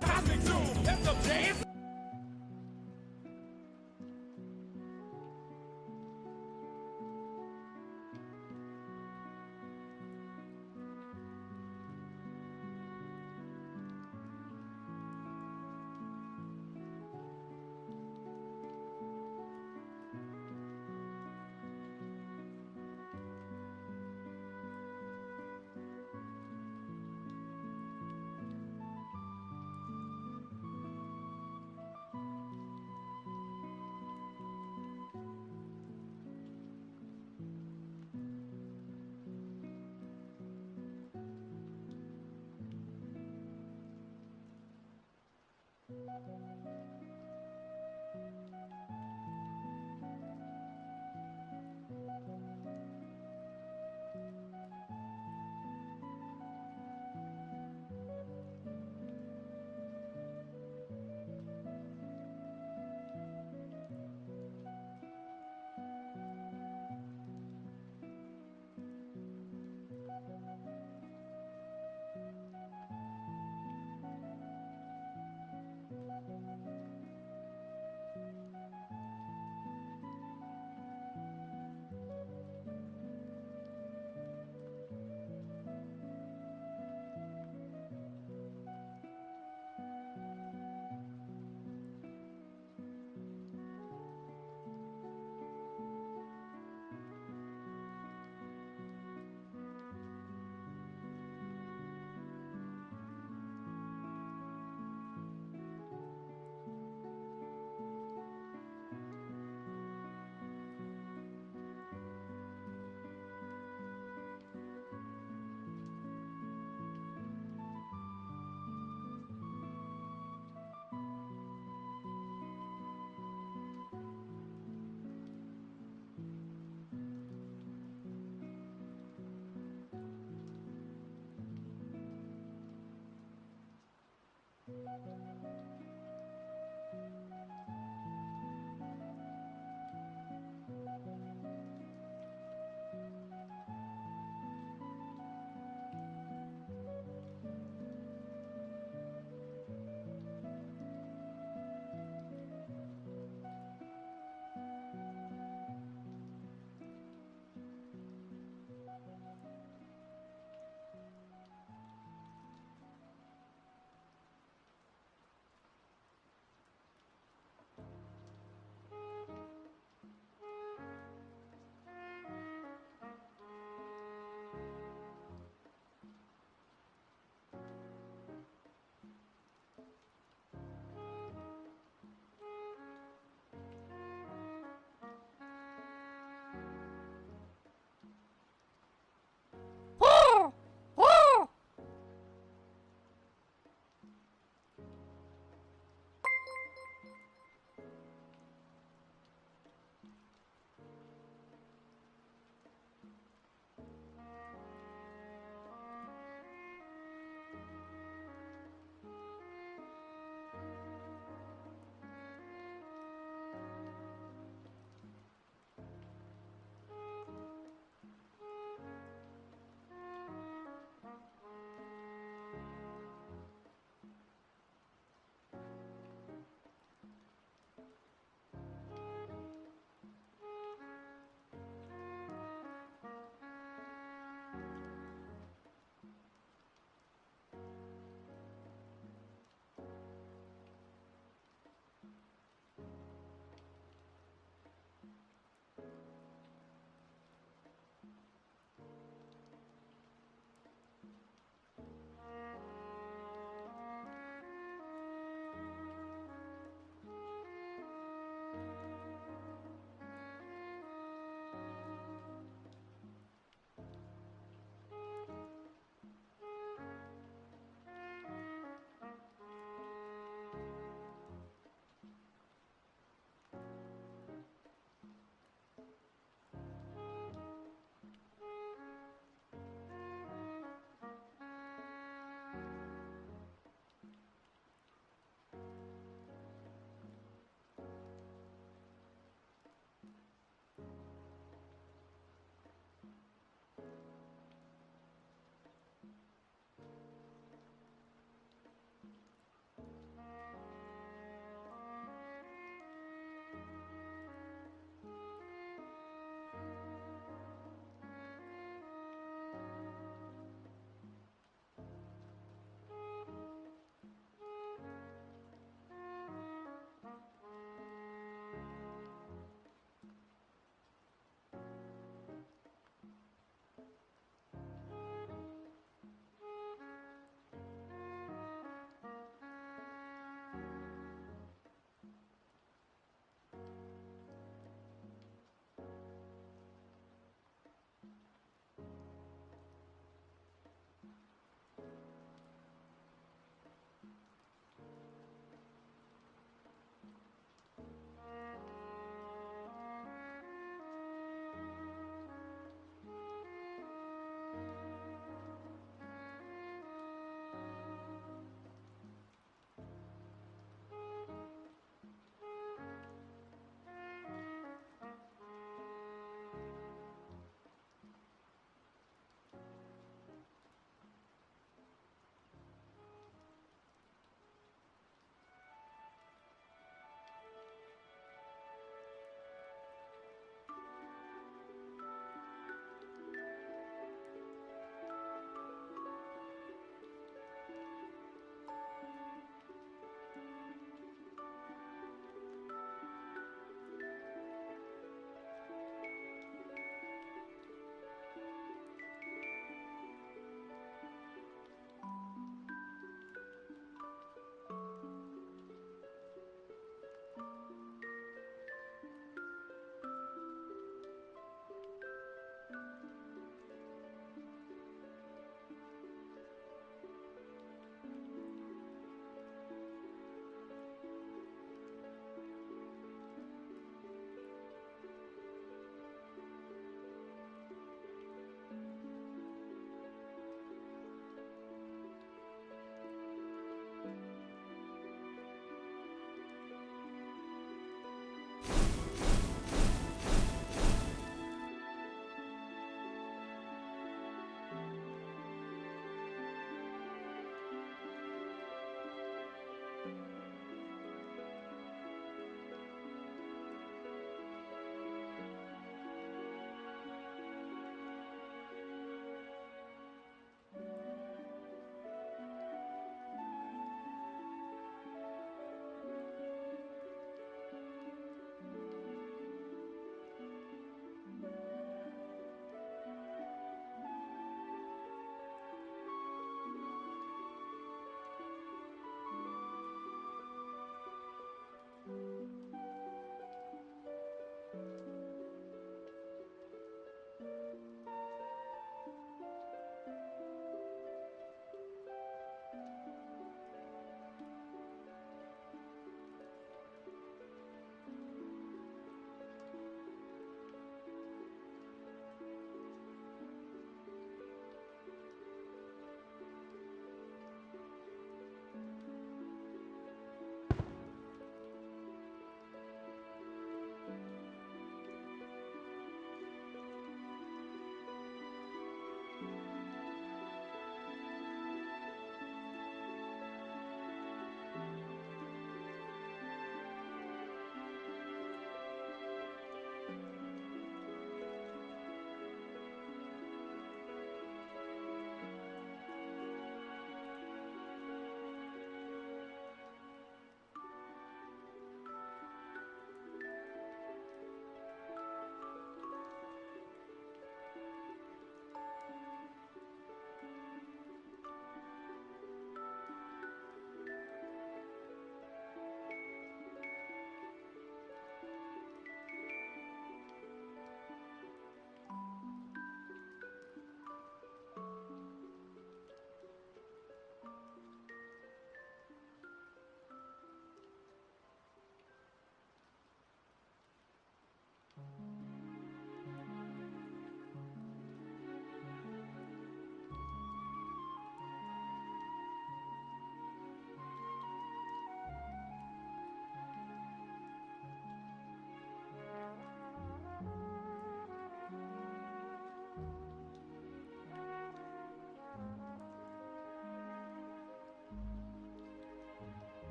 Cosmic Zoom, that's up, James.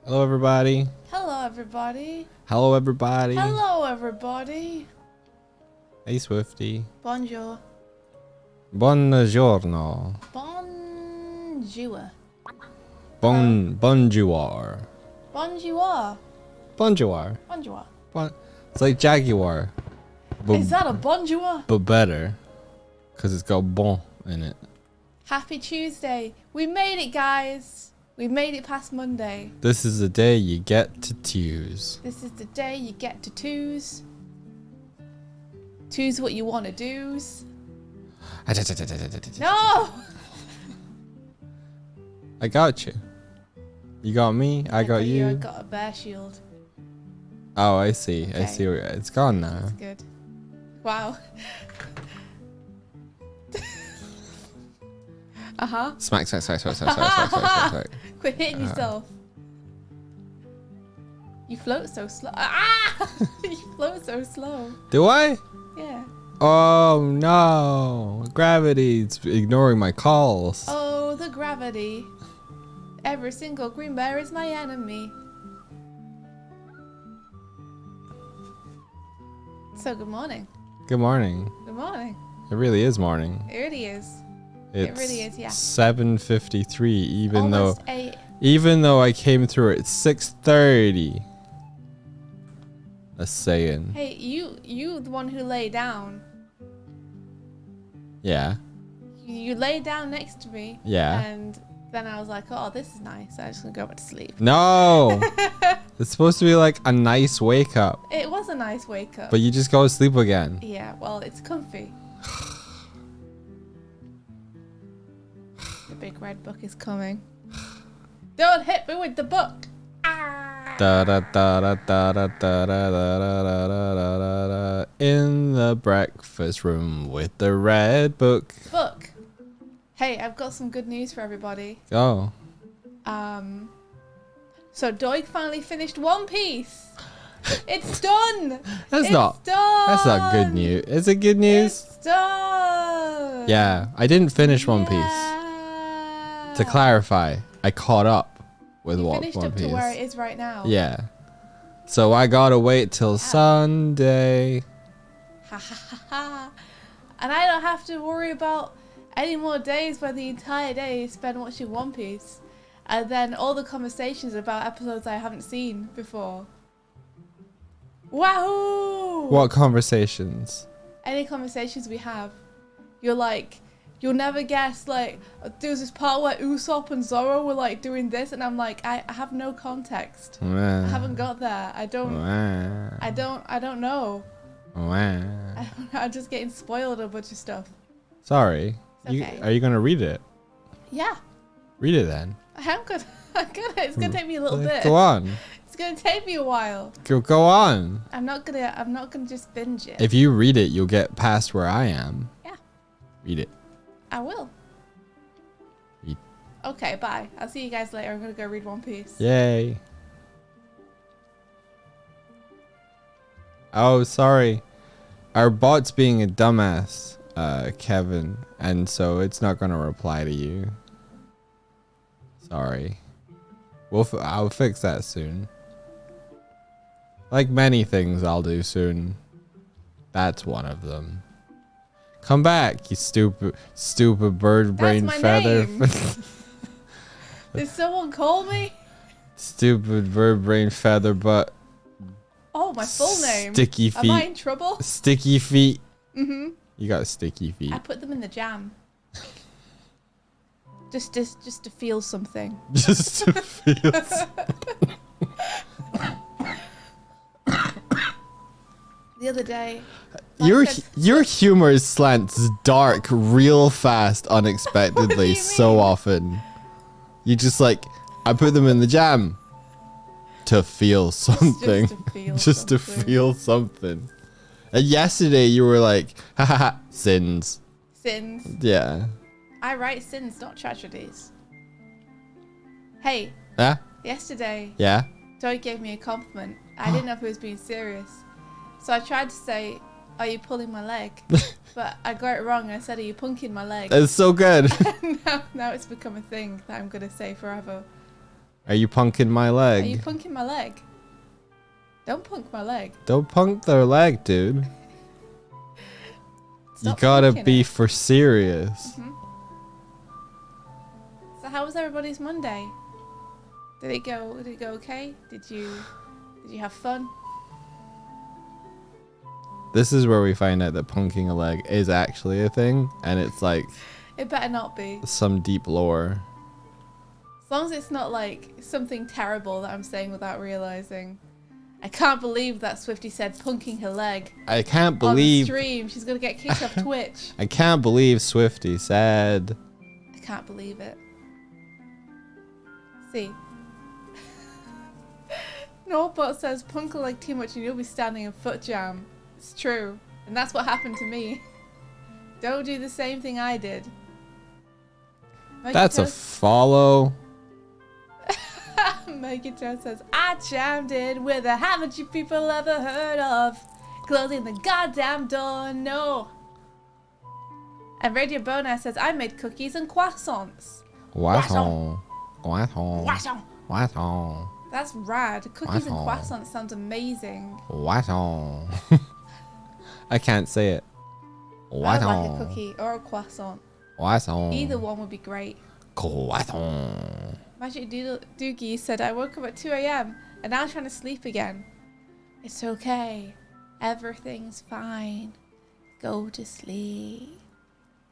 Hello, everybody. Hello, everybody. Hello, everybody. Hello, everybody. Hey, Swifty. Bonjour. Buongiorno. Bonjour. Bonjour. Bonjour. Bonjour. Bonjour. It's like Jaguar. Is that a bonjour? But better. Because it's got bon in it. Happy Tuesday. We made it, guys. We made it past Monday. This is the day you get to choose. This is the day you get to choose. Choose what you want to do's. No! I got you. You got me. I got you. I got a bear shield. Oh, I see. Okay. I see. It's gone now. That's good. Wow. Uh-huh. Smack. Quit hitting yourself. You float so slow. Ah! You float so slow. Do I? Yeah. Oh no! Gravity's ignoring my calls. Oh, the gravity. Every single green bear is my enemy. So good morning. Good morning. Good morning. It really is morning. It really is. It's It really is, yeah. 7:53, Almost 8. even though I came through at 6:30. That's saying. Hey, you the one who lay down. Yeah. You lay down next to me. Yeah. And then I was like, oh, this is nice. I'm just gonna go back to sleep. No. It's supposed to be like a nice wake up, It was a nice wake up. but you just go to sleep again. Yeah, well, it's comfy. The big red book is coming. Don't hit me with the book. Ah! Da da da da da da da da da da da da. In the breakfast room with the red book. Book. Hey, I've got some good news for everybody. Oh. So Doig finally finished One Piece. It's done. That's not good news. Is it good news? It's done. Yeah, I didn't finish One Piece. Yeah. To clarify, I caught up with One Finished Piece. up to where it is right now. Yeah. So I gotta wait till Sunday. Ha ha ha ha. And I don't have to worry about any more days where the entire day is spent watching One Piece. And then all the conversations about episodes I haven't seen before. Wahoo! What conversations? Any conversations we have, you'll never guess, like, there was this part where Usopp and Zoro were like doing this, and I'm like, I have no context. I haven't got there. I don't know. I'm just getting spoiled a bunch of stuff. Sorry. Okay. Are you gonna read it? Yeah. Read it then. I am good. It's gonna take me a little bit. Go on. It's gonna take me a while. Go on. I'm not gonna just binge it. If you read it, you'll get past where I am. Yeah. Read it. I will. Read. Okay, bye. I'll see you guys later. I'm gonna go read One Piece. Yay. Oh, sorry. Our bot's being a dumbass, Kevin, and so it's not gonna reply to you. Sorry. I'll fix that soon. Like many things I'll do soon. That's one of them. Come back, you stupid bird brain That's my feather. name. Did someone call me? Stupid bird brain feather butt. Oh, my full name. Sticky feet. Am I in trouble? Sticky feet. Mm-hmm. You got sticky feet. I put them in the jam. Just to feel something. Just to feel. The other day. Your humor slants dark real fast unexpectedly so often. You just like, I put them in the jam to feel something. Just to feel something. And yesterday you were like, haha, sins. Sins. Yeah. I write sins, not tragedies. Hey. Yeah? Yesterday. Yeah? Doig gave me a compliment. I didn't know if he was being serious. So I tried to say, are you pulling my leg? But I got it wrong. I said, are you punking my leg? That's so good. now it's become a thing that I'm going to say forever. Are you punking my Are you leg? punking my leg? Don't punk my leg. Don't punk their leg, dude. You Stop gotta punking be it. for serious. So how was everybody's Monday? Did it go okay? Did you have fun? This is where we find out that punking a leg is actually a thing, and it's like It better not be. some deep lore. As long as it's not like something terrible that I'm saying without realizing. I can't believe that Swifty said punking her leg I can't on the believe stream. She's gonna get kicked off Twitch. I can't believe Swifty said. I can't believe it. See. Norbot says punk her leg too much and you'll be standing in foot jam. It's true. And that's what happened to me. Don't do the same thing I did. That's a follow. Megan Jones says, I jammed in with a haven't you people ever heard of? Closing the goddamn door, no. And Radio Boner says, I made cookies and croissants. Croissant. Croissant. Croissant. Croissant. That's rad. Cookies and Croissant. croissants sounds amazing. Croissant. I can't say it. I would like a Croissant. cookie or a croissant. Croissant. Either one would be great. Croissant. Magic Doogie said, I woke up at 2 a.m. and now I'm trying to sleep again. It's okay. Everything's fine. Go to sleep.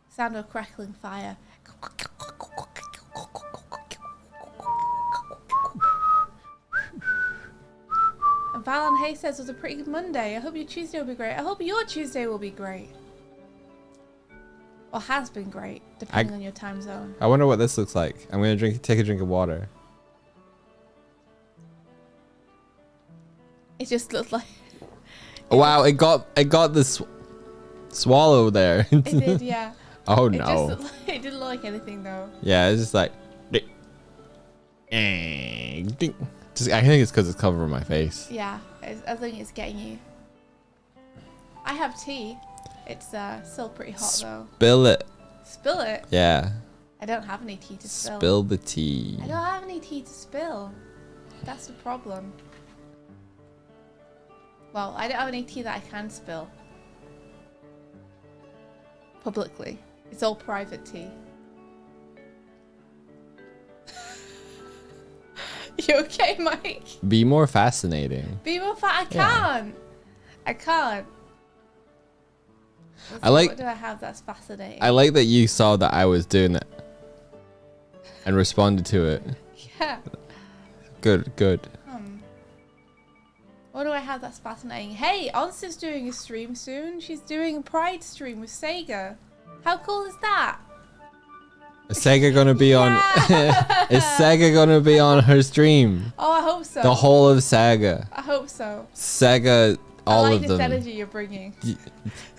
Sound of crackling fire. And Valen Hay says it was a pretty good Monday. I hope your Tuesday will be great. I hope your Tuesday will be great. Or has been great, depending on your time zone. I wonder what this looks like. I'm gonna take a drink of water. It just looked like Wow, it got this swallow there. it did, yeah. Oh It just no. looked like, it didn't look like anything though. Yeah, it's just like just I think it's because it's covering my face. Yeah, I think it's getting you. I have tea. It's still pretty hot though. Spill it. Spill it? Yeah. I don't have any tea to spill. Spill the tea. I don't have any tea to spill. That's the problem. Well, I don't have any tea that I can spill. Publicly. It's all private tea. You okay, Mike? Be more fascinating. Be more I can't. Yeah. I can't. I like- What do I have that's fascinating? I like that you saw that I was doing it and responded to it. Yeah. Good, good. What do I have that's fascinating? Hey, Onsta's doing a stream soon. She's doing a Pride stream with Sega. How cool is that? Is Sega gonna be on? Is Sega gonna be on her stream? Oh, I hope so. The whole of Sega. I hope so. Sega, all I like of this them. energy you're bringing.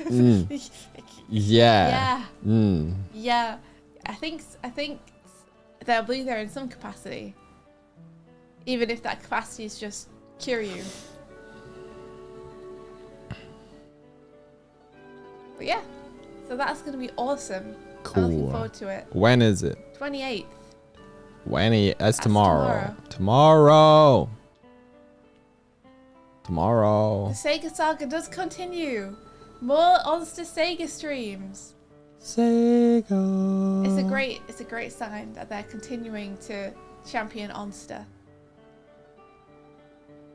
Mm. Yeah. Yeah. Mm. Yeah. I think they'll be there in some capacity. Even if that capacity is just Kiryu. But yeah. So that's going to be awesome. I'm looking Cool. forward to it. When is it? 28th. That's tomorrow. Tomorrow. The Tomorrow. Sega saga does continue. More Onsta Sega streams. Sega. It's a great sign that they're continuing to champion Onsta.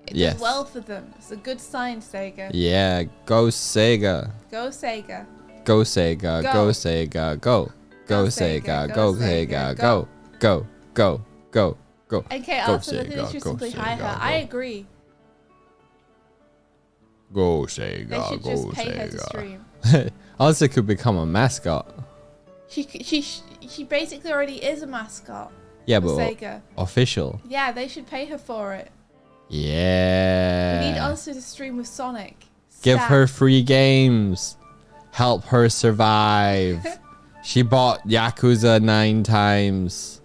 It Yes. does well for them. It's a good sign, Sega. Yeah, go Sega. Go Sega. Go Sega. Go. Go Sega. Go. Go Go Sega. Sega, Go go Sega. Sega, Go. Go. Go. Go. Go. Okay, Go also I think they Sega, should go simply hire her. Sega, I go. agree. Go They Sega. should Go just pay her to Sega. stream. Honestly, could become a mascot. She basically already is a mascot Yeah, for but Sega. official. Yeah, they should pay her for it. Yeah. We need Onsta to stream with Sonic. Give Stat. her free games. Help her survive. She bought Yakuza 9 times.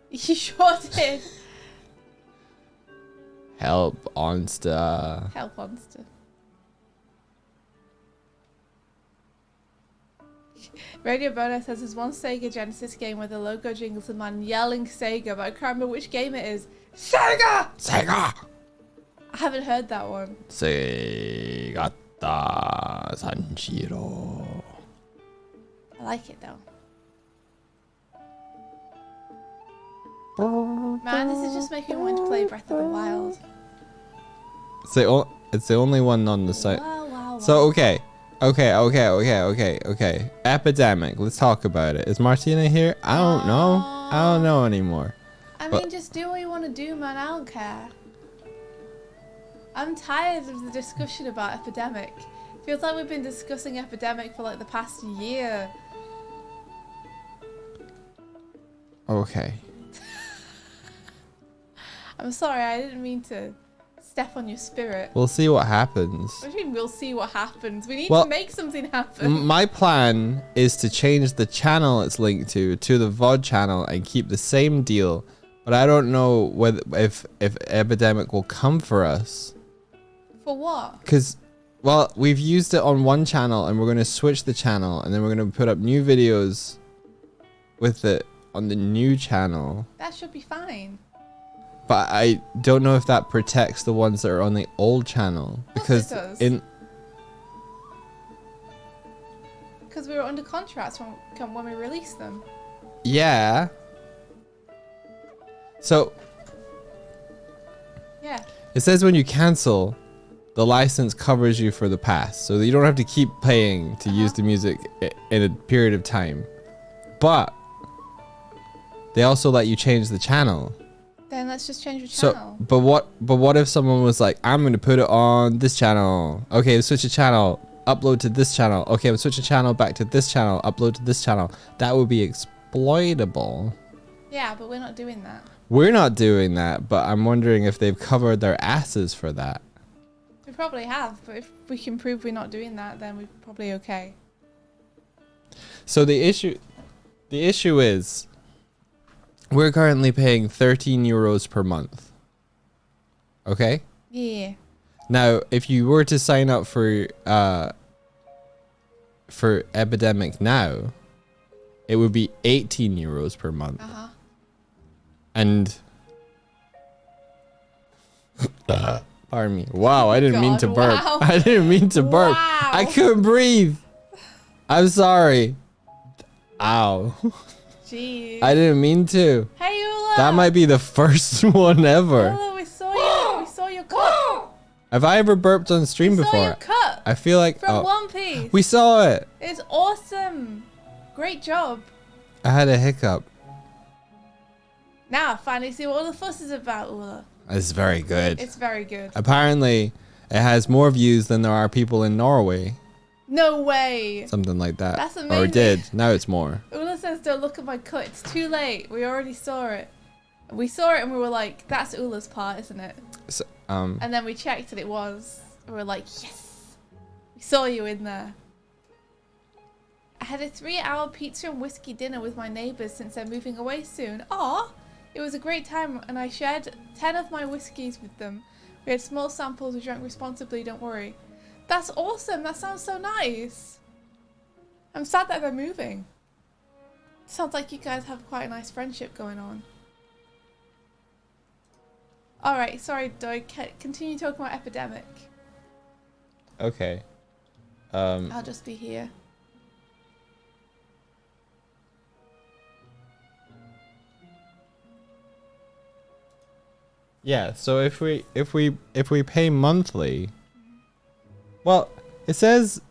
You sure did. Help Onsta. Help Onsta. Radio Bono says there's one Sega Genesis game where the logo jingles a man yelling Sega, but I can't remember which game it is. Sega! Sega! I haven't heard that one. Segata Sanshiro. I like it though. Man, this is just making me want to play Breath of the Wild. It's the only one on the site. Wow, wow, wow. So, okay. Epidemic. Let's talk about it. Is Martina here? I don't know. I don't know anymore. I But- mean, just do what you want to do, man. I don't care. I'm tired of the discussion about Epidemic. Feels like we've been discussing Epidemic for like the past year. Okay. I'm sorry, I didn't mean to step on your spirit. We'll see what happens. What do you mean we'll see what happens? We need Well, to make something happen. My plan is to change the channel it's linked to the VOD channel and keep the same deal. But I don't know whether if Epidemic will come for us. For what? Because, well, we've used it on one channel and we're going to switch the channel and then we're going to put up new videos with it on the new channel. That should be fine. But I don't know if that protects the ones that are on the old channel. Because it does. Because we were under contracts when we released them. Yeah. So Yeah. it says when you cancel, the license covers you for the past. So that you don't have to keep paying to use the music in a period of time. But they also let you change the channel. Then let's just change the So, channel. but what if someone was like, I'm going to put it on this channel. Okay, switch the channel, upload to this channel. Okay, we'll switch the channel back to this channel, upload to this channel. That would be exploitable. Yeah, but we're not doing that. We're not doing that, but I'm wondering if they've covered their asses for that. We probably have, but if we can prove we're not doing that, then we're probably okay. So the issue is we're currently paying 13 euros per month. Okay? Yeah. Now, if you were to sign up for Epidemic now, it would be 18 euros per month. Uh-huh. And pardon me. Wow, I didn't mean to God, burp. wow. I didn't mean to burp. Wow. I couldn't breathe. I'm sorry. Ow. Jeez. I didn't mean to. Hey, Ula. That might be the first one ever. Ula, we saw you. We saw your cut. Have I ever burped on stream We saw your before? cut I feel like from One Piece. we saw it. It's awesome. Great job. I had a hiccup. Now I finally see what all the fuss is about, Ula. It's very good. It's very good. Apparently, it has more views than there are people in Norway. No way. Something like that. That's Or amazing. it did. Now it's more. Ula says, don't look at my cut. It's too late. We already saw it. We saw it and we were like, that's Ula's part, isn't it? So, And then we checked and it was. We were like, yes. We saw you in there. I had a 3-hour pizza and whiskey dinner with my neighbours since they're moving away soon. Aw! It was a great time and I shared 10 of my whiskies with them. We had small samples, we drank responsibly, don't worry. That's awesome, that sounds so nice. I'm sad that they're moving. Sounds like you guys have quite a nice friendship going on. Alright, sorry Doig, continue talking about Epidemic. Okay. I'll just be here. Yeah, so if we pay monthly, well, it says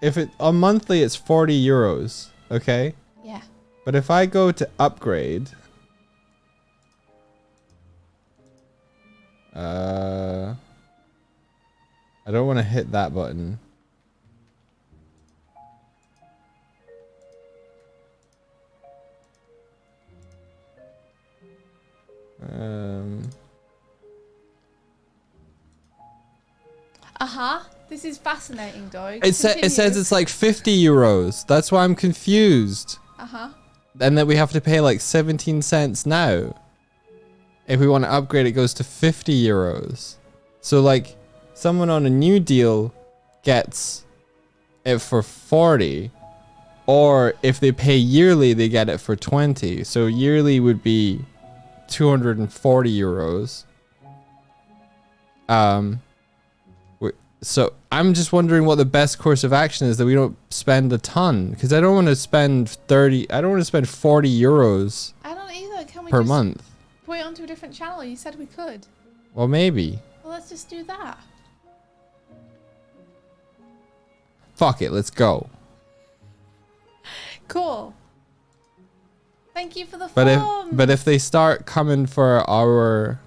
if it on monthly it's 40 euros, okay? Yeah. But if I go to upgrade, I don't want to hit that button. This is fascinating, Doig. It says it's like 50 euros. That's why I'm confused. And that we have to pay like 17 cents now. If we want to upgrade, it goes to 50 euros. So like someone on a new deal gets it for 40. Or if they pay yearly, they get it for 20. So yearly would be 240 euros. So I'm just wondering what the best course of action is that we don't spend a ton, because I don't want to spend 40 euros I don't either. Can we per just month. put it onto a different channel? You said we could. Well, maybe. Well, let's just do that. Fuck it, let's go. Cool. Thank you for the But if they start coming for our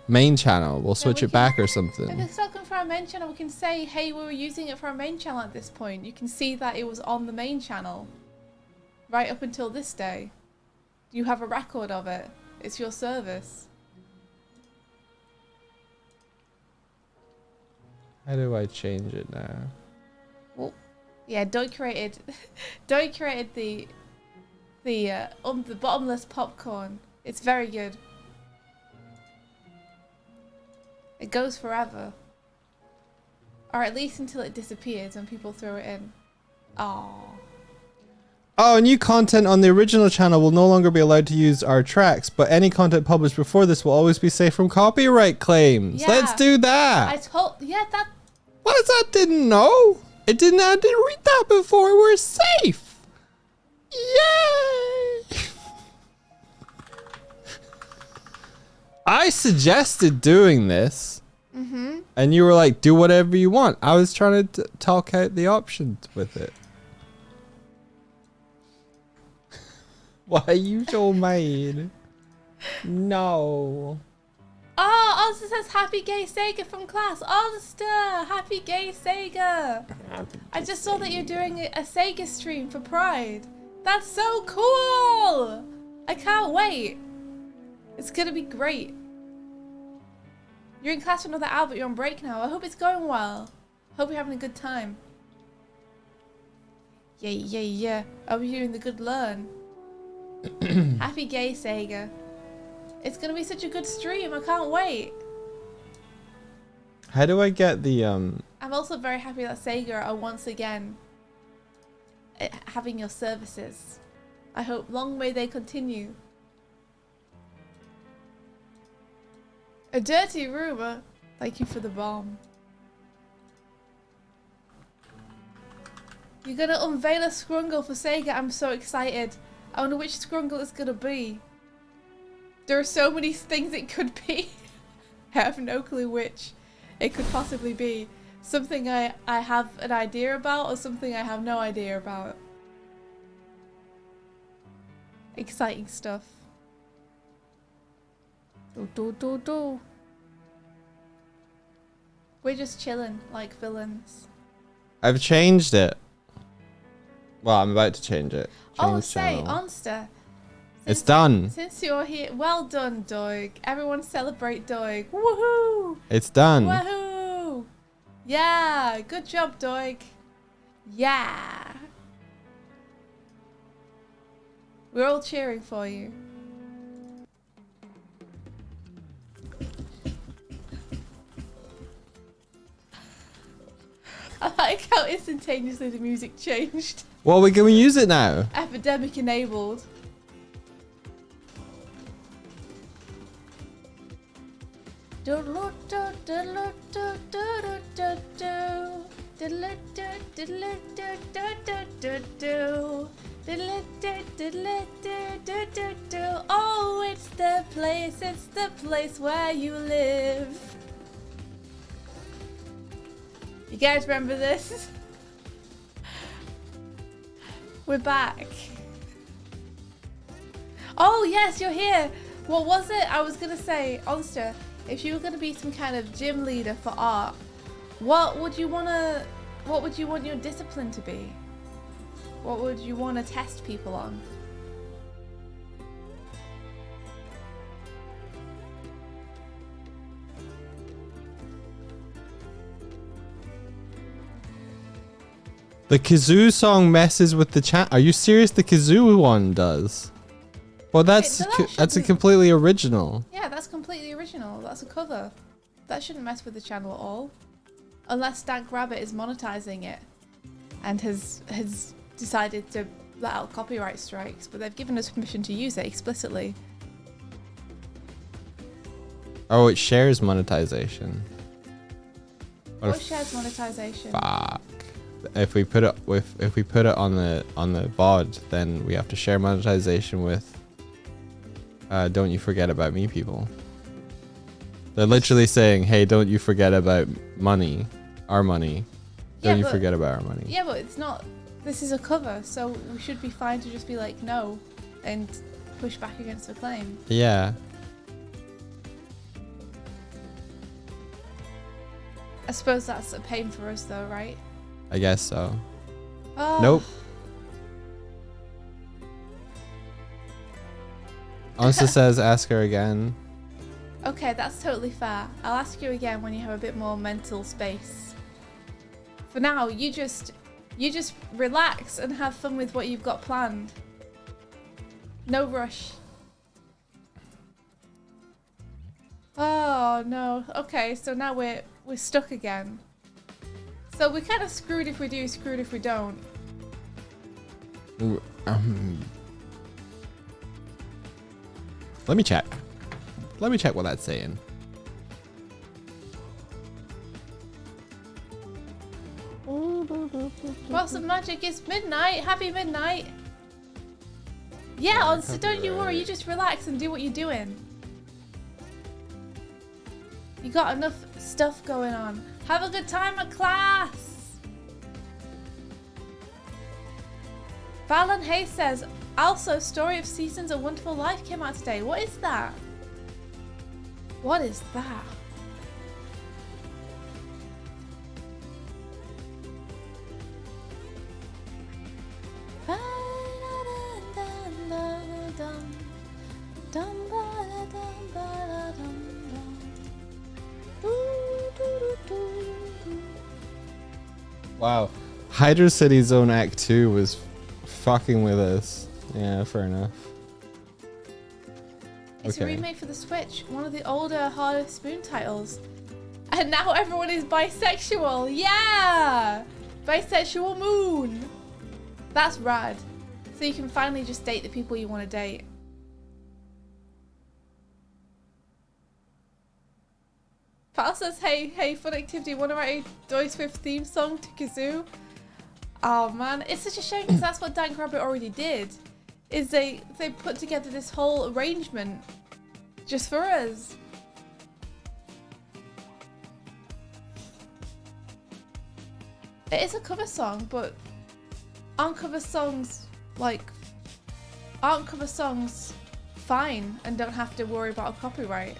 main channel, we'll switch we it back or If something. it's not coming for our main channel, we can say, hey, we were using it for our main channel at this point. You can see that it was on the main channel right up until this day. You have a record of it. It's your service. How do I change it now? Well, yeah, Doig created the bottomless popcorn. It's very good. It goes forever. Or at least until it disappears when people throw it in. Aww. Oh, new content on the original channel will no longer be allowed to use our tracks, but any content published before this will always be safe from copyright claims. Yeah. Let's do that. That. What is that? Didn't know. I didn't read that before. We're safe. Yay! I suggested doing this, and you were like, "Do whatever you want." I was trying to talk out the options with it. Why are you so mad? No. Oh, Ulster says happy gay Sega from class. Ulster, happy gay Sega. I just saw that you're doing a Sega stream for Pride. That's so cool. I can't wait. It's gonna be great. You're in class for another hour, but you're on break now. I hope it's going well. Hope you're having a good time. Yeah. I hope you're doing the good learn. Happy gay Sega. It's gonna be such a good stream. I can't wait. How do I get the I'm also very happy that Sega are once again having your services. I hope long may they continue. A dirty rumor. Thank you for the bomb. You're gonna unveil a scrungle for Sega. I'm so excited. I wonder which scrungle it's gonna be. There are so many things it could be. I have no clue which it could possibly be. Something I have an idea about, or something I have no idea about. Exciting stuff. Do. We're just chilling like villains. I've changed it. Well, I'm about to change it. Oh, Change say, channel. Onster. It's done. Since you're here, well done, Doig. Everyone celebrate Doig. Woohoo! It's done. Woohoo! Yeah, good job, Doig. Yeah. We're all cheering for you. I like how instantaneously the music changed. Well, can we use it now? Epidemic enabled. Oh, it's the place where you live. You guys remember this? We're back. Oh yes, you're here. What was it? I was gonna say, Onster, if you were gonna be some kind of gym leader for art, what would you want your discipline to be? What would you want to test people on? The kazoo song messes with the chat. Are you serious? The kazoo one does. Well, that's a completely original. Yeah, that's completely original. That's a cover. That shouldn't mess with the channel at all. Unless Stank Rabbit is monetizing it and has decided to let out copyright strikes, but they've given us permission to use it explicitly. Oh, it shares monetization. What shares monetization? Fuck. If we put it on the VOD, then we have to share monetization with Don't You Forget About Me people. They're literally saying, hey, don't you forget about money, our money. Don't you forget about our money. Yeah, but it's not. This is a cover, so we should be fine to just be like, no, and push back against the claim. Yeah. I suppose that's a pain for us though, right? I guess so. Oh. Nope. Ansa says, ask her again. Okay, that's totally fair. I'll ask you again when you have a bit more mental space. For now, you just relax and have fun with what you've got planned. No rush. Oh no. Okay, so now we're stuck again. So we're kind of screwed if we do, screwed if we don't. Let me check. Let me check what that's saying. Well, some magic. It's midnight. Happy midnight. Yeah, so don't you worry. You just relax and do what you're doing. You got enough stuff going on. Have a good time at class. Fallon Hayes says, also, Story of Seasons, A Wonderful Life came out today. What is that? What is that? Wow. Hydra City Zone Act 2 was fucking with us. Yeah, fair enough. It's a remake for the Switch, one of the older Harder Spoon titles. And now everyone is bisexual. Yeah! Bisexual moon. That's rad. So you can finally just date the people you want to date. Pal says, hey, fun activity. Want to write a Doig Swift theme song to Kazoo? Oh man, it's such a shame because that's what Dank Rabbit already did. Is they put together this whole arrangement just for us. It is a cover song, but aren't cover songs fine and don't have to worry about a copyright?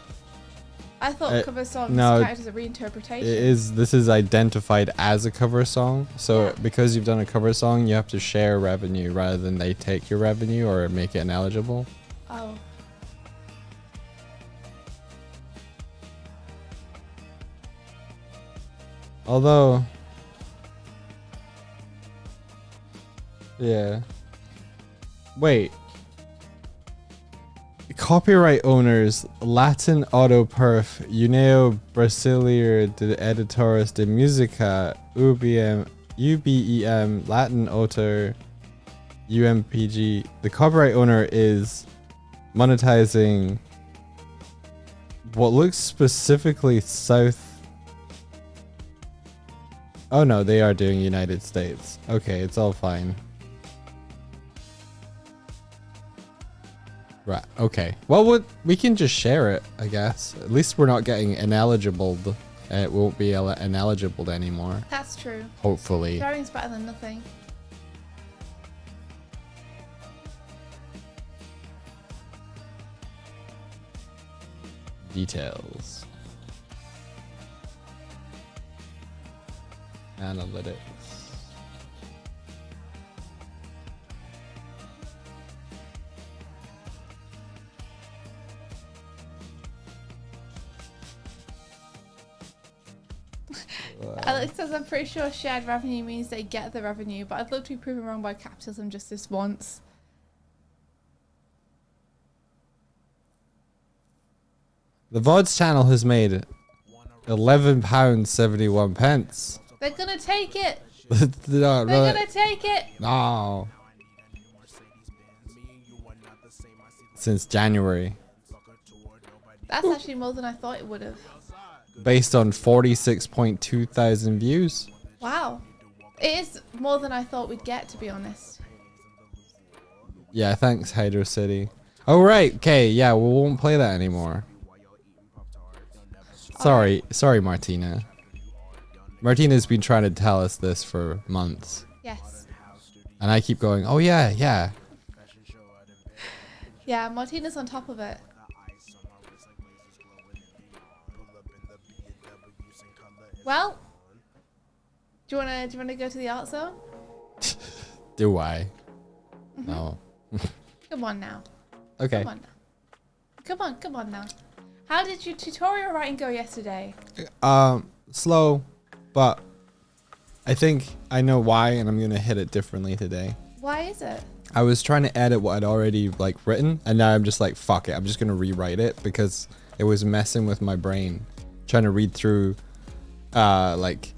I thought cover songs counted as a reinterpretation. This is identified as a cover song. So because you've done a cover song, you have to share revenue rather than they take your revenue or make it ineligible. Oh. Although, yeah. Wait. Copyright owners Latin Autoperf, Uneo Brasileiro de Editores de Música, UBEM, Latin Autor, UMPG. The copyright owner is monetizing what looks specifically South. Oh no, they are doing United States. Okay, it's all fine. Right, okay. Well, we can just share it, I guess. At least we're not getting ineligible. It won't be ineligible anymore. That's true. Hopefully. Sharing's better than nothing. Details. Analytics. Alex says, I'm pretty sure shared revenue means they get the revenue, but I'd love to be proven wrong by capitalism just this once. The VODs channel has made £11.71. They're gonna take it. No, They're gonna take it. No. Since January. That's actually more than I thought it would have. Based on 46.2 thousand views. Wow. It is more than I thought we'd get, to be honest. Yeah, thanks, Hydro City. Oh, right. Okay, yeah, we won't play that anymore. Sorry, Martina. Martina's been trying to tell us this for months. Yes. And I keep going, oh, yeah, yeah. Yeah, Martina's on top of it. Well, do you wanna go to the art zone? Do I? No. Come on now. Okay. Come on now. Come on now. How did your tutorial writing go yesterday? Slow, but I think I know why, and I'm gonna hit it differently today. Why is it? I was trying to edit what I'd already like written, and now I'm just like, fuck it. I'm just gonna rewrite it because it was messing with my brain, trying to read through, like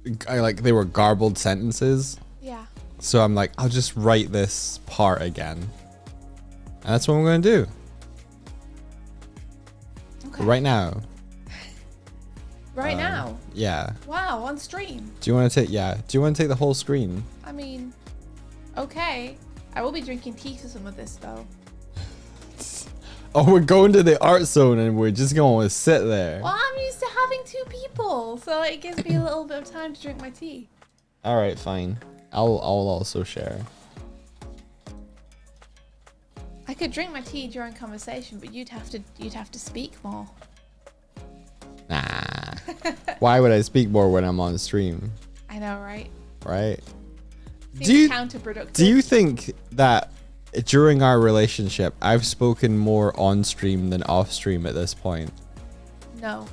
they were garbled sentences. Yeah. So I'm like, I'll just write this part again, and that's what I'm gonna do. Okay. Right now. Right now. Yeah. Wow, on stream. Do you want to take? Yeah. Do you want to take the whole screen? I mean, okay. I will be drinking tea for some of this though. Oh, we're going to the art zone and we're just going to sit there. Well, I'm used to having 2 people, so it gives me a little bit of time to drink my tea. All right, fine. I'll also share. I could drink my tea during conversation, but you'd have to speak more. Nah. Why would I speak more when I'm on stream? I know, right? Right? Seems counterproductive. Do you think that during our relationship, I've spoken more on stream than off stream at this point? No,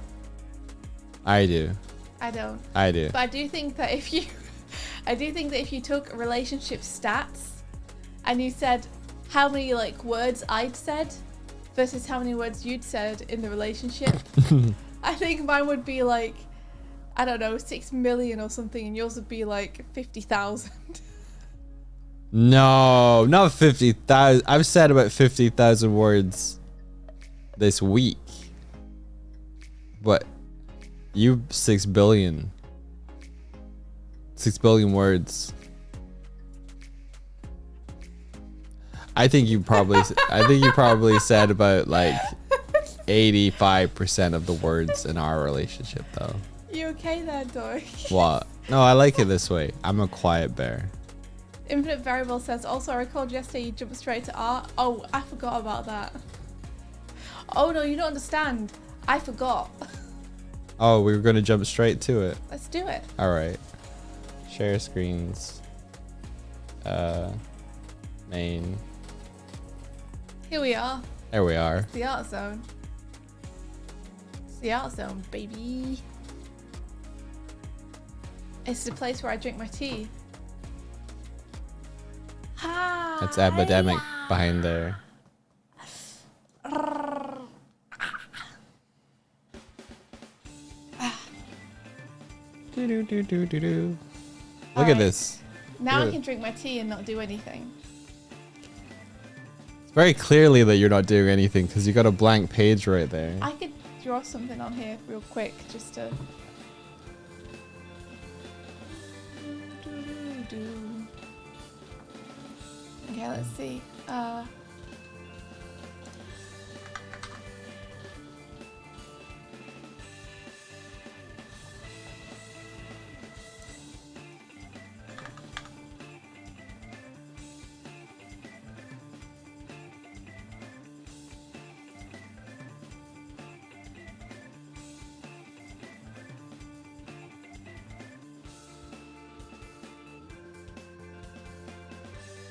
I do. I don't. I do. But I do think that if you took relationship stats and you said how many like words I'd said versus how many words you'd said in the relationship, I think mine would be like, I don't know, 6 million or something, and yours would be like 50,000. No, not 50,000. I've said about 50,000 words this week. But you 6 billion. 6 billion words. I think you probably said about like 85% of the words in our relationship though. You okay there, Doig? What? No, I like it this way. I'm a quiet bear. Infinite Variable says, also I recalled yesterday you jumped straight to art. Oh, I forgot about that. Oh no, you don't understand. I forgot. Oh, we were going to jump straight to it. Let's do it. All right. Share screens. Main. Here we are. There we are. The art zone. It's the art zone, baby. It's the place where I drink my tea. That's epidemic behind there. Do. Look at this. Now I Good. can drink my tea and not do anything. It's very clearly that you're not doing anything because you got a blank page right there. I could draw something on here real quick just to... Okay, let's see.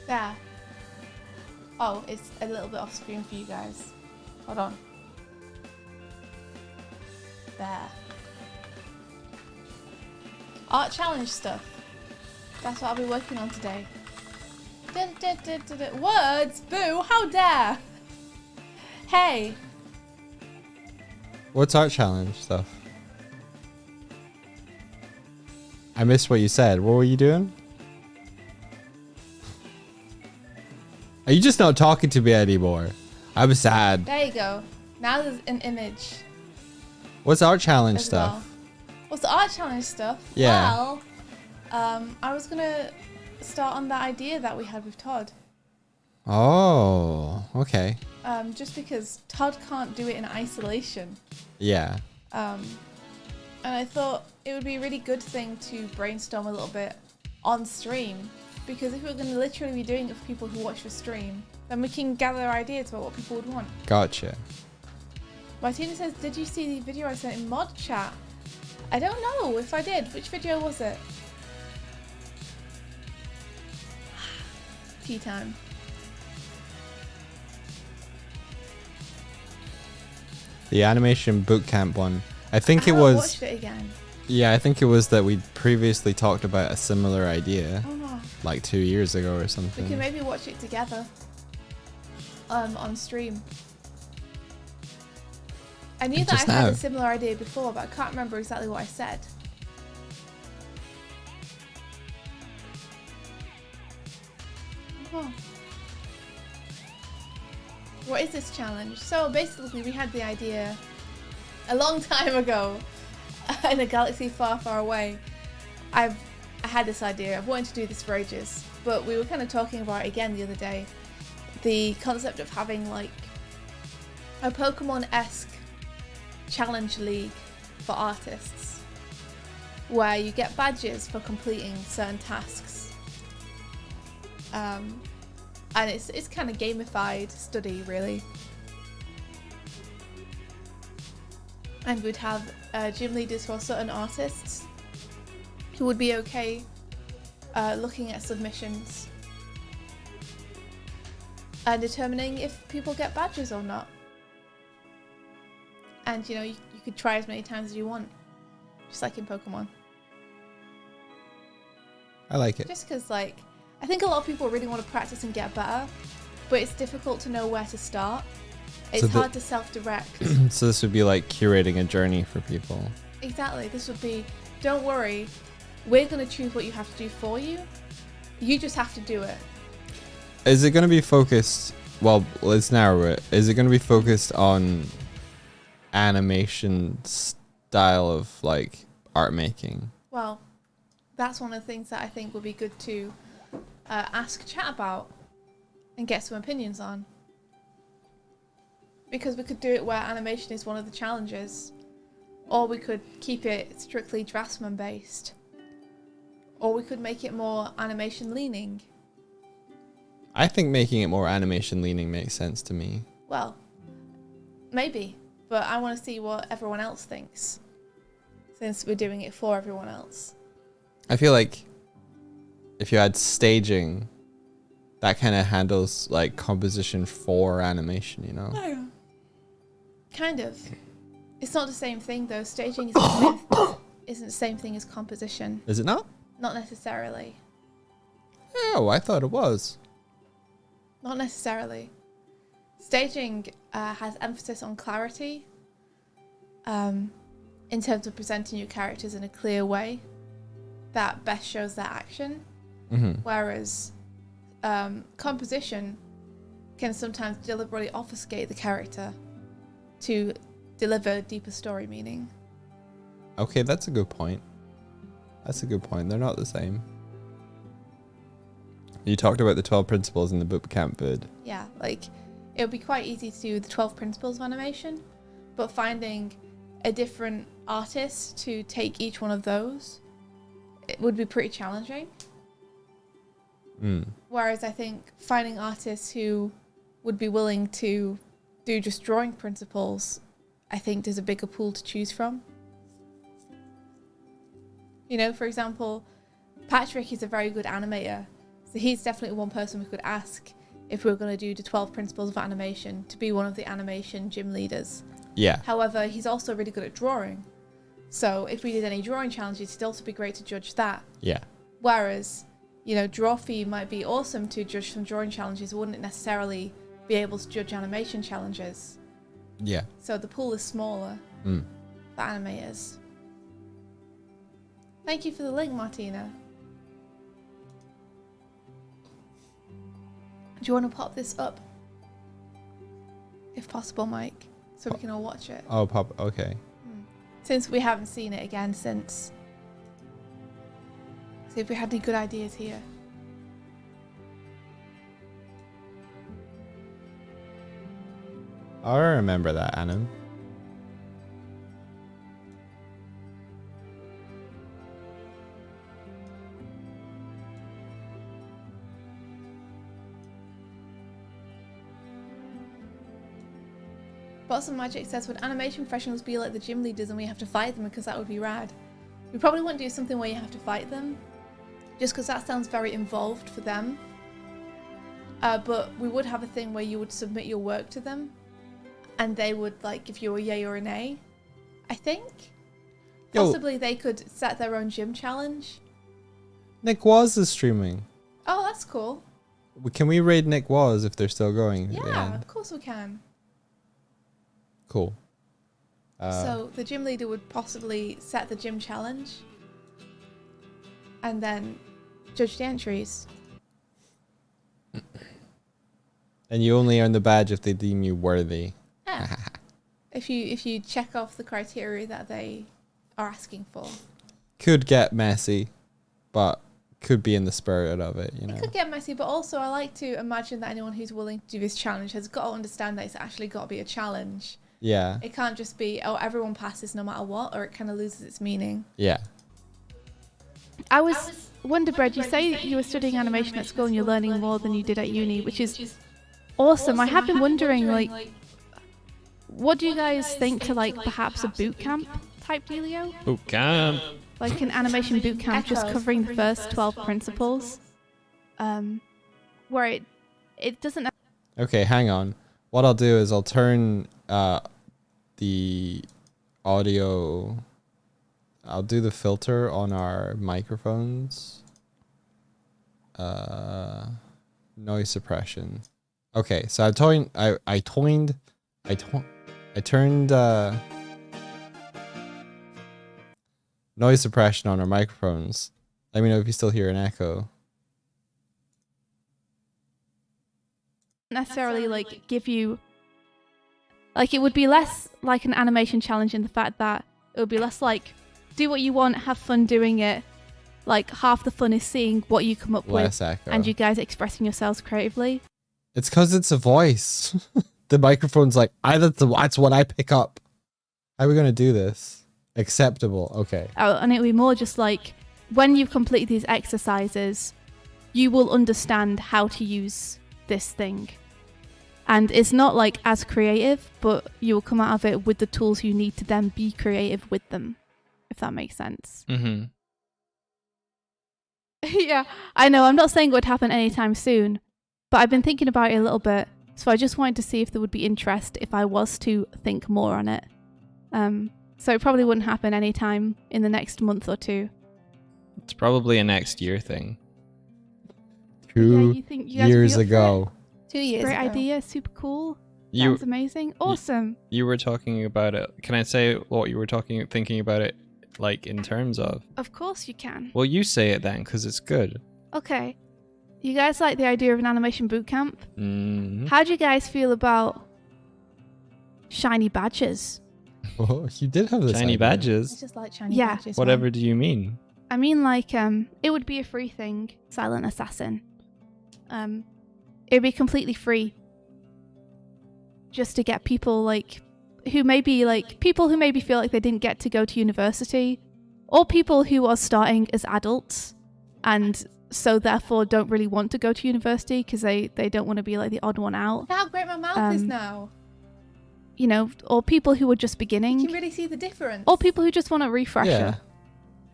There. Oh, it's a little bit off screen for you guys. Hold on. There. Art challenge stuff. That's what I'll be working on today. Words? Boo! How dare! Hey! What's art challenge stuff? I missed what you said. What were you doing? Are you just not talking to me anymore? I'm sad. There you go. Now there's an image What's our challenge as stuff? well. What's the art challenge stuff? Yeah. Well, I was gonna start on that idea that we had with Todd. Oh, okay. Just because Todd can't do it in isolation. Yeah. And I thought it would be a really good thing to brainstorm a little bit on stream. Because if we're going to literally be doing it for people who watch the stream, then we can gather ideas about what people would want. Gotcha. Martina says, did you see the video I sent in mod chat? I don't know if I did. Which video was it? Tea time. The animation bootcamp one. I think I it haven't was. watched it again. Yeah, I think it was that we previously talked about a similar idea, Oh, like 2 years ago or we something. can maybe watch it together. On stream. I knew that Just I had now. a similar idea before, but I can't remember exactly what I said. Oh. What is this challenge? So basically we had the idea a long time ago in a galaxy far, far away. I had this idea. I've wanted to do this for ages, but we were kind of talking about it again the other day. The concept of having like a Pokemon-esque challenge league for artists where you get badges for completing certain tasks. And it's kind of gamified study, really. And we'd have gym leaders for certain artists who would be okay looking at submissions and determining if people get badges or not. And you know, you could try as many times as you want, just like in Pokemon. I like it. Just because, like, I think a lot of people really want to practice and get better, but it's difficult to know where to start. It's hard to self-direct. So this would be like curating a journey for people. Exactly. This would be, don't worry, we're going to choose what you have to do for you. You just have to do it. Is it going to be focused? Well, let's narrow it. Is it going to be focused on animation style of like art making? Well, that's one of the things that I think would be good to ask chat about and get some opinions on. Because we could do it where animation is one of the challenges, or we could keep it strictly draftsman based, or we could make it more animation leaning. I think making it more animation leaning makes sense to me. Well, maybe, but I want to see what everyone else thinks, since we're doing it for everyone else. I feel like if you had staging, that kind of handles like composition for animation, you know? Oh. Kind of. It's not the same thing though. Staging isn't the same thing as composition. Is it not? Not necessarily. Oh, I thought it was. Not necessarily. Staging has emphasis on clarity in terms of presenting your characters in a clear way that best shows their action. Mm-hmm. Whereas composition can sometimes deliberately obfuscate the character to deliver deeper story meaning. Okay, that's a good point. That's a good point. They're not the same. You talked about the 12 principles in the bootcamp vid. Yeah, like it would be quite easy to do the 12 principles of animation, but finding a different artist to take each one of those, it would be pretty challenging. Whereas I think finding artists who would be willing to do just drawing principles, I think there's a bigger pool to choose from. You know, for example, Patrick is a very good animator, so he's definitely one person we could ask if we were going to do the 12 principles of animation to be one of the animation gym leaders. Yeah. However, he's also really good at drawing, so if we did any drawing challenges, it'd also be great to judge that. Yeah. Whereas, you know, Drawfee might be awesome to judge some drawing challenges, wouldn't necessarily be able to judge animation challenges. Yeah. So the pool is smaller for animators. Thank you for the link, Martina. Do you want to pop this up? If possible, Mike, so we can all watch it. Oh, okay. Since we haven't seen it again since. See if we had any good ideas here. I remember that, Anna. Boston Magic says, would animation professionals be like the gym leaders and we have to fight them because that would be rad? We probably wouldn't do something where you have to fight them, just because that sounds very involved for them. But we would have a thing where you would submit your work to them, and they would like give you a yay or a nay. I think. Possibly they could set their own gym challenge. Nick Waz is streaming. Oh, that's cool. Can we raid Nick Waz if they're still going? Yeah, of course we can. Cool. So the gym leader would possibly set the gym challenge and then judge the entries. And you only earn the badge if they deem you worthy. Yeah. if you check off the criteria that they are asking for. Could get messy, but could be in the spirit of it, you know. It could get messy, but also I like to imagine that anyone who's willing to do this challenge has got to understand that it's actually got to be a challenge. Yeah. It can't just be, oh, everyone passes no matter what, or it kind of loses its meaning. Yeah. I was Wonderbread, you say you were studying animation at school and you're learning more than you did at uni, which is awesome. I have been wondering, like, what do you guys think to, like, perhaps a boot camp type dealio? Boot camp. Like an animation boot camp just covering the first 12 principles. Where it doesn't... Okay, hang on. What I'll do is I'll turn the audio... I'll do the filter on our microphones. Noise suppression. Okay, so I turned noise suppression on our microphones. Let me know if you still hear an echo. necessarily like give you, like, it would be less like an animation challenge in the fact that it would be less like do what you want, have fun doing it. Like half the fun is seeing what you come up Less with echo. and you guys expressing yourselves creatively. It's because it's a voice. The microphone's like, that's what I pick up. How are we going to do this? Acceptable. Okay. Oh, and it would be more just like when you've completed these exercises, you will understand how to use this thing. And it's not like as creative, but you will come out of it with the tools you need to then be creative with them, if that makes sense. Mm-hmm. Yeah, I know. I'm not saying it would happen anytime soon, but I've been thinking about it a little bit. So I just wanted to see if there would be interest if I was to think more on it. So it probably wouldn't happen anytime in the next month or two. It's probably a next year thing. Two you think you guys would be years up for ago. 2 years Great ago. idea, super cool. You Sounds amazing. Awesome. you were talking about it. Can I say what you were thinking about it, like in terms of? Of course you can. Well, you say it then, because it's good. Okay. You guys like the idea of an animation boot camp? Mm-hmm. How do you guys feel about shiny badges? Oh, you did have this Shiny idea. It's badges. just like shiny Yeah. badges. Whatever man. do you mean? I mean, like, it would be a free thing. Silent Assassin. It'd be completely free. Just to get people, like, who maybe, like, people who maybe feel like they didn't get to go to university, or people who are starting as adults, and so therefore don't really want to go to university because they don't want to be, like, the odd one out. Look how great my mouth is now. You know, or people who are just You beginning, can really see the difference. or people who just want a refresher. Yeah.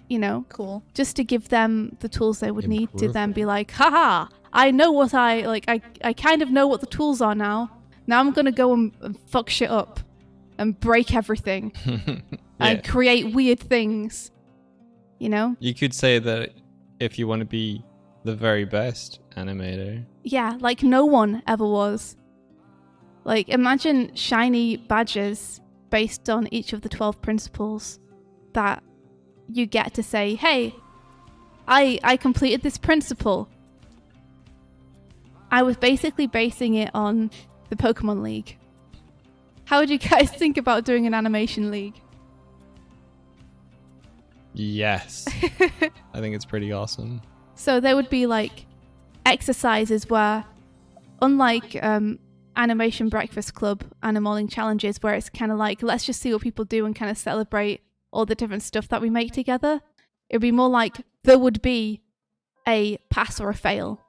You know, Cool. just to give them the tools they would need to then Improvement. be like, haha, I know what I kind of know what the tools are now. Now I'm going to go and fuck shit up and break everything Yeah. and create weird things. You know? You could say that if you want to be the very best animator. Yeah, like no one ever was. Like, imagine shiny badges based on each of the 12 principles that you get to say, hey, I completed this principle. I was basically basing it on the Pokemon League. How would you guys think about doing an animation league? Yes. I think it's pretty awesome. So there would be like exercises where, unlike Animation Breakfast Club and morning challenges, where it's kind of like, let's just see what people do and kind of celebrate all the different stuff that we make together. It would be more like there would be a pass or a fail.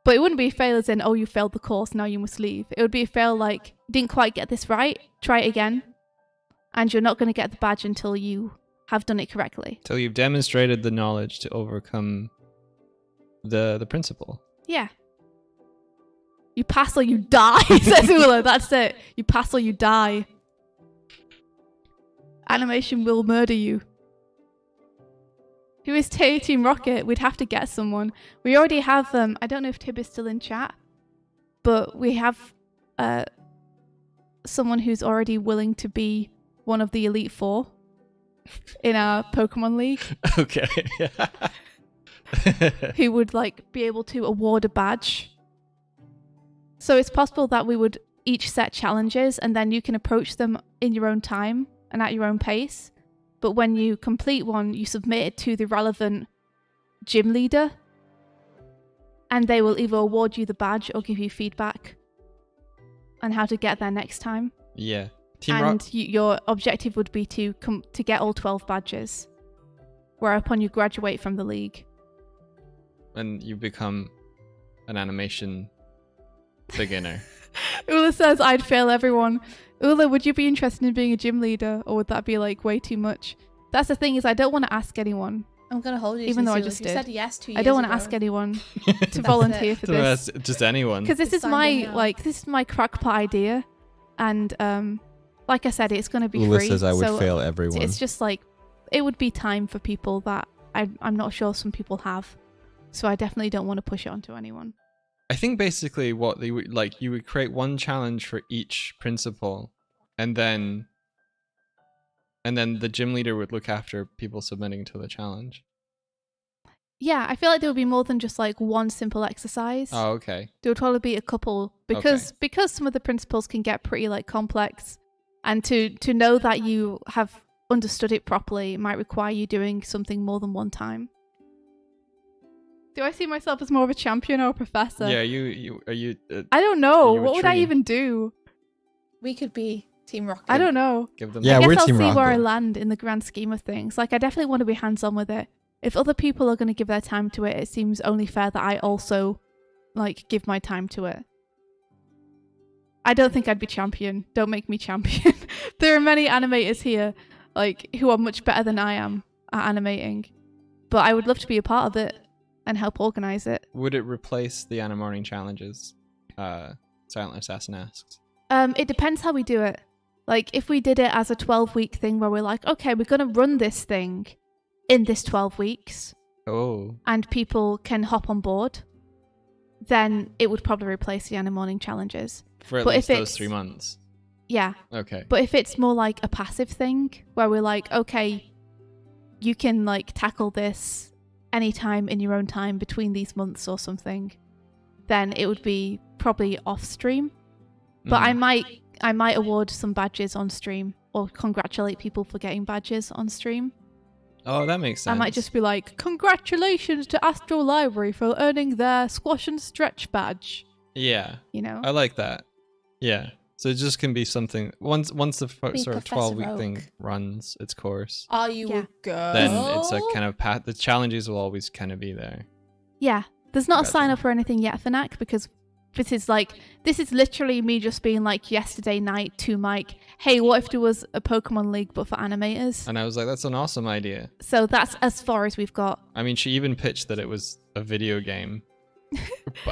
But it wouldn't be a fail as in, oh, you failed the course, now you must leave. It would be a fail like, didn't quite get this right, try it again. And you're not going to get the badge until you have done it correctly. Till you've demonstrated the knowledge to overcome the principle. Yeah. You pass or you die, says Ula. That's it. You pass or you die. Animation will murder you. Who is Team Rocket? We'd have to get someone. We already have, I don't know if Tib is still in chat, but we have someone who's already willing to be one of the Elite Four in our Pokemon League. Okay. Who would like be able to award a badge. So it's possible that we would each set challenges and then you can approach them in your own time and at your own pace. But when you complete one, you submit it to the relevant gym leader and they will either award you the badge or give you feedback on how to get there next time. Yeah. Your objective would be to get all 12 badges, whereupon you graduate from the league. And you become an animation beginner. Ula says I'd fail everyone. Ula, would you be interested in being a gym leader, or would that be like way too much? That's the thing, is I don't want to ask anyone. I'm gonna hold you. Even though I you just did. said yes 2 years I don't want to ago. ask anyone to volunteer for this. Just anyone. Because this is Signing my up. this is my crackpot idea, and like I said, it's going to be Ula free. says I would so fail everyone. It's just like it would be time for people that I'm not sure some people have. So I definitely don't want to push it onto anyone. I think basically what they would like, you would create one challenge for each principal, and then the gym leader would look after people submitting to the challenge. Yeah, I feel like there would be more than just like one simple exercise. Oh, okay. There would probably be a couple because some of the principles can get pretty like complex, and to know that you have understood it properly might require you doing something more than one time. Do I see myself as more of a champion or a professor? Yeah, you are you. I don't know. Are you a What would I tree? even do? We could be Team Rocket. I don't know. Give them. Yeah, I we're guess I'll Team see where I Rocket. land in the grand scheme of things. Like, I definitely want to be hands-on with it. If other people are going to give their time to it, it seems only fair that I also, like, give my time to it. I don't think I'd be champion. Don't make me champion. There are many animators here, like, who are much better than I am at animating. But I would love to be a part of it and help organize it. Would it replace the Anna Morning challenges? Silent Assassin asks. It depends how we do it. Like, if we did it as a 12-week thing where we're like, okay, we're going to run this thing in this 12 weeks, Oh. and people can hop on board, then it would probably replace the Anna Morning challenges. For at But least if those it's- 3 months. Yeah. Okay. But if it's more like a passive thing where we're like, okay, you can like tackle this anytime in your own time between these months or something, then it would be probably off stream. But Mhm. I might award some badges on stream or congratulate people for getting badges on stream. Oh, that makes sense. I might just be like, congratulations to Astro Library for earning their squash and stretch badge. Yeah. You know? I like that. Yeah. So it just can be something once the Be sort of Professor 12-week thing Oak. runs its course. Are you Yeah. a girl? Then it's a kind of the challenges will always kind of be there. Yeah. There's not a Gotcha. sign up or anything yet for NAC because this is literally me just being like yesterday night to Mike, hey, what if there was a Pokemon League but for animators? And I was like, that's an awesome idea. So that's as far as we've got. I mean, she even pitched that it was a video game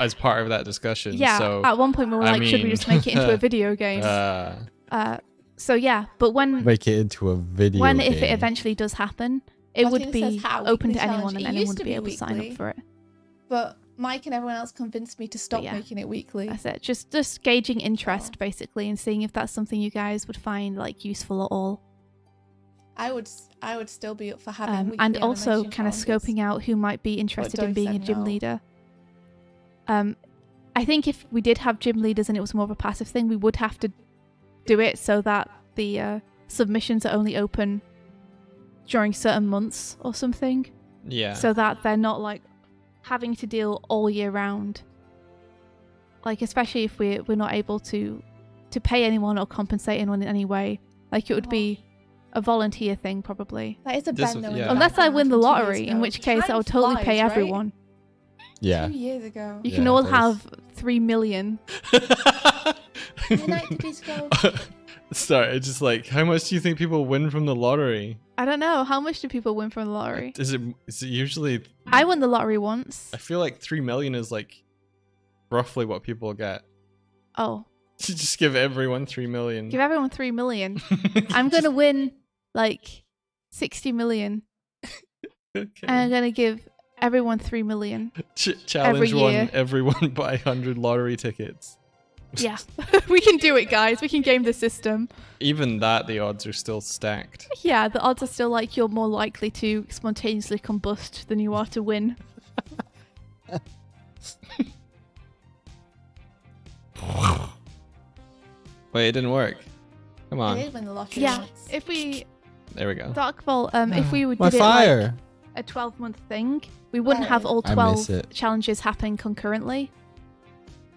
as part of that discussion. Yeah, So, at one point we were I like, should we mean, just make it into a video game? So yeah, but when Make it into a video if game. it eventually does happen, it would Martina be says how open weekly to anyone challenge. and It anyone used would to be be able to sign weekly. up for it. But Mike and everyone else convinced me to stop yeah. making it weekly. That's it. Just gauging interest basically and seeing if that's something you guys would find like useful at all. I would still be up for having weekly And also animation kind of challenges. scoping out who might be interested in Doig being a said gym no. leader. I think if we did have gym leaders and it was more of a passive thing, we would have to do it so that the submissions are only open during certain months or something. Yeah. So that they're not like having to deal all year round. Like, especially if we're not able to pay anyone or compensate anyone in any way. Like, it would be a volunteer thing, probably. That is a This bend was- though. yeah. Unless I win the 2 years lottery, in ago. which case I Time would totally flies, pay right? everyone. Yeah. 2 years ago. You Yeah, can all it does. have 3 million. United Disco. Sorry, it's just like, how much do you think people win from the lottery? I don't know. How much do people win from the lottery? Is it usually? I won the lottery once. I feel like 3 million is like roughly what people get. Oh, You just give everyone 3 million. give everyone 3 million. I'm going to win like 60 million. Okay. And I'm going to give everyone 3 million. Challenge every year. one: everyone buy 100 lottery tickets. Yeah. We can do it, guys. We can game the system. Even that, the odds are still stacked. Yeah, the odds are still like you're more likely to spontaneously combust than you are to win. Wait, it didn't work. Come I on. did win the lottery Yeah, once. if we There we go. Dark Vault, if we would My did it fire. like a 12-month thing, we wouldn't Right. have all I 12 miss it. challenges happening concurrently.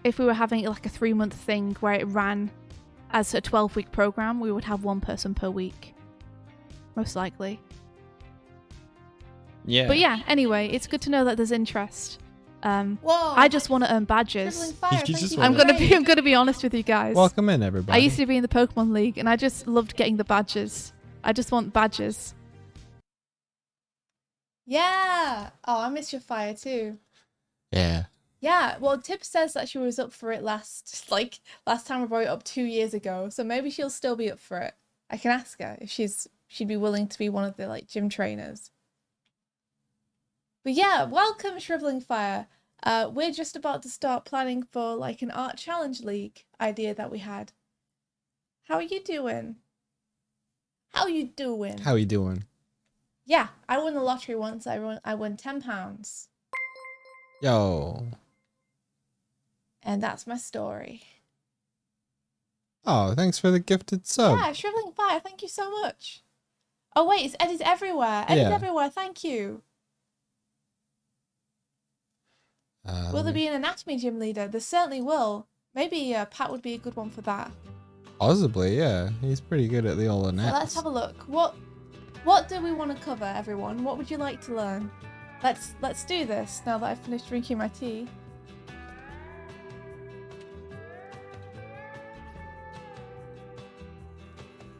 If we were having like a 3-month thing where it ran as a 12-week program, we would have one person per week, most likely. Yeah. But yeah, anyway, it's good to know that there's interest. Whoa. I just want to earn Dribbling badges. fire, You thank just you wanna- for the I'm gonna be honest with you guys. Welcome in, everybody. I used to be in the Pokemon League, and I just loved getting the badges. I just want badges. Yeah. Oh, I miss your fire too. Yeah. Yeah. Well, Tip says that she was up for it last time I brought it up 2 years ago. So maybe she'll still be up for it. I can ask her if she'd be willing to be one of the like gym trainers. But yeah, welcome Shriveling Fire. We're just about to start planning for like an art challenge league idea that we had. How are you doing? How you doing? How you doing? Yeah, I won the lottery once. I won £10. Yo. And that's my story. Oh, thanks for the gifted sub. Yeah, Shriveling Fire, thank you so much. Oh wait, it's Eddie's everywhere. Eddie's Yeah. everywhere, thank you. Will there be an anatomy gym leader? There certainly will. Maybe Pat would be a good one for that. Possibly, yeah. He's pretty good at the old So nets. let's have a look. What do we want to cover, everyone? What would you like to learn? Let's do this now that I've finished drinking my tea.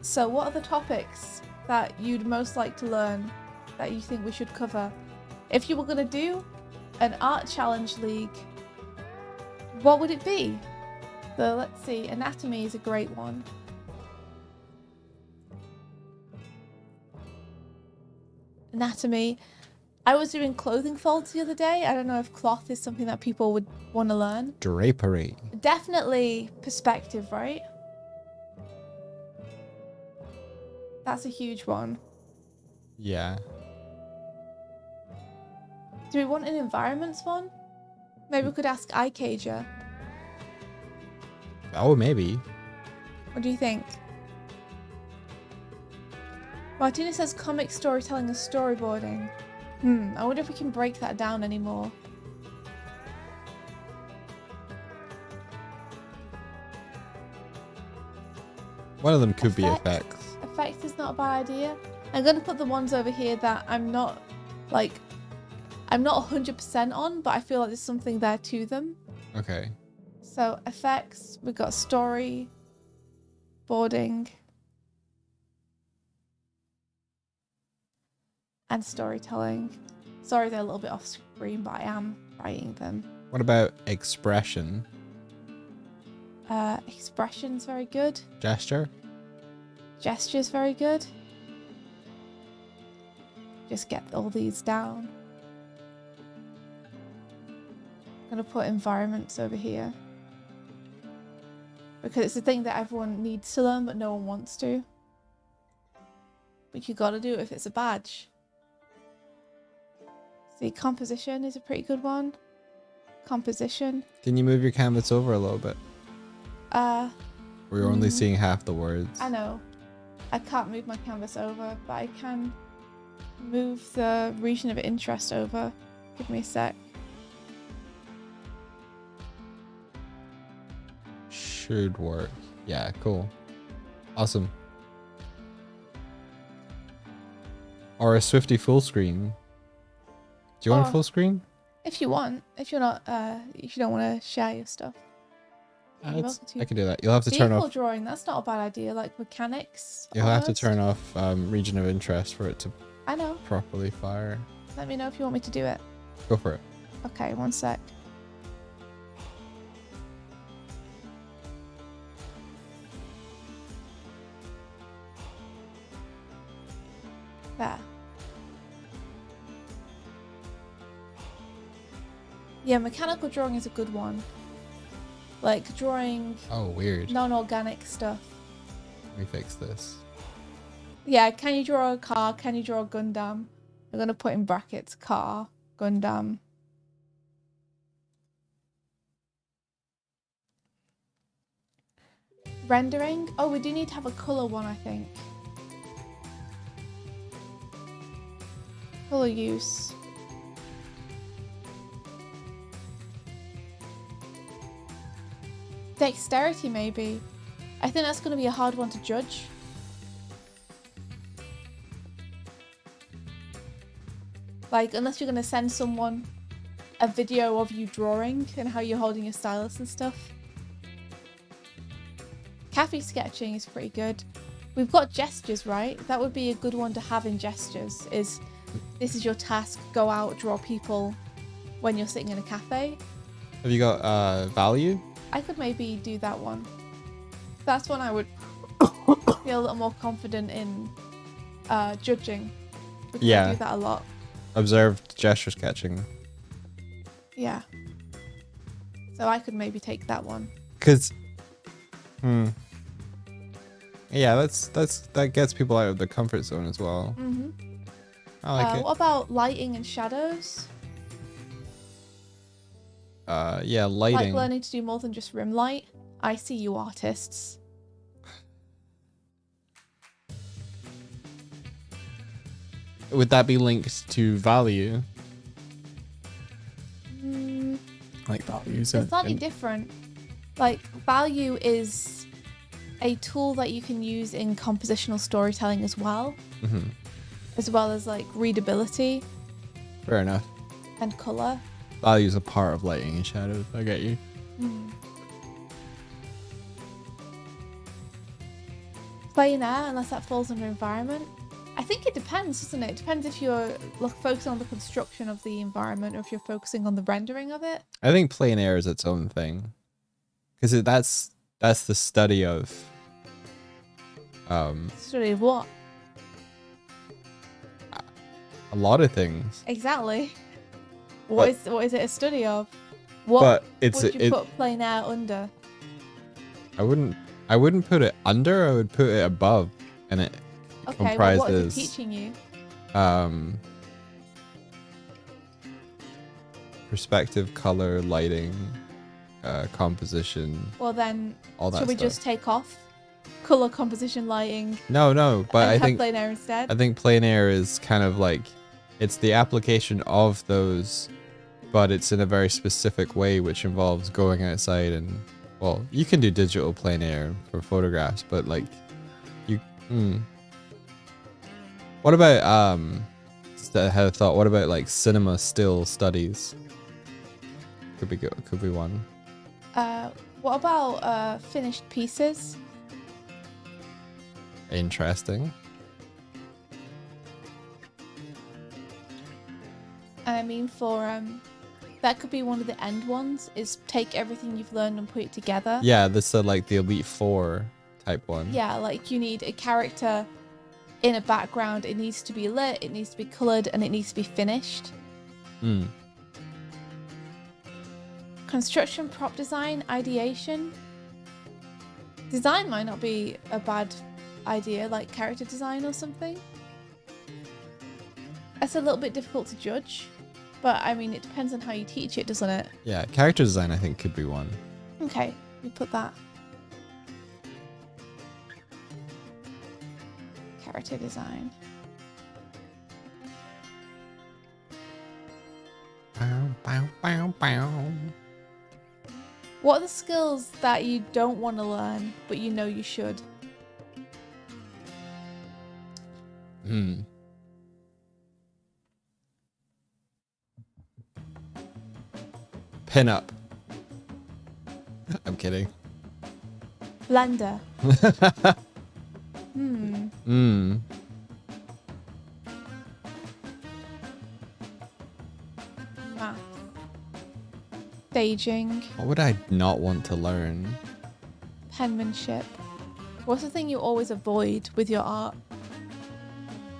So what are the topics that you'd most like to learn that you think we should cover? If you were going to do an art challenge league, what would it be? So let's see, anatomy is a great one. Anatomy. I was doing clothing folds the other day. I don't know if cloth is something that people would want to learn. Drapery. Definitely perspective, right? That's a huge one. Yeah. Do we want an environments one? Maybe we could ask iCager. Oh, maybe. What do you think? Martina says comic storytelling and storyboarding. I wonder if we can break that down anymore. One of them could be Effects. effects. Effects is not a bad idea. I'm going to put the ones over here that I'm not 100% on, but I feel like there's something there to them. Okay. So effects, we've got story, boarding, and storytelling. Sorry they're a little bit off screen, but I am writing them. What about expression? Expression's very good. Gesture? Gesture's very good. Just get all these down. I'm gonna put environments over here. Because it's a thing that everyone needs to learn, but no one wants to. But you gotta do it if it's a badge. See, composition is a pretty good one. Composition. Can you move your canvas over a little bit? We're only seeing half the words. I know. I can't move my canvas over, but I can move the region of interest over. Give me a sec. Should work. Yeah, cool. Awesome. Or a Swifty full screen. Do you want Or- full screen? If you want, if you're not, if you don't want to share your stuff. You're welcome to. I can do that. You'll have to turn Vehicle off. drawing, that's not a bad idea. Like mechanics. You'll have to almost. turn off region of interest for it to I know. properly fire. Let me know if you want me to do it. Go for it. Okay, one sec. There. Yeah, mechanical drawing is a good one. Like drawing Oh, weird. non-organic stuff. Let me fix this. Yeah, can you draw a car? Can you draw a Gundam? I'm gonna put in brackets car, Gundam. Rendering? Oh, we do need to have a colour one, I think. Colour use. Dexterity, maybe. I think that's going to be a hard one to judge. Like, unless you're going to send someone a video of you drawing and how you're holding your stylus and stuff. Cafe sketching is pretty good. We've got gestures, right? That would be a good one to have in gestures. Is this is your task, go out, draw people when you're sitting in a cafe. Have you got value? I could maybe do that one. That's one I would feel a little more confident in judging. Because Yeah. I do that a lot. Observed gesture sketching. Yeah. So I could maybe take that one. Cause, yeah, that gets people out of the comfort zone as well. Mm-hmm. I like it. What about lighting and shadows? Yeah, Like lighting. learning to do more than just rim light. I see you artists. Would that be linked to value? Mm, Like values. it's slightly different. Like value is a tool that you can use in compositional storytelling as well as like readability Fair enough. and color. Value is a part of lighting and shadows. I get you. Plein air, unless that falls under environment. I think it depends, doesn't it? It depends if you're focusing on the construction of the environment or if you're focusing on the rendering of it. I think plein air is its own thing, because that's the study of Study of what? a lot of things. Exactly. What is it a study of? What But it's would you it. put plein air under? I wouldn't put it under. I would put it above, and it Okay, well, what is it comprises teaching you? Perspective, color, lighting, composition, Well then, all that should we stuff. just take off color, composition, lighting, No, but and I have think plein air instead? I think plein air is kind of like it's the application of those, but it's in a very specific way, which involves going outside and, well, you can do digital plein air for photographs, but like you. What about I had a thought. What about like cinema still studies? Could be good. Could be one. What about finished pieces? Interesting. I mean, for that could be one of the end ones. Is take everything you've learned and put it together. Yeah, this is like the Elite Four type one. Yeah, like you need a character in a background. It needs to be lit. It needs to be colored, and it needs to be finished. Construction, prop design, ideation. Design might not be a bad idea, like character design or something. That's a little bit difficult to judge, but I mean, it depends on how you teach it, doesn't it? Yeah, character design I think could be one. Okay, we put that. Character design. Bow, bow, bow, bow. What are the skills that you don't want to learn, but you know you should? Pin up. I'm kidding. Blender. Math. Staging. What would I not want to learn? Penmanship. What's the thing you always avoid with your art?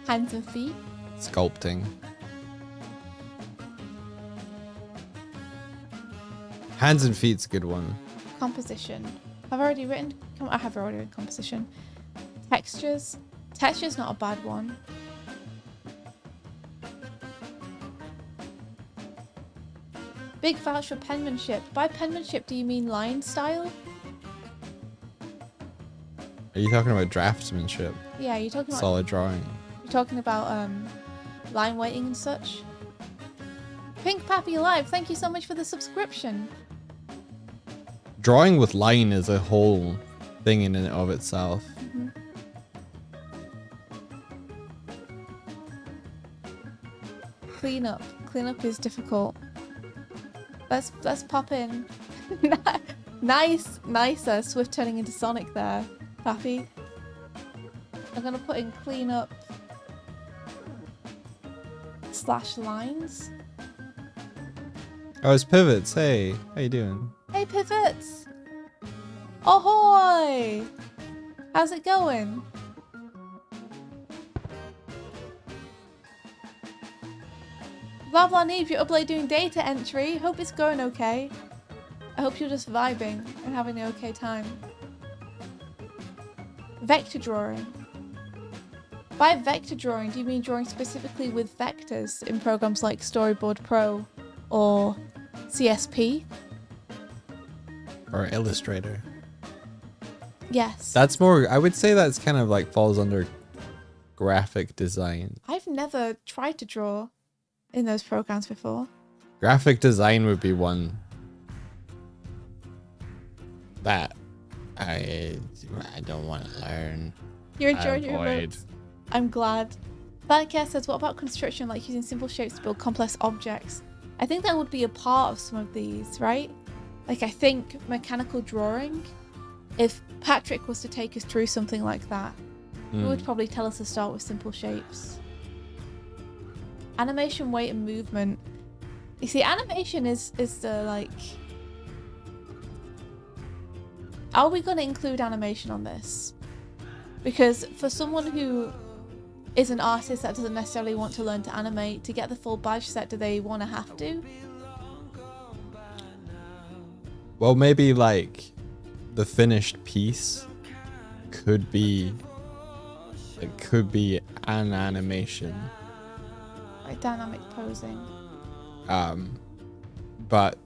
Hands and feet. Sculpting. Hands and feet's a good one. Composition. I have already written composition. Textures. Texture's not a bad one. Big vouch for penmanship. By penmanship, do you mean line style? Are you talking about draftsmanship? Yeah, you're talking about Solid drawing. you're talking about line weighting and such. Pink Pappy Live, thank you so much for the subscription. Drawing with line is a whole thing in and of itself. Cleanup. Cleanup is difficult. Let's pop in. Nice, Swift turning into Sonic there, Pappy. I'm gonna put in cleanup / lines. Oh, it's pivots. Hey, how you doing? Hey pivots! Ahoy! How's it going? Blah blah Neve, you're up late doing data entry. Hope it's going okay. I hope you're just vibing and having an okay time. Vector drawing. By vector drawing, do you mean drawing specifically with vectors in programs like Storyboard Pro or CSP? Or Illustrator. Yes. That's more, I would say that's kind of like falls under graphic design. I've never tried to draw in those programs before. Graphic design would be one that I don't want to learn. You're enjoying your Avoid. emotes. I'm glad. Vanicare says, what about construction, like using simple shapes to build complex objects? I think that would be a part of some of these, right? Like, I think mechanical drawing, if Patrick was to take us through something like that, he would probably tell us to start with simple shapes. Animation, weight, and movement. You see, animation is the, like... Are we going to include animation on this? Because for someone who is an artist that doesn't necessarily want to learn to animate, to get the full badge set, do they want to have to? Well, maybe like the finished piece could be an animation. Like dynamic posing. But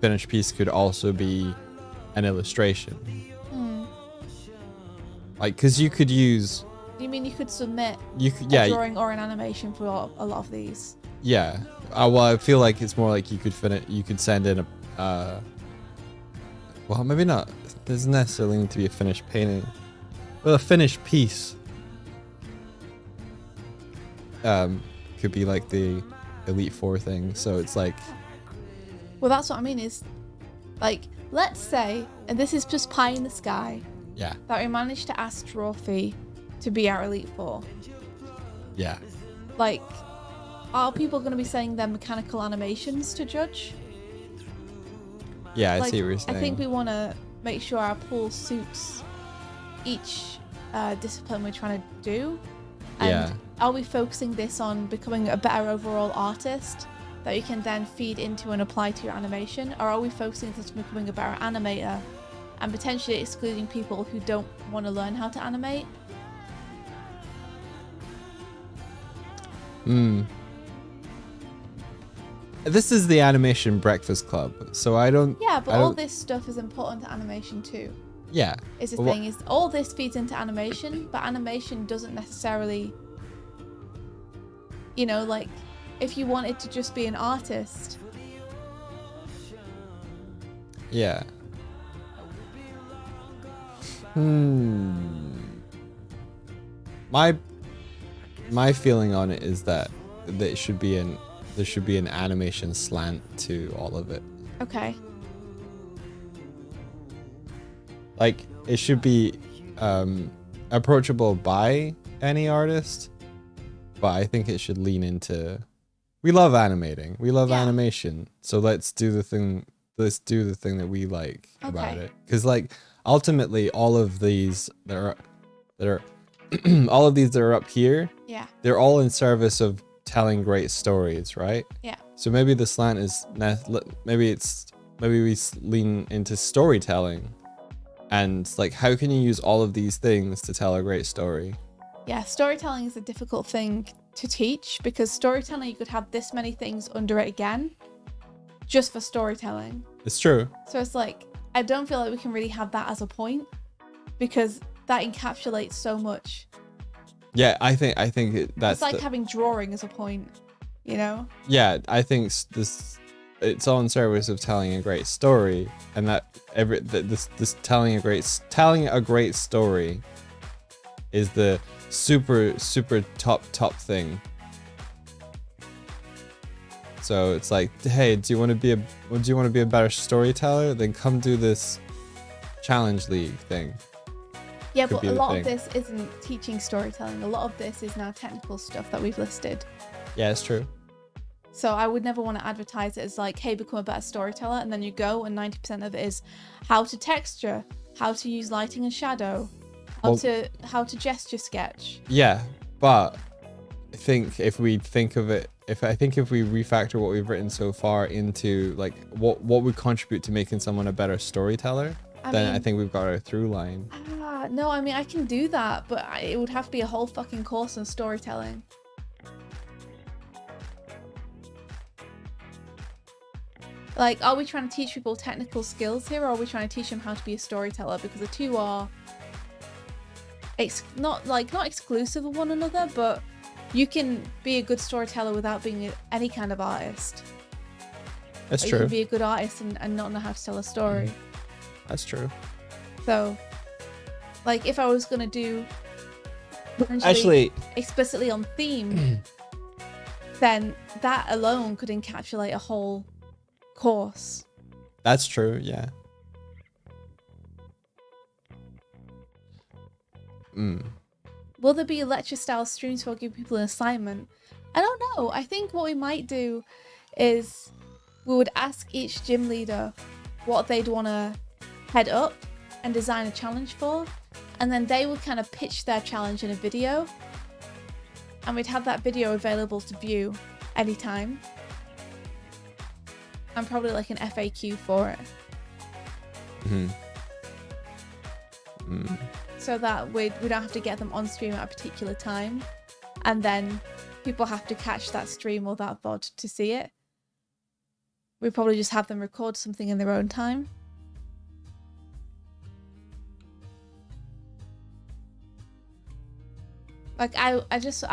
finished piece could also be an illustration. Like, because you could use... Do you mean you could submit a a drawing or an animation for a lot of these? Yeah. Well, I feel like it's more like you could send in a... well, maybe not. There doesn't necessarily need to be a finished painting. Well, a finished piece could be like the Elite Four thing. So it's like... Well, that's what I mean is, like, let's say, and this is just pie in the sky, Yeah. that we managed to ask Trophy to be our Elite Four. Yeah. Like, are people going to be saying their mechanical animations to judge? Yeah, I Like, see what you're saying. I think we want to make sure our pool suits each discipline we're trying to do. And Yeah. are we focusing this on becoming a better overall artist that you can then feed into and apply to your animation? Or are we focusing this on becoming a better animator and potentially excluding people who don't want to learn how to animate? This is the Animation Breakfast Club, so I don't... Yeah, but I all don't- this stuff is important to animation too. Yeah. Is the But what- thing is all this feeds into animation, but animation doesn't necessarily, you know, like if you wanted to just be an artist. Yeah. My feeling on it is that there should be an animation slant to all of it. Okay. Like it should be approachable by any artist, but I think it should lean into. We love animating. We love Yeah. animation. So let's do the thing. Let's do the thing that we like about Okay. it. Because like ultimately, all of these that are all of these that are up here, Yeah. they're all in service of telling great stories, right? Yeah. So maybe the slant is maybe we lean into storytelling, and like how can you use all of these things to tell a great story? Yeah, storytelling is a difficult thing to teach because storytelling, you could have this many things under it again just for storytelling. It's true. So it's like, I don't feel like we can really have that as a point because that encapsulates so much. Yeah, I think that's It's like having drawing as a point, you know? yeah. I think it's all in service of telling a great story, and that this telling a great story is the super top thing. So it's like, hey, do you want to be a better storyteller? Then come do this challenge league thing. Yeah, Could but be a the lot of thing. this isn't teaching storytelling. A lot of this is now technical stuff that we've listed. Yeah, it's true. So I would never want to advertise it as like, hey, become a better storyteller. And then you go and 90% of it is how to texture, how to use lighting and shadow, how to gesture sketch. Yeah, but I think if we refactor what we've written so far into like what would contribute to making someone a better storyteller, then I think we've got our through line. No, I mean, I can do that, but it would have to be a whole fucking course on storytelling. Like, are we trying to teach people technical skills here, or are we trying to teach them how to be a storyteller? Because the two are not exclusive of one another, but you can be a good storyteller without being any kind of artist. That's Or true. You can be a good artist and not know how to tell a story. That's true. So, like, if I was gonna do Actually, explicitly on theme, then that alone could encapsulate a whole course. that's true. Yeah. Will there be lecture style streams where I give people an assignment? I don't know. I think what we might do is we would ask each gym leader what they'd want to head up and design a challenge for, and then they would kind of pitch their challenge in a video, and we'd have that video available to view anytime, and probably like an FAQ for it. So that we don't have to get them on stream at a particular time, and then people have to catch that stream or that VOD to see it. We probably just have them record something in their own time. Like I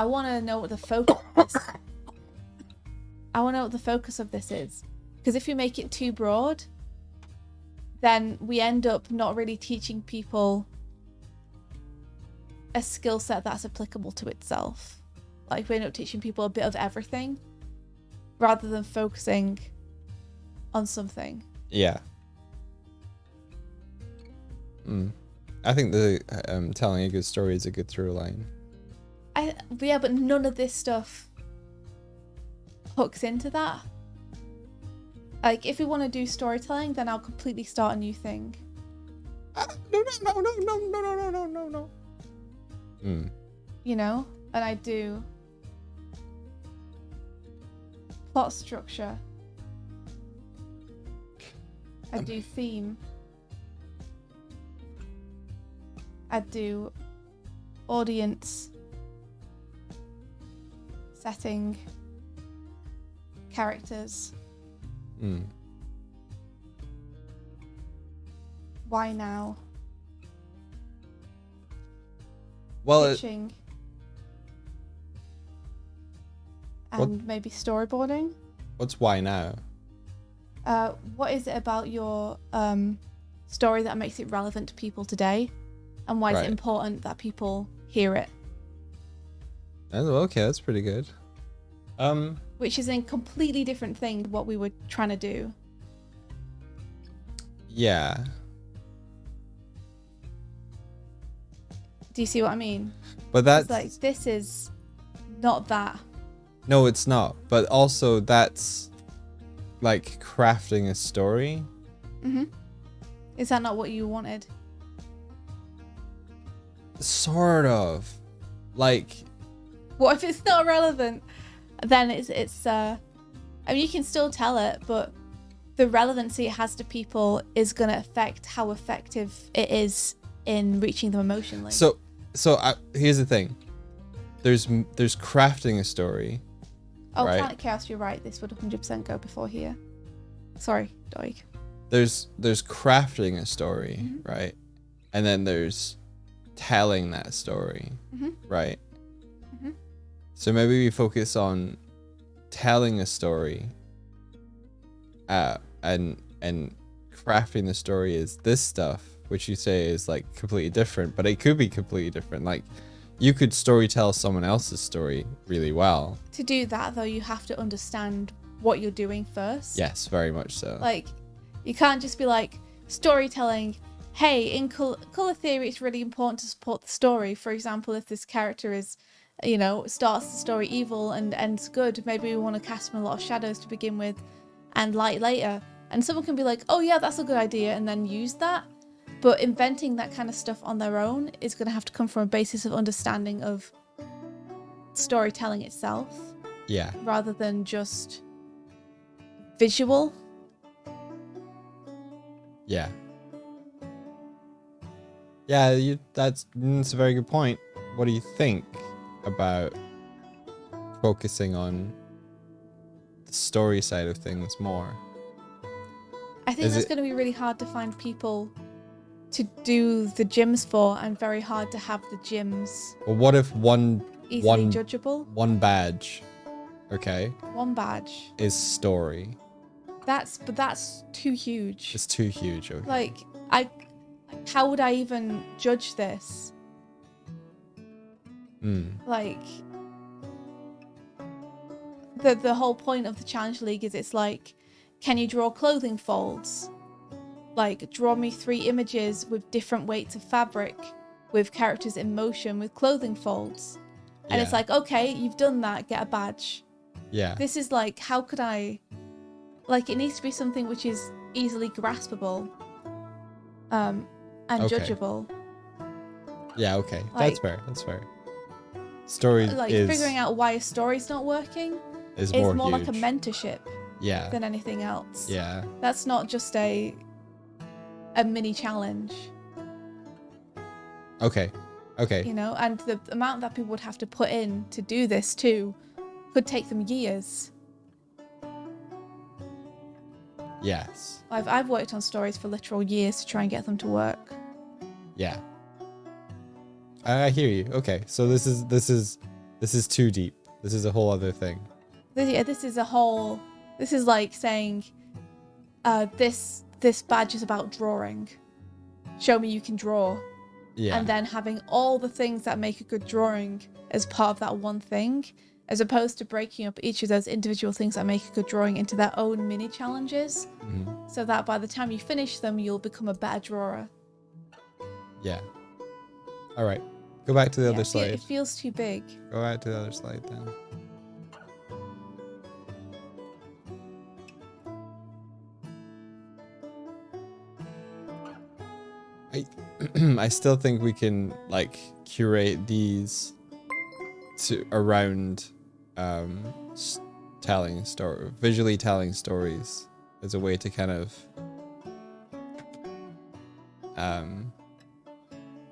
want to know what the focus is. I want to know what the focus of this is, because if you make it too broad, then we end up not really teaching people a skill set that's applicable to itself. Like we end up teaching people a bit of everything rather than focusing on something. Yeah. I think the telling a good story is a good through line. Yeah, but none of this stuff hooks into that. Like, if we want to do storytelling, then I'll completely start a new thing. No. You know? And I do plot structure. I do theme. I do audience, setting, characters. Why now? Well, pitching, What- and maybe storyboarding. what's why now? What is it about your story that makes it relevant to people today, and why is Right. it important that people hear it? Oh, okay, that's pretty good. Which is a completely different thing to what we were trying to do. Yeah. Do you see what I mean? But that's It's like, this is not that. no, it's not. But also that's like crafting a story. Mm-hmm. Is that not what you wanted? Sort of. Like, What if it's not relevant? Then it's I mean, you can still tell it, but the relevancy it has to people is going to affect how effective it is in reaching them emotionally. so here's the thing. There's crafting a story. Oh, right. Planet Chaos, you're right. This would 100% go before here. Sorry, Doig. There's crafting a story, Mhm. right? And then there's telling that story, Mhm. right? Mhm. So maybe we focus on telling a story, and crafting the story is this stuff, which you say is like completely different, but it could be completely different. Like, you could storytell someone else's story really well. To do that, though, you have to understand what you're doing first. Yes, very much so. Like, you can't just be like, storytelling, hey, in color theory, it's really important to support the story. For example, if this character is, starts the story evil and ends good, maybe we want to cast him a lot of shadows to begin with and light later. And someone can be like, oh yeah, that's a good idea, and then use that. But inventing that kind of stuff on their own is going to have to come from a basis of understanding of storytelling itself, Yeah. rather than just visual. Yeah. Yeah, that's a very good point. What do you think about focusing on the story side of things more? I think Is that's it- going to be really hard to find people to do the gyms for, and very hard to have the gyms Well, what if one easily One- judgeable. badge, okay, One badge. is story? But that's too huge. It's too huge. Okay. Like, how would I even judge this? Like, the whole point of the Challenge League is it's like, can you draw clothing folds? Like, draw me 3 images with different weights of fabric, with characters in motion, with clothing folds. And it's Yeah. like, okay, you've done that, get a badge. Yeah. This is like, how could I... Like, it needs to be something which is easily graspable, and Okay. judgeable. Yeah. Okay. like- That's fair. That's fair. Story Like, is figuring out why a story's not working is is more more huge. like a mentorship Yeah. than anything else. Yeah. That's not just a mini challenge, Okay. Okay. and the amount that people would have to put in to do this too could take them years. Yes. I've worked on stories for literal years to try and get them to work. Yeah. I hear you. Okay. So this is too deep. This is a whole other thing. This is like saying, this badge is about drawing. Show me you can draw. Yeah. And then having all the things that make a good drawing as part of that one thing, as opposed to breaking up each of those individual things that make a good drawing into their own mini challenges, Mhm. so that by the time you finish them, you'll become a better drawer. Yeah. All right. Go back to the Yeah, other it slide. feels too big. Go back to the other slide then. I still think we can like curate these to around visually telling stories as a way to kind of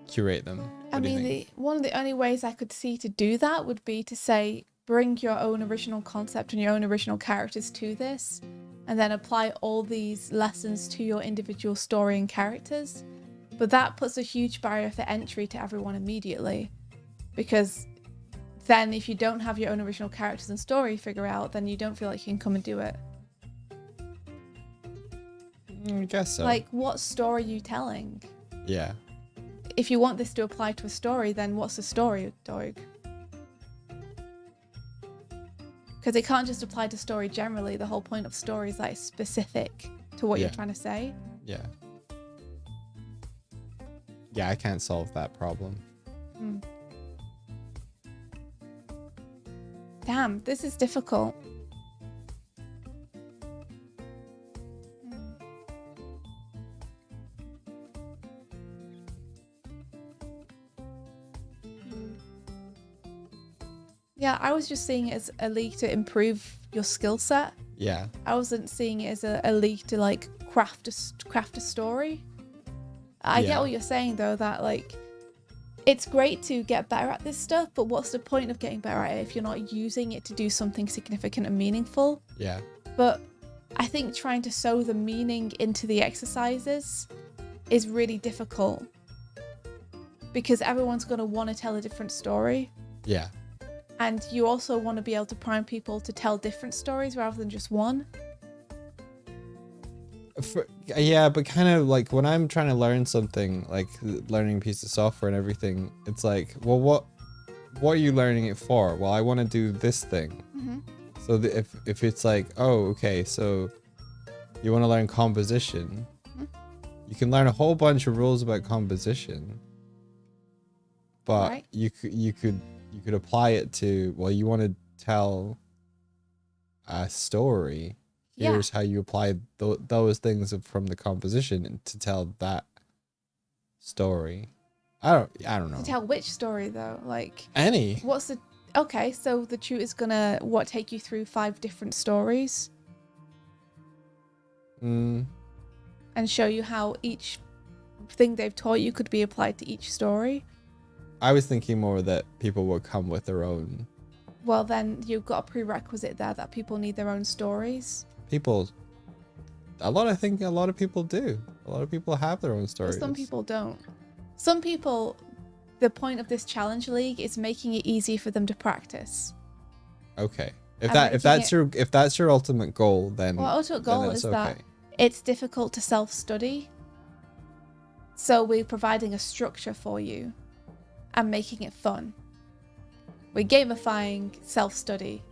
curate them. I What do you mean, think? one of the only ways I could see to do that would be to say, bring your own original concept and your own original characters to this, and then apply all these lessons to your individual story and characters. But that puts a huge barrier for entry to everyone immediately, Because then if you don't have your own original characters and story figure out, then you don't feel like you can come and do it. I guess so. Like, what story are you telling? Yeah. If you want this to apply to a story, then what's the story, Doig? Because it can't just apply to story generally. The whole point of story is that it's specific to what you're trying to say. Yeah. Yeah, I can't solve that problem. Damn, this is difficult. Yeah, I was just seeing it as a league to improve your skill set. Yeah. I wasn't seeing it as a league to like craft a story. I get what you're saying though, that like it's great to get better at this stuff, but what's the point of getting better at it if you're not using it to do something significant and meaningful? Yeah. But I think trying to sew the meaning into the exercises is really difficult because everyone's going to want to tell a different story. Yeah. And you also want to be able to prime people to tell different stories rather than just one. Yeah, but kind of like when I'm trying to learn something, like learning a piece of software and everything, it's like, well, what are you learning it for? Well, I want to do this thing. Mm-hmm. So if it's like, oh, okay, so you want to learn composition, you can learn a whole bunch of rules about composition, but you could apply it to, well, you want to tell a story. Here's how you apply those things from the composition to tell that story. I don't know. To tell which story though? Like Any. what's the okay, so the tutor's gonna take you through 5 different stories and show you how each thing they've taught you could be applied to each story. I was thinking more that people will come with their own. Well, then you've got a prerequisite there that people need their own stories. I think a lot of people do. A lot of people have their own stories. But some people don't. Some people, the point of this challenge league is making it easy for them to practice. Okay. If that's your ultimate goal, then well, ultimate goal is that it's difficult to self-study. So we're providing a structure for you and making it fun. We're gamifying self-study,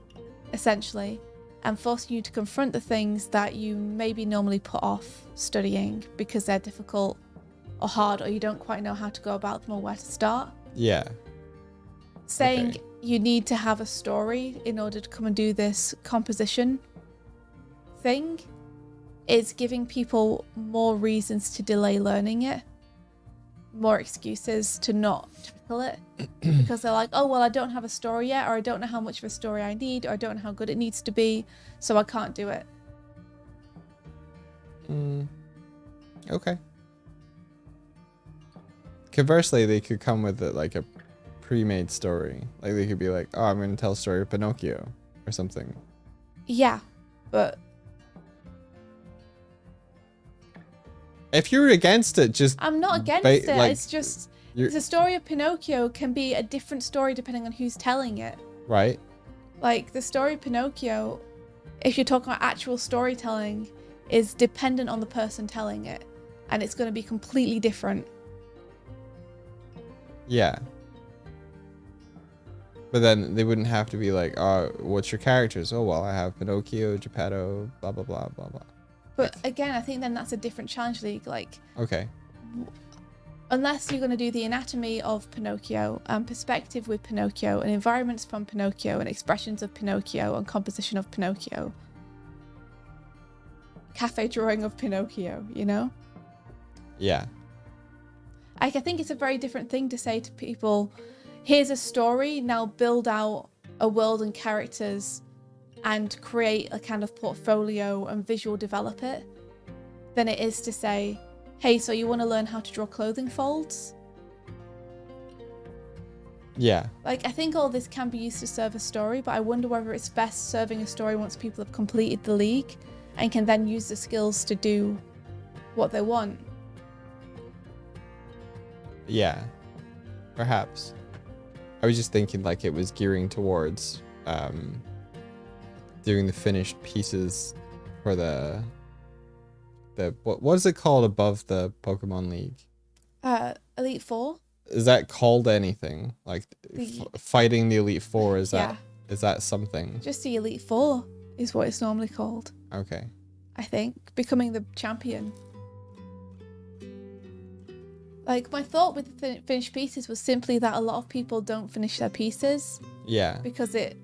essentially, and forcing you to confront the things that you maybe normally put off studying because they're difficult or hard, or you don't quite know how to go about them or where to start. Yeah. Saying you need to have a story in order to come and do this composition thing is giving people more reasons to delay learning it, more excuses to not tackle it because they're like, oh well, I don't have a story yet, or I don't know how much of a story I need, or I don't know how good it needs to be, so I can't do it. Okay. Conversely, they could come with like a pre-made story. Like they could be like, oh, I'm going to tell a story of Pinocchio or something. Yeah, but if you're against it, just I'm not against it. like, It's just the story of Pinocchio can be a different story depending on who's telling it. Right. Like the story of Pinocchio, if you're talking about actual storytelling, is dependent on the person telling it, and it's going to be completely different. Yeah. But then they wouldn't have to be like, oh, what's your characters? Oh, well, I have Pinocchio, Geppetto, blah, blah, blah, blah, blah. But again, I think then that's a different challenge league. Like, okay. Unless you're going to do the anatomy of Pinocchio, and perspective with Pinocchio, and environments from Pinocchio, and expressions of Pinocchio, and composition of Pinocchio. Cafe drawing of Pinocchio, you know? Yeah. Like, I think it's a very different thing to say to people, here's a story, now build out a world and characters and create a kind of portfolio and visual develop it, than it is to say, hey, so you want to learn how to draw clothing folds? Yeah. Like, I think all this can be used to serve a story, but I wonder whether it's best serving a story once people have completed the league and can then use the skills to do what they want. Yeah. Perhaps. I was just thinking like it was gearing towards doing the finished pieces for the what is it called above the Pokemon League? Elite Four. Is that called anything? Like fighting the Elite Four? Is Yeah. that something? Just the Elite Four is what it's normally called. Okay. I think becoming the champion. Like my thought with the finished pieces was simply that a lot of people don't finish their pieces Yeah. because it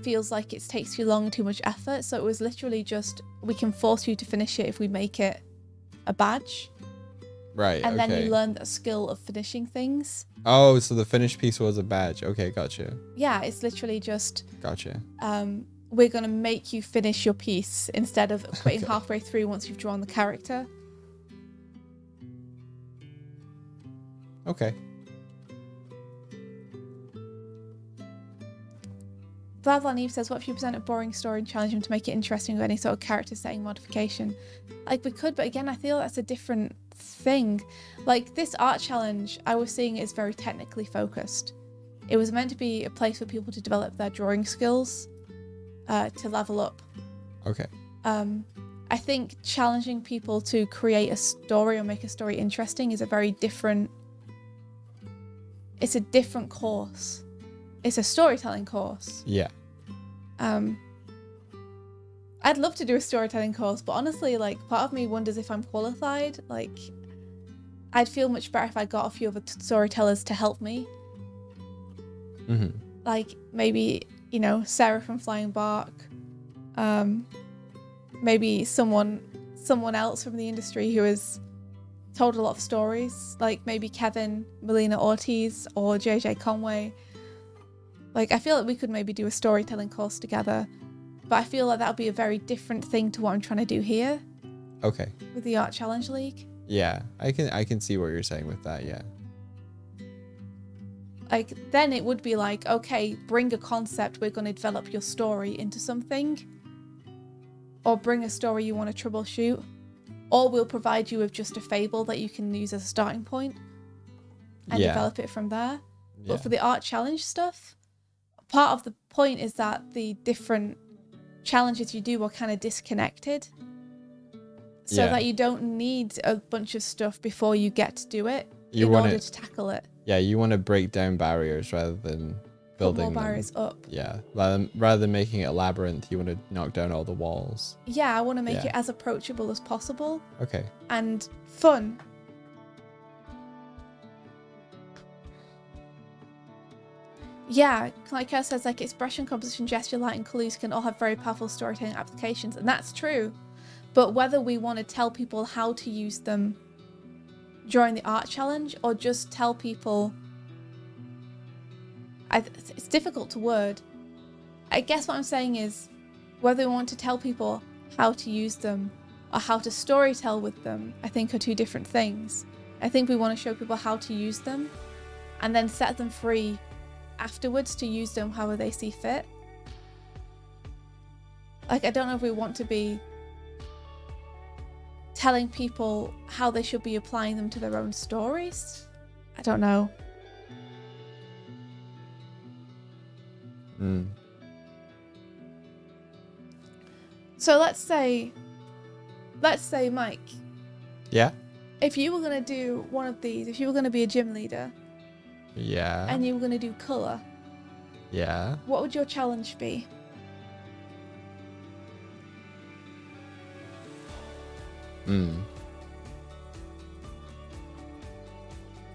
feels like it takes too long, too much effort. So it was literally just, we can force you to finish it if we make it a badge. Right. And okay. then you learn the skill of finishing things. Oh, so the finished piece was a badge. Okay, gotcha. Yeah, it's literally just Gotcha. we're gonna make you finish your piece instead of quitting halfway through once you've drawn the character. Okay. Vladlan Eve says, what if you present a boring story and challenge him to make it interesting with any sort of character setting modification? Like, we could, but again, I feel that's a different thing. Like, this art challenge, I was seeing it as very technically focused. It was meant to be a place for people to develop their drawing skills, to level up. Okay. I think challenging people to create a story or make a story interesting is a very different... It's a different course. It's a storytelling course. Yeah. I'd love to do a storytelling course, but honestly, like, part of me wonders if I'm qualified. Like, I'd feel much better if I got a few other storytellers to help me. Mm-hmm. Like, maybe, you know, Sarah from Flying Bark. Maybe someone else from the industry who has told a lot of stories. Like, maybe Kevin, Melina Ortiz, or JJ Conway. Like, I feel like we could maybe do a storytelling course together, but I feel like that would be a very different thing to what I'm trying to do here Okay. with the Art Challenge League. Yeah, I can see what you're saying with that. Yeah. Like, then it would be like, okay, bring a concept, we're going to develop your story into something, or bring a story you want to troubleshoot, or we'll provide you with just a fable that you can use as a starting point and develop it from there. Yeah. But for the Art Challenge stuff, part of the point is that the different challenges you do are kind of disconnected, so that you don't need a bunch of stuff before you get to do it in order to tackle it. Yeah, you want to break down barriers rather than building Put more them. barriers up. Yeah, rather than making it a labyrinth, you want to knock down all the walls. Yeah, I want to make it as approachable as possible Okay. and fun. Yeah, like Kurt says, like, expression, composition, gesture, light, and colours can all have very powerful storytelling applications, and that's true. But whether we want to tell people how to use them during the art challenge, or just tell people... it's difficult to word. I guess what I'm saying is, whether we want to tell people how to use them, or how to storytell with them, I think are two different things. I think we want to show people how to use them, and then set them free afterwards to use them however they see fit. Like, I don't know if we want to be telling people how they should be applying them to their own stories. I don't know. So let's say Mike, Yeah. if you were going to do one of these, if you were going to be a gym leader Yeah. and you were going to do colour, Yeah. what would your challenge be?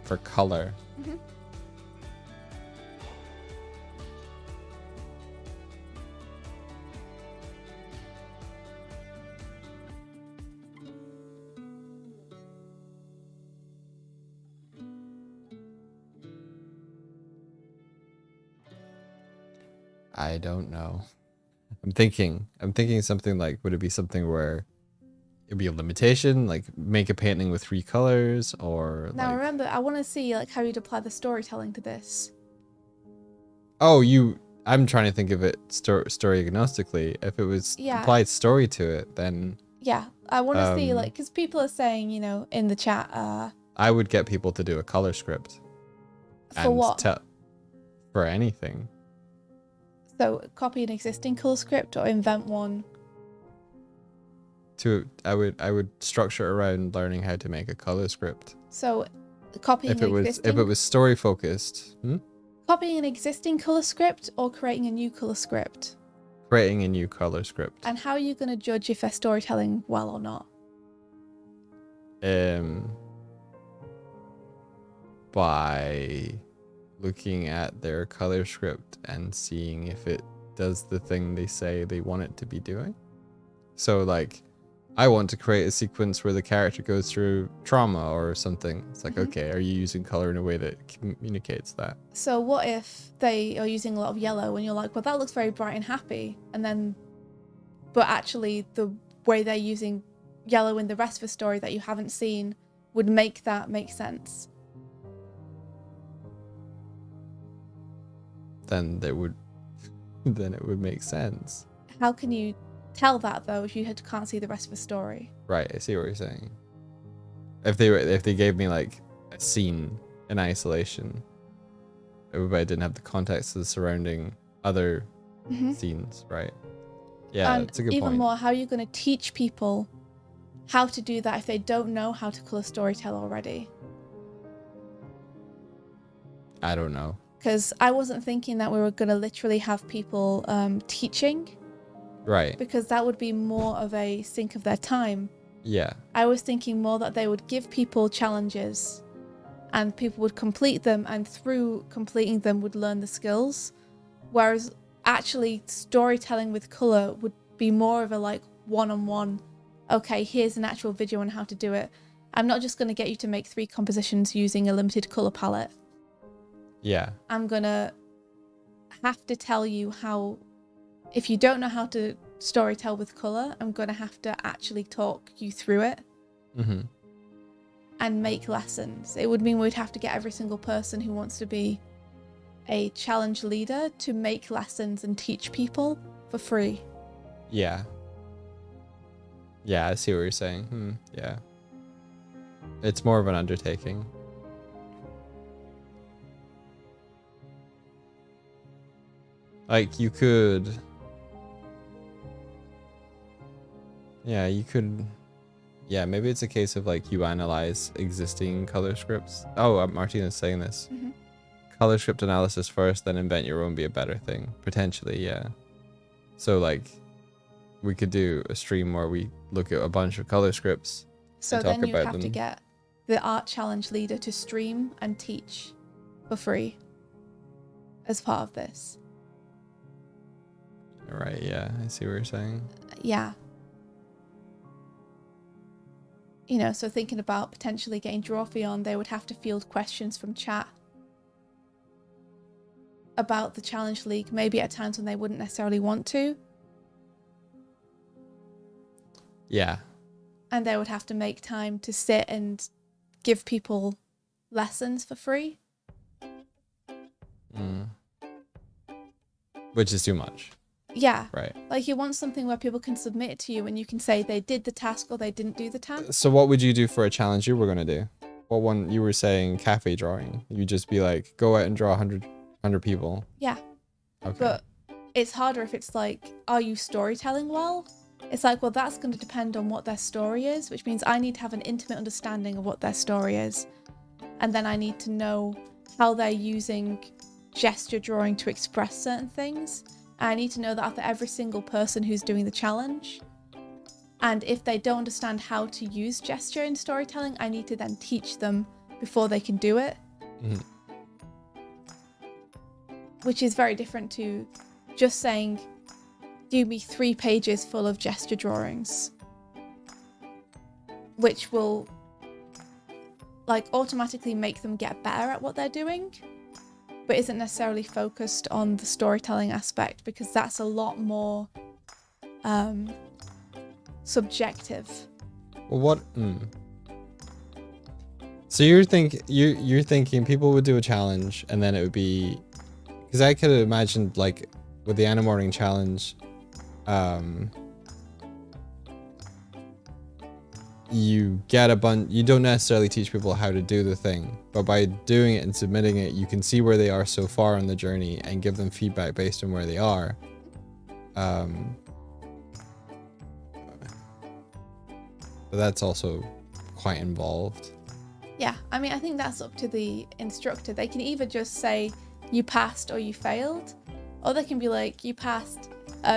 For color. Mm-hmm. I don't know. I'm thinking something like, would it be something where it'd be a limitation, like make a painting with 3 colors, or Now like... remember, I want to see like how you'd apply the storytelling to this. Oh, I'm trying to think of it story agnostically. If it was applied story to it, then Yeah, I want to see, like, because people are saying, you know, in the chat, I would get people to do a color script. for what? for anything. So copy an existing color script or invent one. I would structure around learning how to make a color script. So copying If it was story focused, copying an existing color script or creating a new color script. creating a new color script. And how are you going to judge if they're storytelling well or not? By looking at their color script and seeing if it does the thing they say they want it to be doing. So like, I want to create a sequence where the character goes through trauma or something. It's like, okay, are you using color in a way that communicates that? So what if they are using a lot of yellow and you're like, well, that looks very bright and happy. And then, but actually the way they're using yellow in the rest of the story that you haven't seen would make that make sense. Then it would make sense. How can you tell that though if you can't see the rest of the story? Right, I see what you're saying. If they gave me like a scene in isolation, but I didn't have the context of the surrounding other scenes, right? Yeah, And that's a good even point. more, how are you going to teach people how to do that if they don't know how to color storytell already? I don't know. Because I wasn't thinking that we were going to literally have people teaching, Right. because that would be more of a sink of their time. Yeah. I was thinking more that they would give people challenges and people would complete them, and through completing them would learn the skills. Whereas actually storytelling with color would be more of a like one-on-one. Okay, here's an actual video on how to do it. I'm not just going to get you to make 3 compositions using a limited color palette. Yeah. I'm going to have to tell you how, if you don't know how to storytell with color, I'm going to have to actually talk you through it and make lessons. It would mean we'd have to get every single person who wants to be a challenge leader to make lessons and teach people for free. Yeah. Yeah, I see what you're saying. Yeah. It's more of an undertaking. Like you could... Yeah, you could... Yeah, maybe it's a case of like you analyze existing color scripts. Oh, Martina's saying this. Color script analysis first, then invent your own be a better thing. Potentially, yeah. So like, we could do a stream where we look at a bunch of color scripts. So and talk then you about have to them. get the art challenge leader to stream and teach for free as part of this. Right, yeah, I see what you're saying. Yeah. You know, so thinking about potentially getting Drawfee on, they would have to field questions from chat about the Challenge League, maybe at times when they wouldn't necessarily want to. Yeah. And they would have to make time to sit and give people lessons for free. Which is too much. Yeah. Right. Like you want something where people can submit it to you and you can say they did the task or they didn't do the task. So what would you do for a challenge you were going to do? What one you were saying cafe drawing? You'd just be like, go out and draw 100 people. Yeah. Okay. But it's harder if it's like, are you storytelling well? It's like, well, that's going to depend on what their story is, which means I need to have an intimate understanding of what their story is. And then I need to know how they're using gesture drawing to express certain things. And I need to know that for every single person who's doing the challenge. And if they don't understand how to use gesture in storytelling, I need to then teach them before they can do it. Which is very different to just saying, do me 3 pages full of gesture drawings, which will like automatically make them get better at what they're doing, but isn't necessarily focused on the storytelling aspect, because that's a lot more subjective. Well, what? So you're thinking people would do a challenge and then it would be, because I could imagine like with the Animorning challenge, you get a bunch. You don't necessarily teach people how to do the thing, but by doing it and submitting it, you can see where they are so far on the journey and give them feedback based on where they are. But that's also quite involved. Yeah, I mean, I think that's up to the instructor. They can either just say you passed or you failed, or they can be like, you passed,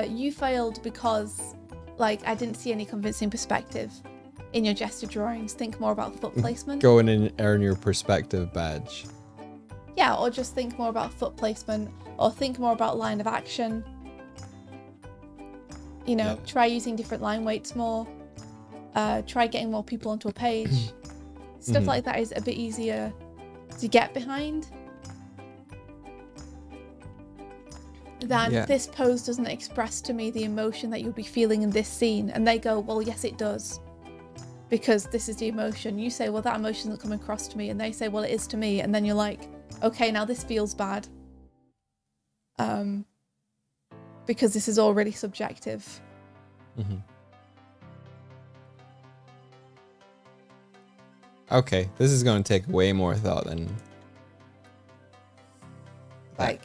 you failed because, like, I didn't see any convincing perspective in your gesture drawings. Think more about foot placement. Go in and earn your perspective badge. Yeah, or just think more about foot placement, or think more about line of action. You know, try using different line weights more. Try getting more people onto a page. Stuff like that is a bit easier to get behind than this pose doesn't express to me the emotion that you'll be feeling in this scene. And they go, well, yes, it does. Because this is the emotion. You say, well, that emotion isn't coming across to me. And they say, well, it is to me. And then you're like, okay, now this feels bad. Because this is already subjective. Okay, this is going to take way more thought than I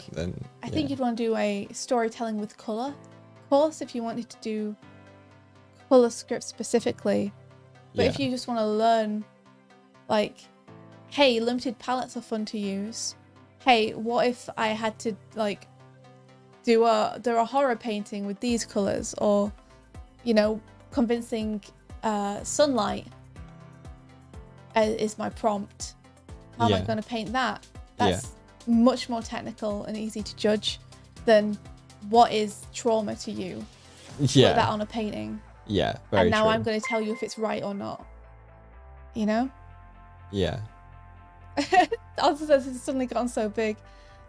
think you'd want to do a storytelling with color course if you wanted to do color script specifically. But if you just want to learn, like, hey, limited palettes are fun to use. Hey, what if I had to, like, do a horror painting with these colors, or, you know, convincing sunlight is my prompt. How am I going to paint that? That's much more technical and easy to judge than what is trauma to you. Put that on a painting. Yeah, very And now true. I'm going to tell you if it's right or not. You know? Yeah. Also says it's suddenly gotten so big.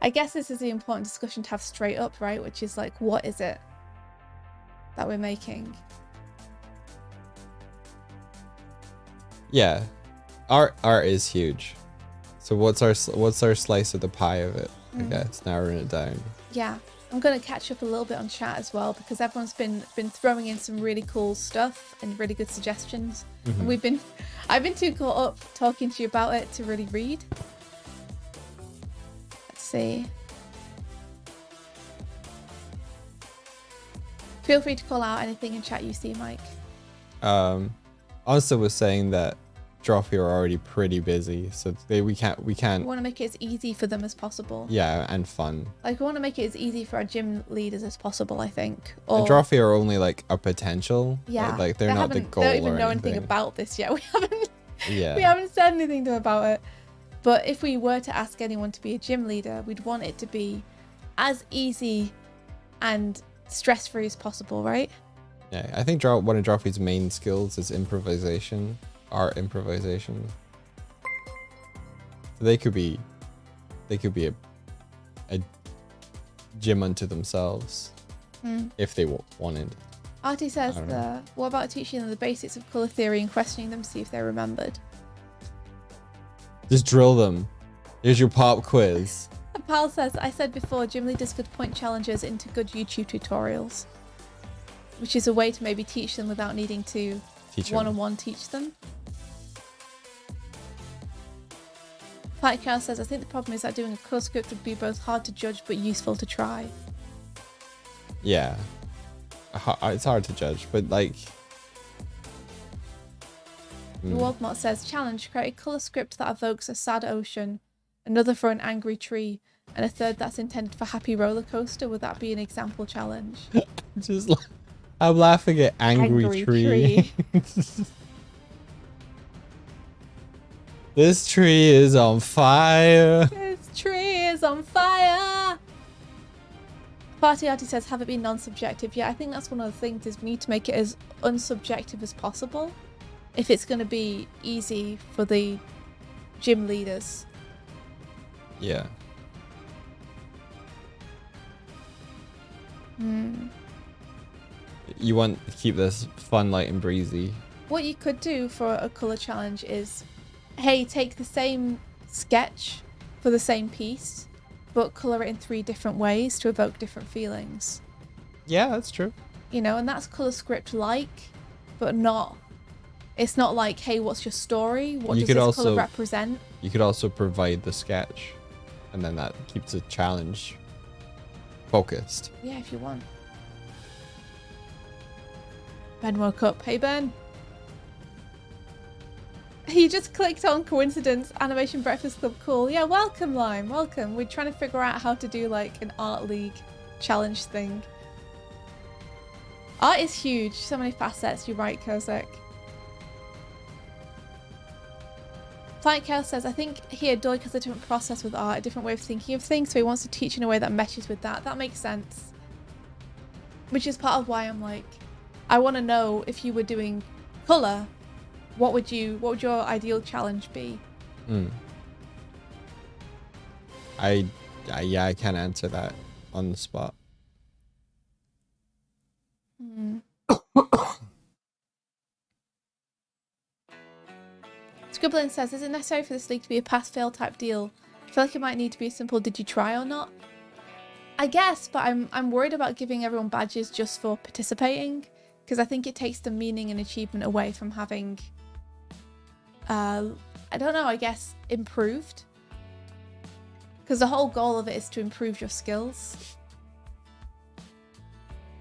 I guess this is the important discussion to have straight up, right? Which is like, what is it that we're making? Yeah. Art is huge. So what's our slice of the pie of it? I guess narrowing it down. Yeah, I'm gonna catch up a little bit on chat as well, because everyone's been throwing in some really cool stuff and really good suggestions. And I've been too caught up talking to you about it to really read. Let's see. Feel free to call out anything in chat you see, Mike. Also was saying that Drophy are already pretty busy, so we can't. We want to make it as easy for them as possible. Yeah, and fun. Like, we want to make it as easy for our gym leaders as possible, I think. And Drophy are only like a potential. Yeah, like they're not the goal. They don't even or know anything about this yet. We haven't. Yeah. We haven't said anything to them about it. But if we were to ask anyone to be a gym leader, we'd want it to be as easy and stress-free as possible, right? Yeah, I think one of Drophy's main skills is improvisation. Art improvisation. So they could be a gym unto themselves if they wanted. Artie says, I don't know. what about teaching them the basics of colour theory and questioning them to see if they're remembered? Just drill them. Here's your pop quiz. Pal says, I said before, gym leaders could point challengers into good YouTube tutorials, which is a way to maybe teach them without needing to one-on-one teach them. Fight Cow says, I think the problem is that doing a colour script would be both hard to judge but useful to try. Yeah. It's hard to judge, but like... Waldmott says, challenge, create a colour script that evokes a sad ocean, another for an angry tree, and a third that's intended for happy roller coaster. Would that be an example challenge? Just like, I'm laughing at angry tree. This tree is on fire. This tree is on fire. Party Artie says, have it be non-subjective. Yeah, I think that's one of the things, is we need to make it as unsubjective as possible if it's going to be easy for the gym leaders. Yeah. You want to keep this fun, light, and breezy. What you could do for a colour challenge is, hey, take the same sketch for the same piece, but colour it in 3 different ways to evoke different feelings. Yeah, that's true. You know, and that's colour script like, but not It's not like, hey, what's your story? What You does could this also- color represent? You could also provide the sketch, and then that keeps the challenge focused. Yeah, if you want. Ben woke up. Hey, Ben. He just clicked on coincidence, Animation Breakfast Club, cool. Yeah, welcome, Lime, welcome. We're trying to figure out how to do like an art league challenge thing. Art is huge, so many facets, you're right, Kozak. Planet Chaos says, I think here Doig has a different process with art, a different way of thinking of things, so he wants to teach in a way that meshes with that. That makes sense. Which is part of why I'm like, I want to know if you were doing colour, what would your ideal challenge be? I can't answer that on the spot. Scribbling says, is it necessary for this league to be a pass-fail type deal? I feel like it might need to be a simple did you try or not? I guess, but I'm worried about giving everyone badges just for participating, because I think it takes the meaning and achievement away from having, I don't know, I guess, improved. Because the whole goal of it is to improve your skills.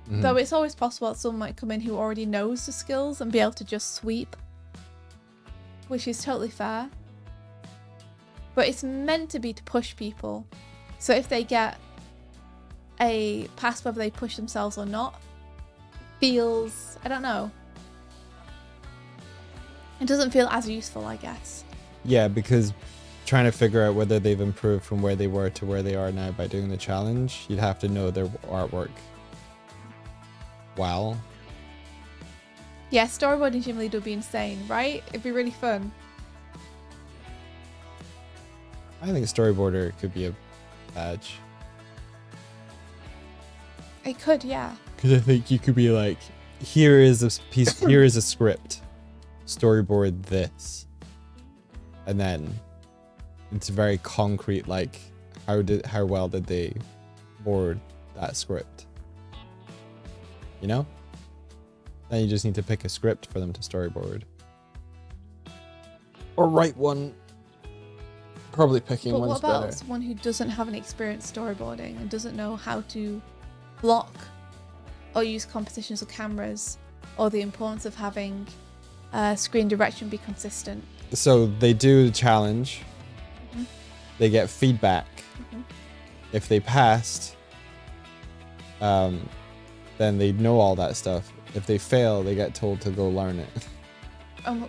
Though it's always possible that someone might come in who already knows the skills and be able to just sweep. Which is totally fair. But it's meant to be to push people. So if they get a pass whether they push themselves or not, feels, I don't know. It doesn't feel as useful, I guess. Yeah, because trying to figure out whether they've improved from where they were to where they are now by doing the challenge, you'd have to know their artwork well. Yeah, storyboarding Gym Leader would be insane, right? It'd be really fun. I think storyboarder could be a badge. It could, yeah. Because I think you could be like, here is a piece, here is a script. Storyboard this. And then it's very concrete, like how well did they board that script? You know? Then you just need to pick a script for them to storyboard. Or write one. Probably picking But one's what about better. someone who doesn't have any experience storyboarding and doesn't know how to block or use compositions or cameras, or the importance of having screen direction be consistent? So they do the challenge. They get feedback. If they passed, then they know all that stuff. If they fail, they get told to go learn it.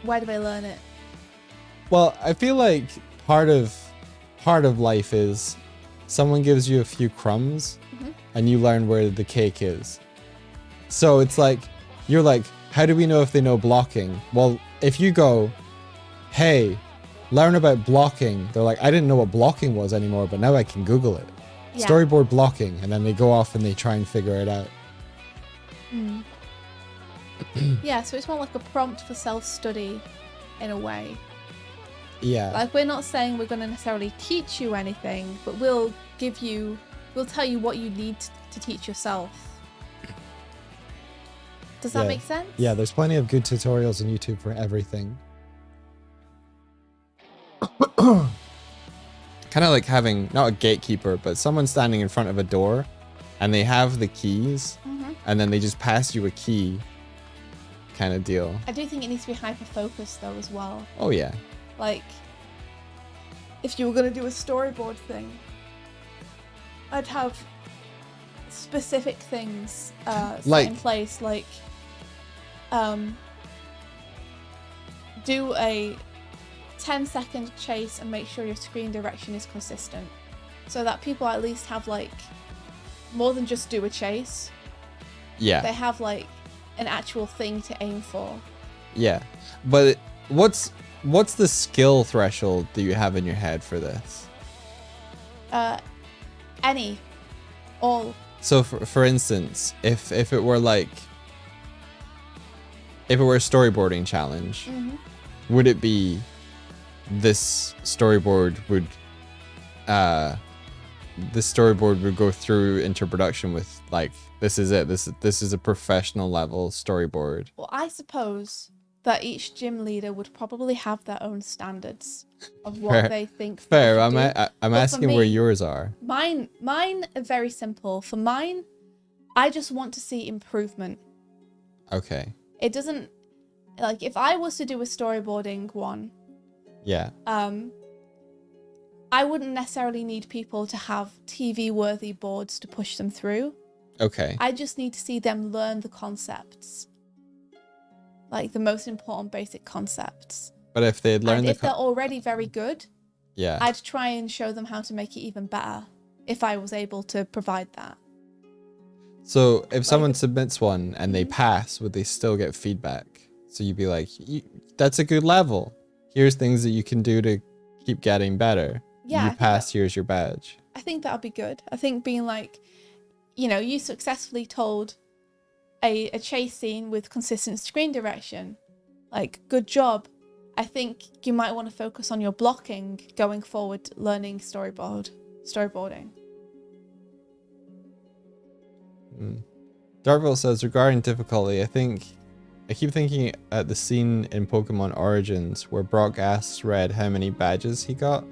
Why do they learn it? Well, I feel like part of life is someone gives you a few crumbs and you learn where the cake is. So it's like, you're like, how do we know if they know blocking? Well, if you go, hey, learn about blocking, they're like, I didn't know what blocking was anymore, but now I can Google it. Yeah. Storyboard blocking, and then they go off and they try and figure it out. Yeah, so it's more like a prompt for self-study in a way. Yeah. Like, we're not saying we're going to necessarily teach you anything, but we'll tell you what you need to teach yourself. Does that make sense? Yeah, there's plenty of good tutorials on YouTube for everything. Kind of like having, not a gatekeeper, but someone standing in front of a door and they have the keys and then they just pass you a key kind of deal. I do think it needs to be hyper-focused though as well. Oh yeah. Like, if you were going to do a storyboard thing, I'd have specific things set in place, like do a 10-second chase and make sure your screen direction is consistent, so that people at least have like more than just do a chase. Yeah. They have like an actual thing to aim for. Yeah. But what's the skill threshold do you have in your head for this? All. So for instance, if it were like, if it were a storyboarding challenge, would it be this storyboard would go through into production with like, this is it, this is a professional level storyboard? Well, I suppose that each gym leader would probably have their own standards of what Fair. they think. Fair. people should do. I'm But for asking where me, yours are. Mine are very simple. For mine, I just want to see improvement. Okay. It doesn't, like, if I was to do a storyboarding one, Yeah. I wouldn't necessarily need people to have TV-worthy boards to push them through. Okay. I just need to see them learn the concepts. Like, the most important basic concepts. But if they'd learned And the if they're already very good, yeah. I'd try and show them how to make it even better if I was able to provide that. So if someone submits one and they pass, would they still get feedback? So you'd be like, that's a good level. Here's things that you can do to keep getting better. Yeah, You pass, here's your badge. I think that would be good. I think being like, you know, you successfully told a chase scene with consistent screen direction. Like, good job. I think you might want to focus on your blocking going forward, learning storyboarding. Dartville says, regarding difficulty, I keep thinking at the scene in Pokemon Origins where Brock asks Red how many badges he got,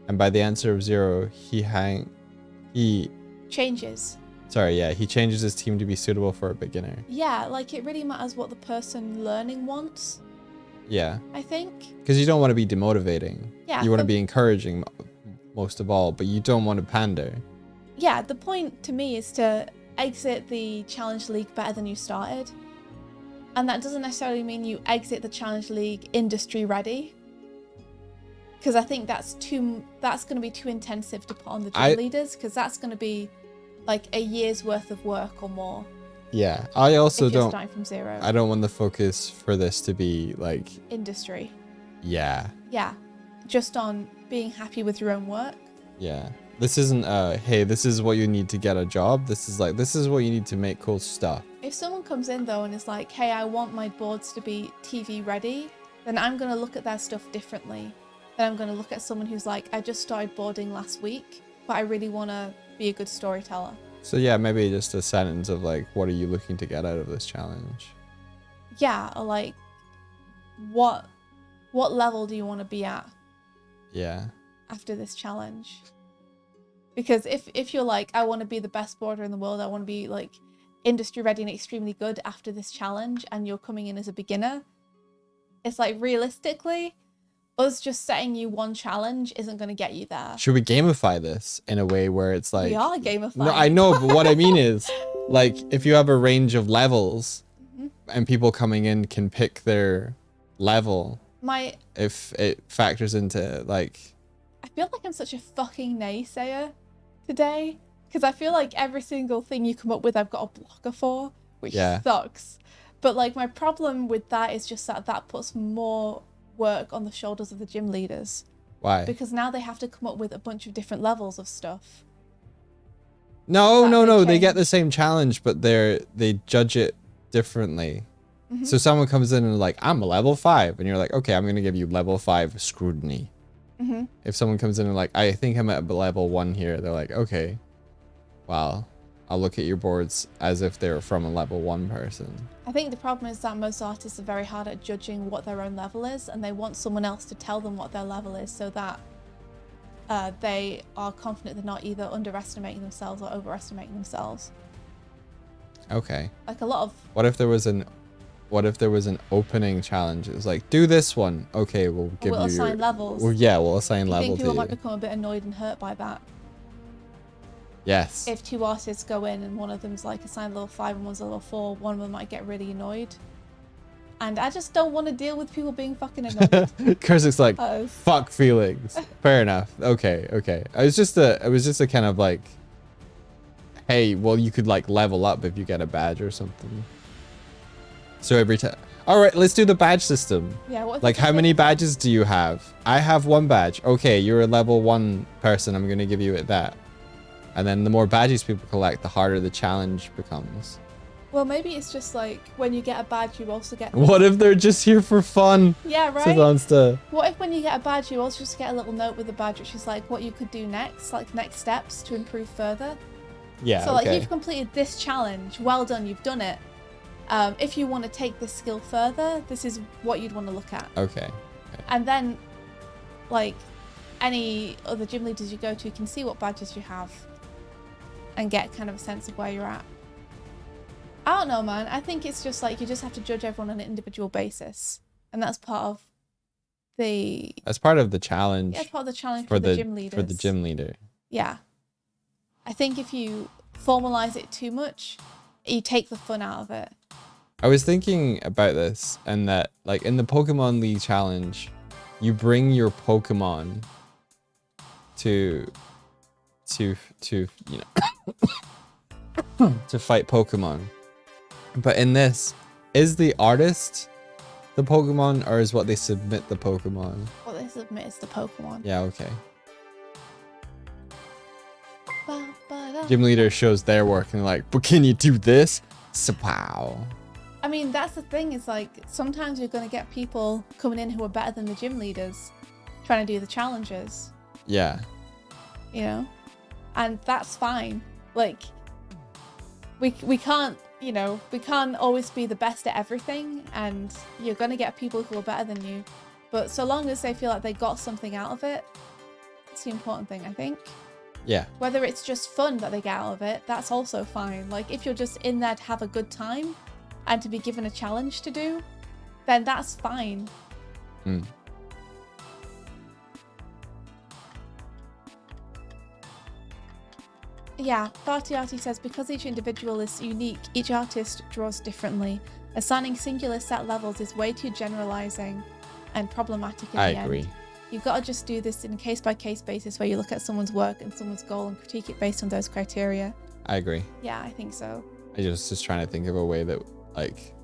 and by the answer of 0, he Changes. changes his team to be suitable for a beginner. Yeah, like, it really matters what the person learning wants, Yeah, I think. because you don't want to be demotivating. Yeah. You want to be encouraging most of all, but you don't want to pander. Yeah, the point to me is to exit the Challenge League better than you started. And that doesn't necessarily mean you exit the Challenge League industry ready. Because I think that's going to be too intensive to put on the gym leaders, because that's going to be like a year's worth of work or more. Yeah, I also if you're don't. starting from 0. I don't want the focus for this to be like. Industry. Yeah. Yeah, just on being happy with your own work. Yeah. This isn't hey, this is what you need to get a job. This is what you need to make cool stuff. If someone comes in though and is like, hey, I want my boards to be TV ready, then I'm going to look at their stuff differently. Then I'm going to look at someone who's like, I just started boarding last week, but I really want to be a good storyteller. So yeah, maybe just a sentence of like, what are you looking to get out of this challenge? Yeah, or like, what level do you want to be at? Yeah. After this challenge? Because if you're like, I want to be the best boarder in the world, I want to be like industry ready and extremely good after this challenge, and you're coming in as a beginner, it's like, realistically, us just setting you one challenge isn't going to get you there. Should we gamify this in a way where it's like... We are gamifying. No, I know, but what I mean is, like, if you have a range of levels and people coming in can pick their level, if it factors into, like... I feel like I'm such a fucking naysayer today, because I feel like every single thing you come up with I've got a blocker for, which sucks. But like, my problem with that is just that puts more work on the shoulders of the gym leaders. Why? Because now they have to come up with a bunch of different levels of stuff. No, they get the same challenge, but they judge it differently. So someone comes in and like, I'm a level 5, and you're like, okay, I'm gonna give you level 5 scrutiny. If someone comes in and like, I think I'm at level 1 here, they're like, okay, wow, I'll look at your boards as if they're from a level 1 person. I think the problem is that most artists are very hard at judging what their own level is, and they want someone else to tell them what their level is so that they are confident they're not either underestimating themselves or overestimating themselves. Okay. Like a lot of... What if there was an opening challenge? It was like, do this one. Okay, we'll give you assign levels. Well, yeah, we'll assign level to you. I think people might become a bit annoyed and hurt by that. Yes. If 2 artists go in and one of them's like assigned level 5 and one's level 4, one of them might get really annoyed. And I just don't want to deal with people being fucking annoyed. Kursik's like, fuck feelings. Fair enough. Okay. It was just a kind of like, hey, well, you could like level up if you get a badge or something. So every time. All right, let's do the badge system. Yeah. Like, how many badges do you have? I have 1 badge. Okay, you're a level 1 person. I'm gonna give you that. And then the more badges people collect, the harder the challenge becomes. Well, maybe it's just like when you get a badge, you also get... What if they're just here for fun? Yeah, right? What if when you get a badge, you also just get a little note with the badge, which is like what you could do next, like next steps to improve further? Yeah, So like, you've completed this challenge. Well done, you've done it. If you want to take this skill further, this is what you'd want to look at. Okay. And then, like, any other gym leaders you go to can see what badges you have and get kind of a sense of where you're at. I don't know, man. I think it's just like you just have to judge everyone on an individual basis. And that's part of the... That's part of the challenge. Yeah, it's part of the challenge for the gym leaders. For the gym leader. Yeah. I think if you formalize it too much, you take the fun out of it. I was thinking about this, and that like in the Pokemon League challenge, you bring your Pokemon to you know to fight Pokemon. But in this, is the artist the Pokemon, or is what they submit the Pokemon? What they submit is the Pokemon. Yeah, okay. Ba-ba-da. Gym leader shows their work and they're like, but can you do this? So wow. I mean, that's the thing, is like sometimes you're going to get people coming in who are better than the gym leaders trying to do the challenges, Yeah. you know? And that's fine. Like, we can't, you know, we can't always be the best at everything, and you're going to get people who are better than you. But so long as they feel like they got something out of it, it's the important thing, I think. Yeah. Whether it's just fun that they get out of it, that's also fine. Like, if you're just in there to have a good time and to be given a challenge to do, then that's fine. Mm. Yeah, Party Arty says, because each individual is unique, each artist draws differently. Assigning singular set levels is way too generalizing and problematic in the I end. agree. You've got to just do this in a case-by-case basis where you look at someone's work and someone's goal and critique it based on those criteria. I agree. Yeah, I think so. I just trying to think of a way that like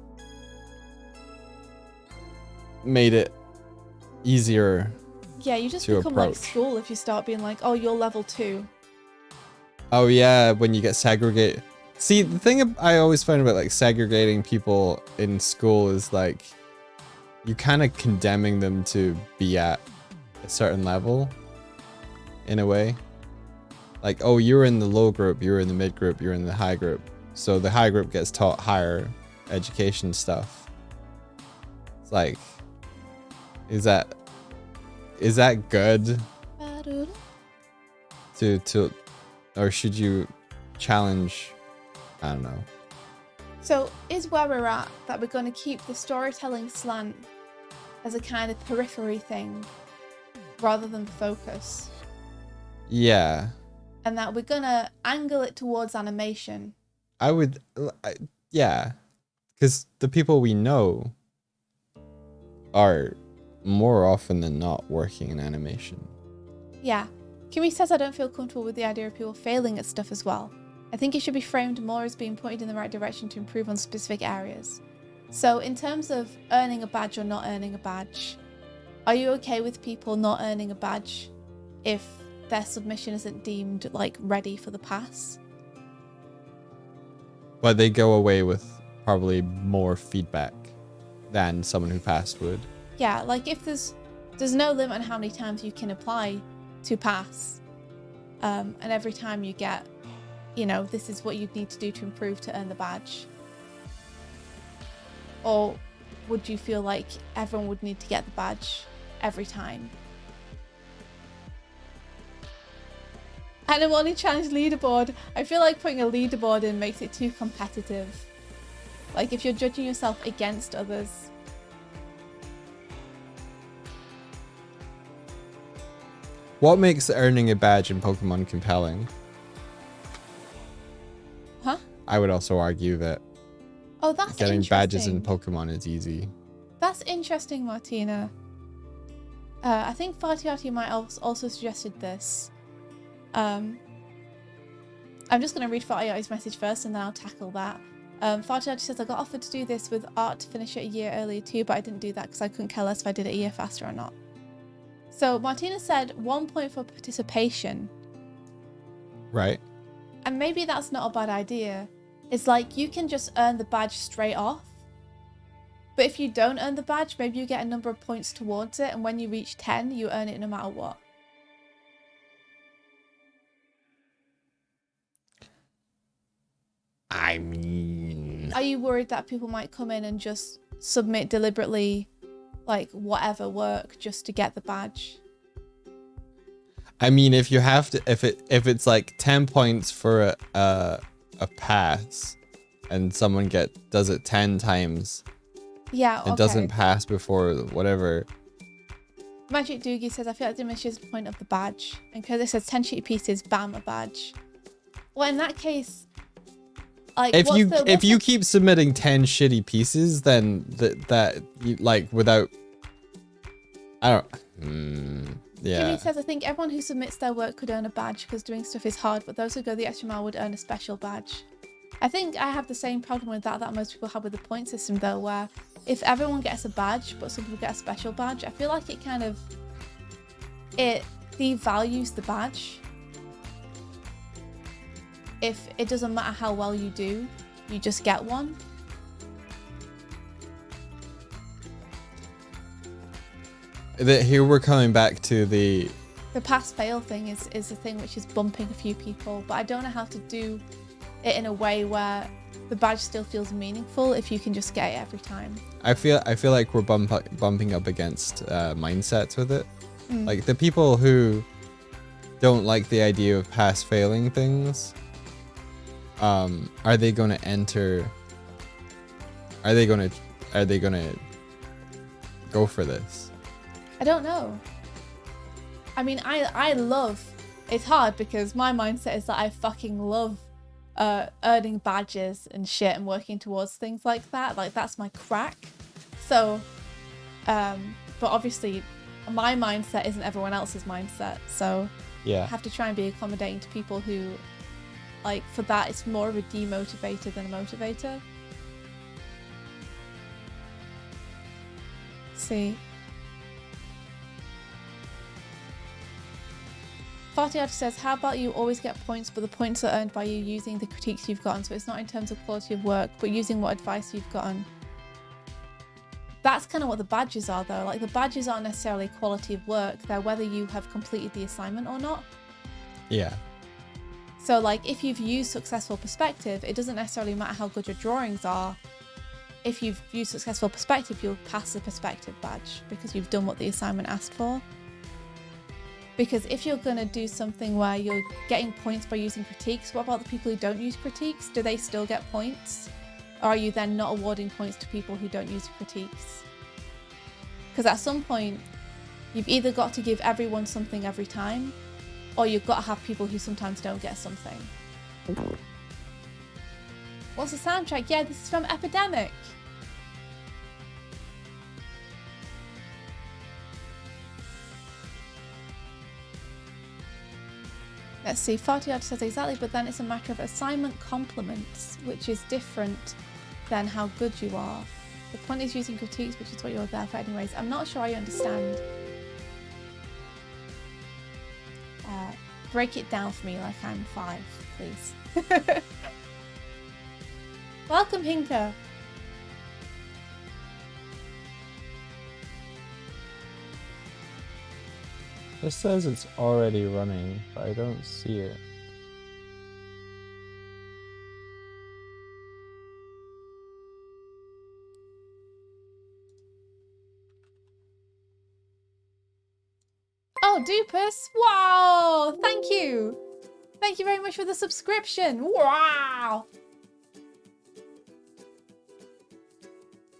made it easier. Yeah, you just To become like approach. school if you start being like, oh, you're level 2. Oh yeah, when you get segregated. See, the thing I always find about like segregating people in school is like you kind of condemning them to be at a certain level in a way. Like, oh, you're in the low group, you're in the mid group, you're in the high group. So the high group gets taught higher education stuff. It's like, is that good to or should you challenge? I don't know. So is where we're at that we're going to keep the storytelling slant as a kind of periphery thing rather than focus, Yeah, and that we're going to angle it towards animation. I would. Yeah, because the people we know are more often than not working in animation. Yeah. Kimi says, I don't feel comfortable with the idea of people failing at stuff as well. I think it should be framed more as being pointed in the right direction to improve on specific areas. So in terms of earning a badge or not earning a badge, are you okay with people not earning a badge if their submission isn't deemed like ready for the pass? But they go away with probably more feedback than someone who passed would. Yeah, like if there's no limit on how many times you can apply to pass, and every time you get, you know, this is what you'd need to do to improve to earn the badge. Or would you feel like everyone would need to get the badge every time? Animal Challenge leaderboard. I feel like putting a leaderboard in makes it too competitive. Like if you're judging yourself against others. What makes earning a badge in Pokemon compelling? Huh? I would also argue that Oh, that's getting badges in interesting. Pokemon is easy. That's interesting, Martina. I think Fatiati might also suggested this. I'm just going to read Fatiati's message first and then I'll tackle that. Fatiati says, I got offered to do this with art to finish it a year earlier too, but I didn't do that because I couldn't care less if I did it a year faster or not. So Martina said 1 point for participation. Right. And maybe that's not a bad idea. It's like you can just earn the badge straight off. But if you don't earn the badge, maybe you get a number of points towards it, and when you reach 10, you earn it no matter what. I mean, Are you worried that people might come in and just submit deliberately, like whatever work, just to get the badge? I mean, if you have to, if it's like 10 points for a pass, and someone does it 10 times, Yeah, okay. it doesn't pass before whatever. Magic Doogie says, I feel like diminishes the point of the badge. And because it says 10 shitty pieces, bam, a badge. Well, in that case, like, if you keep submitting 10 shitty pieces, then that you, like, without, I don't. Yeah. Jimmy says, I think everyone who submits their work could earn a badge because doing stuff is hard, but those who go the extra mile would earn a special badge. I think I have the same problem with that most people have with the point system, though, where if everyone gets a badge, but some people get a special badge, I feel like it devalues the badge. If it doesn't matter how well you do, you just get one. Here we're coming back to the pass-fail thing is the thing which is bumping a few people, but I don't know how to do it in a way where the badge still feels meaningful if you can just get it every time. I feel like we're bumping up against mindsets with it. Like the people who don't like the idea of pass-failing things, are they going to enter? Are they going to go for this? I don't know. I mean, I love, it's hard because my mindset is that I fucking love earning badges and shit and working towards things like that. Like, that's my crack. So, but obviously my mindset isn't everyone else's mindset. So yeah, I have to try and be accommodating to people who, like, for that it's more of a demotivator than a motivator. See. Fartiad says, how about you always get points, but the points are earned by you using the critiques you've gotten, so it's not in terms of quality of work, but using what advice you've gotten. That's kind of what the badges are, though. Like, the badges aren't necessarily quality of work, they're whether you have completed the assignment or not. Yeah. So, like, if you've used successful perspective, it doesn't necessarily matter how good your drawings are. If you've used successful perspective, you'll pass the perspective badge because you've done what the assignment asked for. Because if you're going to do something where you're getting points by using critiques, what about the people who don't use critiques? Do they still get points? Or are you then not awarding points to people who don't use critiques? Because at some point, you've either got to give everyone something every time, or you've got to have people who sometimes don't get something. What's the soundtrack? Yeah, this is from Epidemic. Let's see, Fartiad says exactly, but then it's a matter of assignment compliments, which is different than how good you are. The point is using critiques, which is what you're there for anyways. I'm not sure I understand. Break it down for me like I'm 5, please. Welcome, Hinka. It says it's already running, but I don't see it. Oh, Dupus. Wow. Thank you. Thank you very much for the subscription. Wow.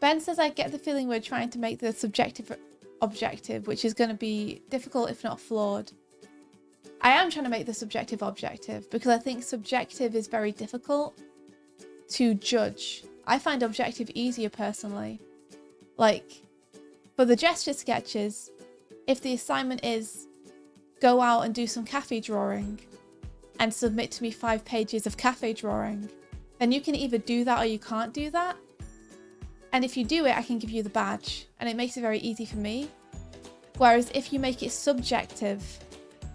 Ben says, I get the feeling we're trying to make the subjective objective, which is going to be difficult if not flawed. I am trying to make the subjective objective because I think subjective is very difficult to judge. I find objective easier personally. Like, for the gesture sketches, if the assignment is go out and do some cafe drawing and submit to me 5 pages of cafe drawing, then you can either do that or you can't do that. And if you do it, I can give you the badge, and it makes it very easy for me. Whereas if you make it subjective,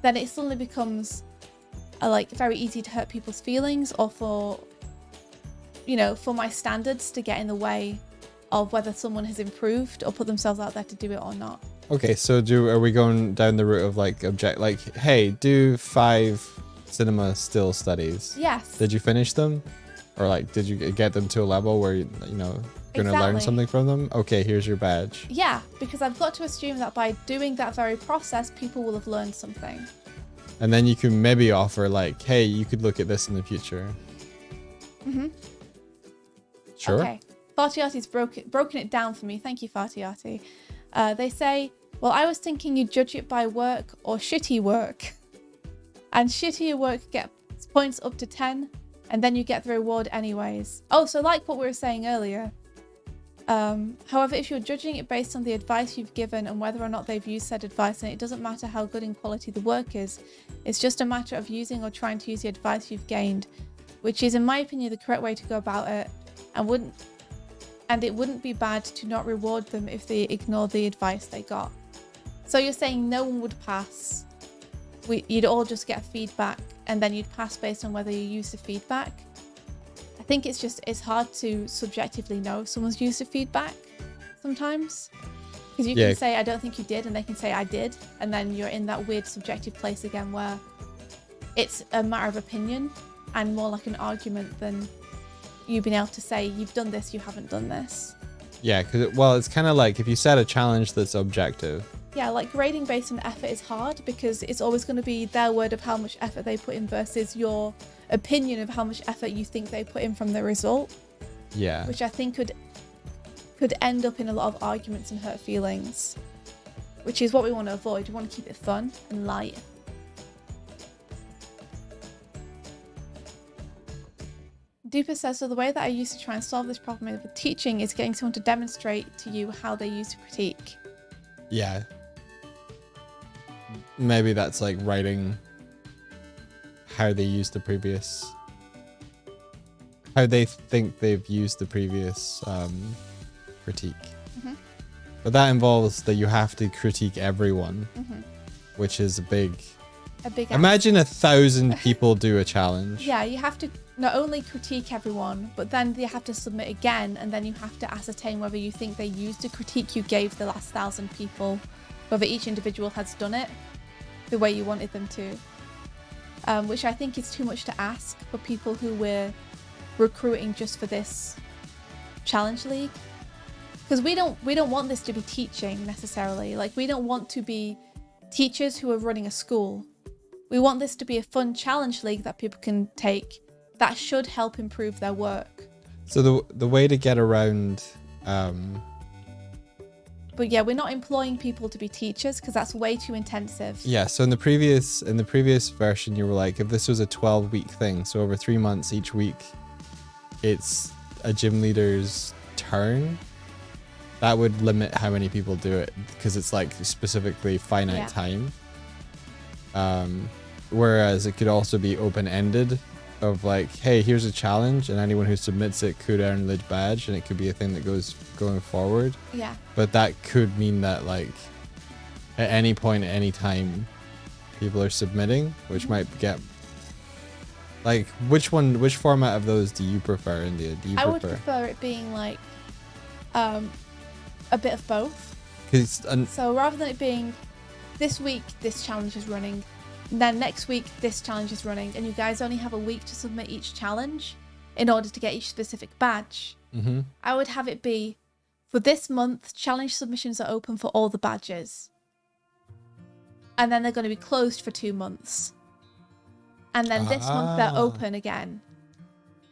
then it suddenly becomes like very easy to hurt people's feelings, or for, you know, for my standards to get in the way of whether someone has improved or put themselves out there to do it or not. Okay, so are we going down the route of like hey, do 5 cinema still studies? Yes. Did you finish them? Or like, did you get them to a level where, you know, you're going to learn Exactly. something from them? Okay, here's your badge. Yeah, because I've got to assume that by doing that very process, people will have learned something. And then you can maybe offer like, hey, you could look at this in the future. Mm-hmm. Sure. Okay. Fartiati's broken it down for me. Thank you, Fartiati. They say, well, I was thinking you judge it by work or shitty work. And shittier work gets points up to 10, and then you get the reward anyways. Oh, so like what we were saying earlier. However, if you're judging it based on the advice you've given and whether or not they've used said advice, and it doesn't matter how good in quality the work is, it's just a matter of using or trying to use the advice you've gained, which is, in my opinion, the correct way to go about it, and it wouldn't be bad to not reward them if they ignore the advice they got. So you're saying no one would pass. You'd all just get feedback, and then you'd pass based on whether you use the feedback. I think it's hard to subjectively know if someone's used the feedback sometimes. Because you can say, I don't think you did, and they can say, I did. And then you're in that weird subjective place again where it's a matter of opinion and more like an argument than you being able to say, you've done this, you haven't done this. Yeah, because, well, it's kind of like if you set a challenge that's objective. Yeah, like grading based on effort is hard because it's always going to be their word of how much effort they put in versus your opinion of how much effort you think they put in from the result. Yeah. Which I think could end up in a lot of arguments and hurt feelings, which is what we want to avoid. We want to keep it fun and light. Duper says, so the way that I used to try and solve this problem with teaching is getting someone to demonstrate to you how they use to critique. Yeah. Maybe that's like writing how they use the previous, how they think they've used the previous critique. Mm-hmm. But that involves that you have to critique everyone, Mm-hmm. which is a big Imagine 1,000 people do a challenge. Yeah, you have to not only critique everyone, but then you have to submit again, and then you have to ascertain whether you think they used the critique you gave the last 1,000 people, whether each individual has done it the way you wanted them to. Which I think is too much to ask for people who we're recruiting just for this challenge league. Because we don't want this to be teaching necessarily. Like, we don't want to be teachers who are running a school. We want this to be a fun challenge league that people can take that should help improve their work. So the way to get around But yeah, we're not employing people to be teachers because that's way too intensive. yeah, so in the previous version you were like, if this was a 12-week thing, so over 3 months each week it's a gym leader's turn, that would limit how many people do it because it's like specifically finite time. Whereas it could also be open-ended of like, hey, here's a challenge and anyone who submits it could earn the badge, and it could be a thing that goes going forward. Yeah. But that could mean that like at any point at any time people are submitting, which might get like, which format of those do you prefer, India? Do you I would prefer it being like a bit of both. So rather than it being this week this challenge is running, then next week this challenge is running, and you guys only have a week to submit each challenge in order to get each specific badge. Mm-hmm. I would have it be, for this month, challenge submissions are open for all the badges. And then they're going to be closed for 2 months. And then this month they're open again.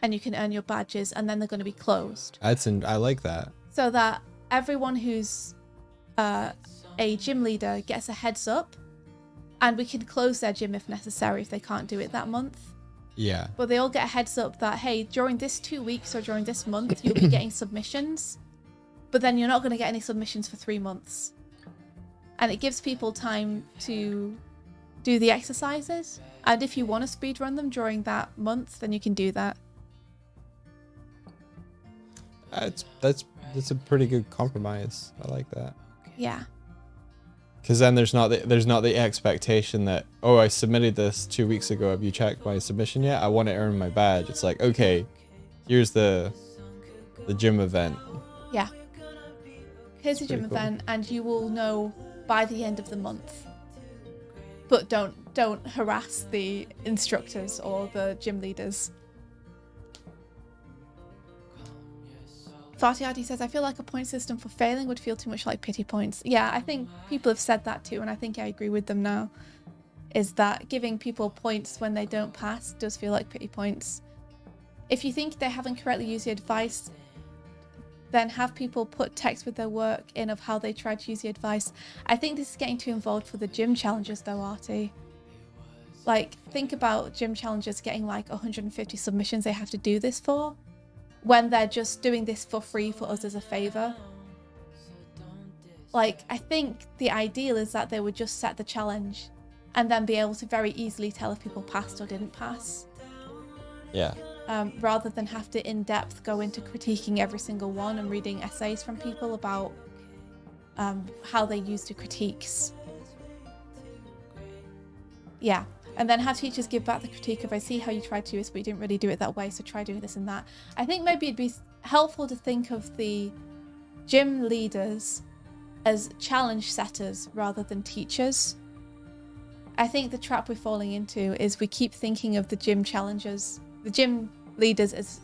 And you can earn your badges, and then they're going to be closed. I like that. So that everyone who's a gym leader gets a heads up, and we can close their gym if necessary if they can't do it that month. Yeah. But they all get a heads up that, hey, during this 2 weeks or during this month, you'll be getting submissions, but then you're not going to get any submissions for 3 months. And it gives people time to do the exercises. And if you want to speedrun them during that month, then you can do that. That's a pretty good compromise. I like that. Yeah. Because then there's not the expectation that, oh, I submitted this 2 weeks ago. Have you checked my submission yet? I want to earn my badge. It's like, okay, here's the gym event. Yeah. Here's the That's gym pretty cool. event, and you will know by the end of the month. But don't harass the instructors or the gym leaders. Fartiati says, I feel like a point system for failing would feel too much like pity points. Yeah, I think people have said that too, and I think I agree with them now. Is that giving people points when they don't pass does feel like pity points. If you think they haven't correctly used the advice, then have people put text with their work in of how they tried to use the advice. I think this is getting too involved for the gym challenges though, Artie. Like, think about gym challenges getting like 150 submissions they have to do this for, when they're just doing this for free for us as a favor. Like, I think the ideal is that they would just set the challenge and then be able to very easily tell if people passed or didn't pass. Yeah. Rather than have to in-depth go into critiquing every single one and reading essays from people about how they used the critiques. Yeah. And then have teachers give back the critique of, I see how you tried to do this, but you didn't really do it that way, so try doing this and that. I think maybe it'd be helpful to think of the gym leaders as challenge setters rather than teachers. I think the trap we're falling into is we keep thinking of the gym challengers, the gym leaders as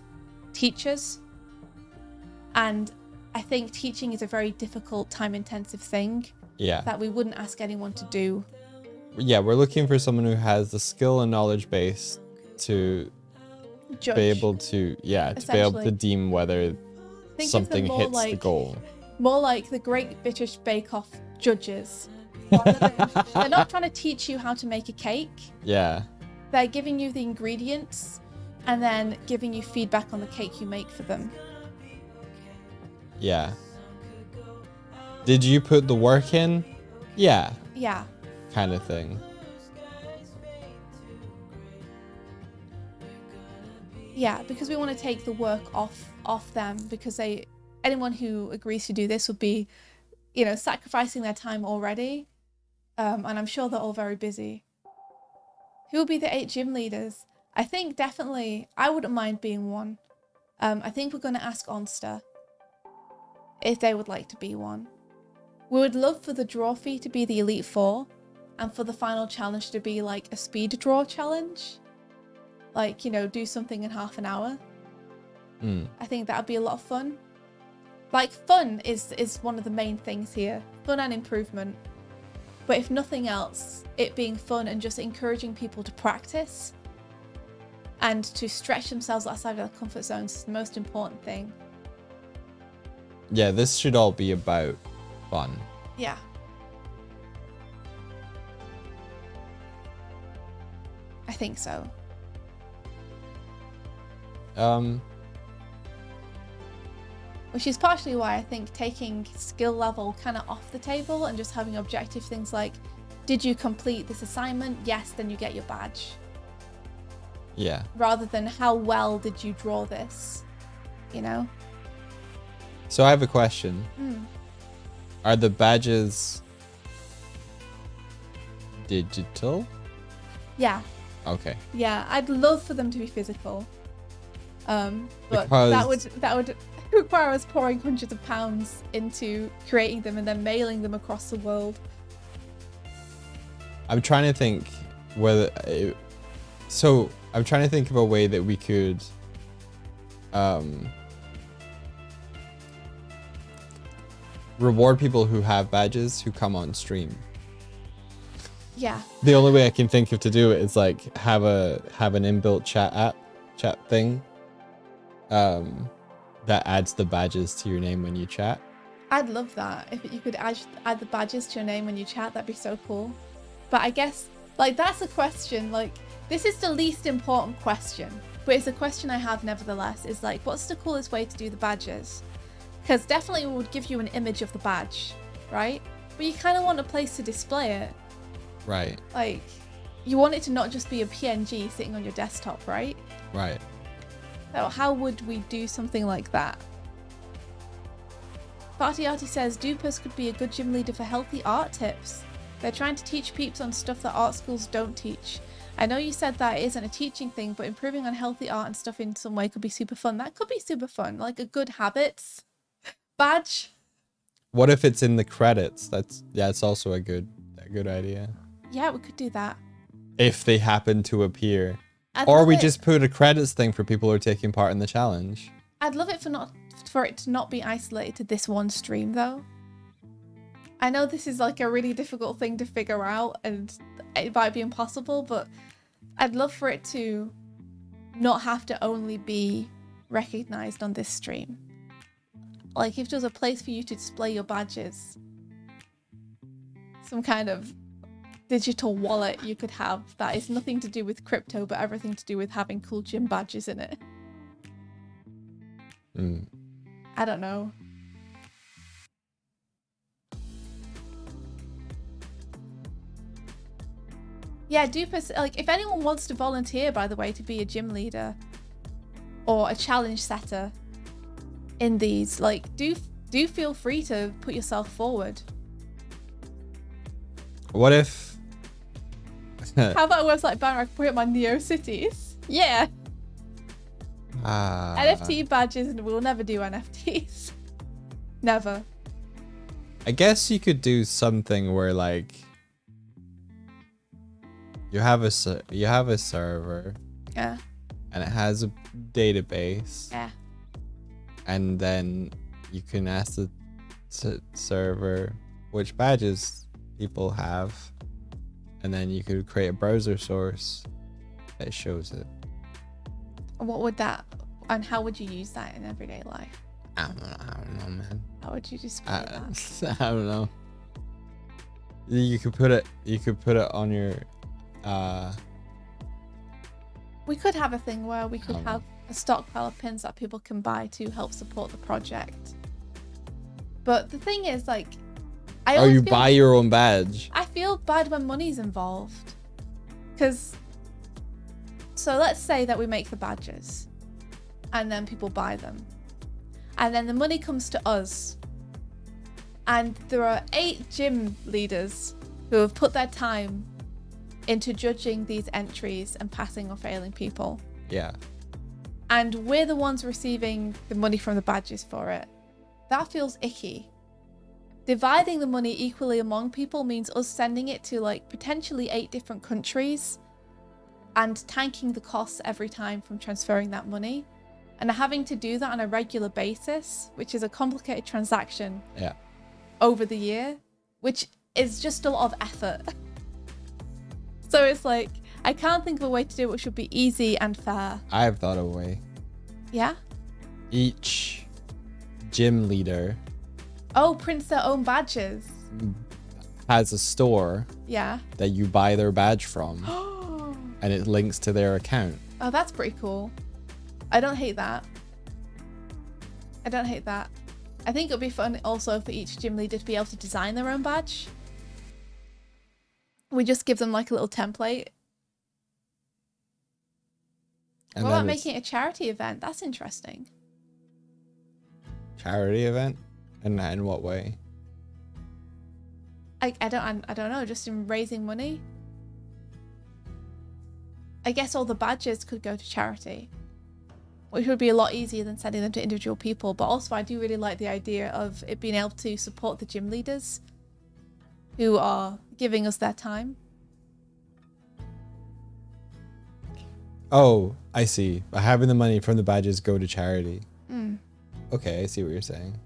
teachers. And I think teaching is a very difficult, time-intensive thing that we wouldn't ask anyone to do. Yeah, we're looking for someone who has the skill and knowledge base to Judge, be able to, to be able to deem whether think something of them more hits the like, goal. More like the Great British Bake Off judges. They're not trying to teach you how to make a cake. Yeah. They're giving you the ingredients and then giving you feedback on the cake you make for them. Yeah. Did you put the work in? Yeah. Yeah. Kind of thing. Yeah, because we want to take the work off them, because anyone who agrees to do this would be, sacrificing their time already. And I'm sure they're all very busy. Who will be the 8 gym leaders? I think definitely, I wouldn't mind being one. I think we're going to ask Onster if they would like to be one. We would love for the draw fee to be the Elite 4 and for the final challenge to be like a speed draw challenge. Like, do something in half an hour. I think that would be a lot of fun. Like, fun is one of the main things here. Fun and improvement. But if nothing else, it being fun and just encouraging people to practice and to stretch themselves outside of their comfort zones is the most important thing. Yeah, this should all be about fun. Yeah. I think so. Which is partially why I think taking skill level kind of off the table and just having objective things like, did you complete this assignment? Yes, then you get your badge. Yeah. Rather than how well did you draw this, So I have a question. Are the badges digital? Yeah. Okay. Yeah, I'd love for them to be physical. But Because that would require us pouring hundreds of pounds into creating them and then mailing them across the world. I'm trying to think whether I'm trying to think of a way that we could reward people who have badges who come on stream. Yeah. The only way I can think of to do it is like have an inbuilt chat thing that adds the badges to your name when you chat. I'd love that. If you could add the badges to your name when you chat, that'd be so cool. But I guess, that's a question. This is the least important question, but it's a question I have nevertheless, is what's the coolest way to do the badges? Because definitely we would give you an image of the badge, right? But you kind of want a place to display it. Right. You want it to not just be a PNG sitting on your desktop, right? Right. So how would we do something like that? Fartiati says, Dupas could be a good gym leader for healthy art tips. They're trying to teach peeps on stuff that art schools don't teach. I know you said that it isn't a teaching thing, but improving on healthy art and stuff in some way could be super fun. That could be super fun, like a good habits badge. What if it's in the credits? It's also a good idea. Yeah, we could do that. If they happen to appear. Or we just put a credits thing for people who are taking part in the challenge. I'd love it for it to not be isolated to this one stream, though. I know this is like a really difficult thing to figure out, and it might be impossible, but I'd love for it to not have to only be recognized on this stream. Like, if there's a place for you to display your badges, some kind of digital wallet you could have that is nothing to do with crypto, but everything to do with having cool gym badges in it. I don't know. Yeah, like, if anyone wants to volunteer, by the way, to be a gym leader or a challenge setter in these, like, do feel free to put yourself forward. What if? How about a website banner I can put it in my Neo Cities? Yeah. NFT badges, and we'll never do NFTs. Never. I guess you could do something where, like, you have a server. Yeah. And it has a database. Yeah. And then you can ask the server which badges people have, and then you could create a browser source that shows it. What would that, and how would you use that in everyday life? I don't know, man. How would you display that? I don't know. You could put it on your. We could have a thing where we could have a stockpile of pins that people can buy to help support the project. But the thing is, like, you buy your own badge. I feel bad when money's involved. Because, so let's say that we make the badges and then people buy them. And then the money comes to us. And there are 8 gym leaders who have put their time into judging these entries and passing or failing people. Yeah. And we're the ones receiving the money from the badges for it. That feels icky. Dividing the money equally among people means us sending it to, like, potentially 8 different countries and tanking the costs every time from transferring that money, and having to do that on a regular basis, which is a complicated transaction. Yeah. Over the year, which is just a lot of effort. So it's like, I can't think of a way to do it which should be easy and fair. I've thought of a way. Yeah? Each gym leader Prints their own badges. has a store Yeah. that you buy their badge from, and it links to their account. Oh, that's pretty cool. I don't hate that. I think it would be fun also for each gym leader to be able to design their own badge. We just give them, like, a little template. And what then about making it a charity event? That's interesting. Charity event? And in what way? I don't know, just in raising money. I guess all the badges could go to charity, which would be a lot easier than sending them to individual people. But also, I do really like the idea of it being able to support the gym leaders who are giving us their time. Oh, I see. By having the money from the badges go to charity. Okay, I see what you're saying.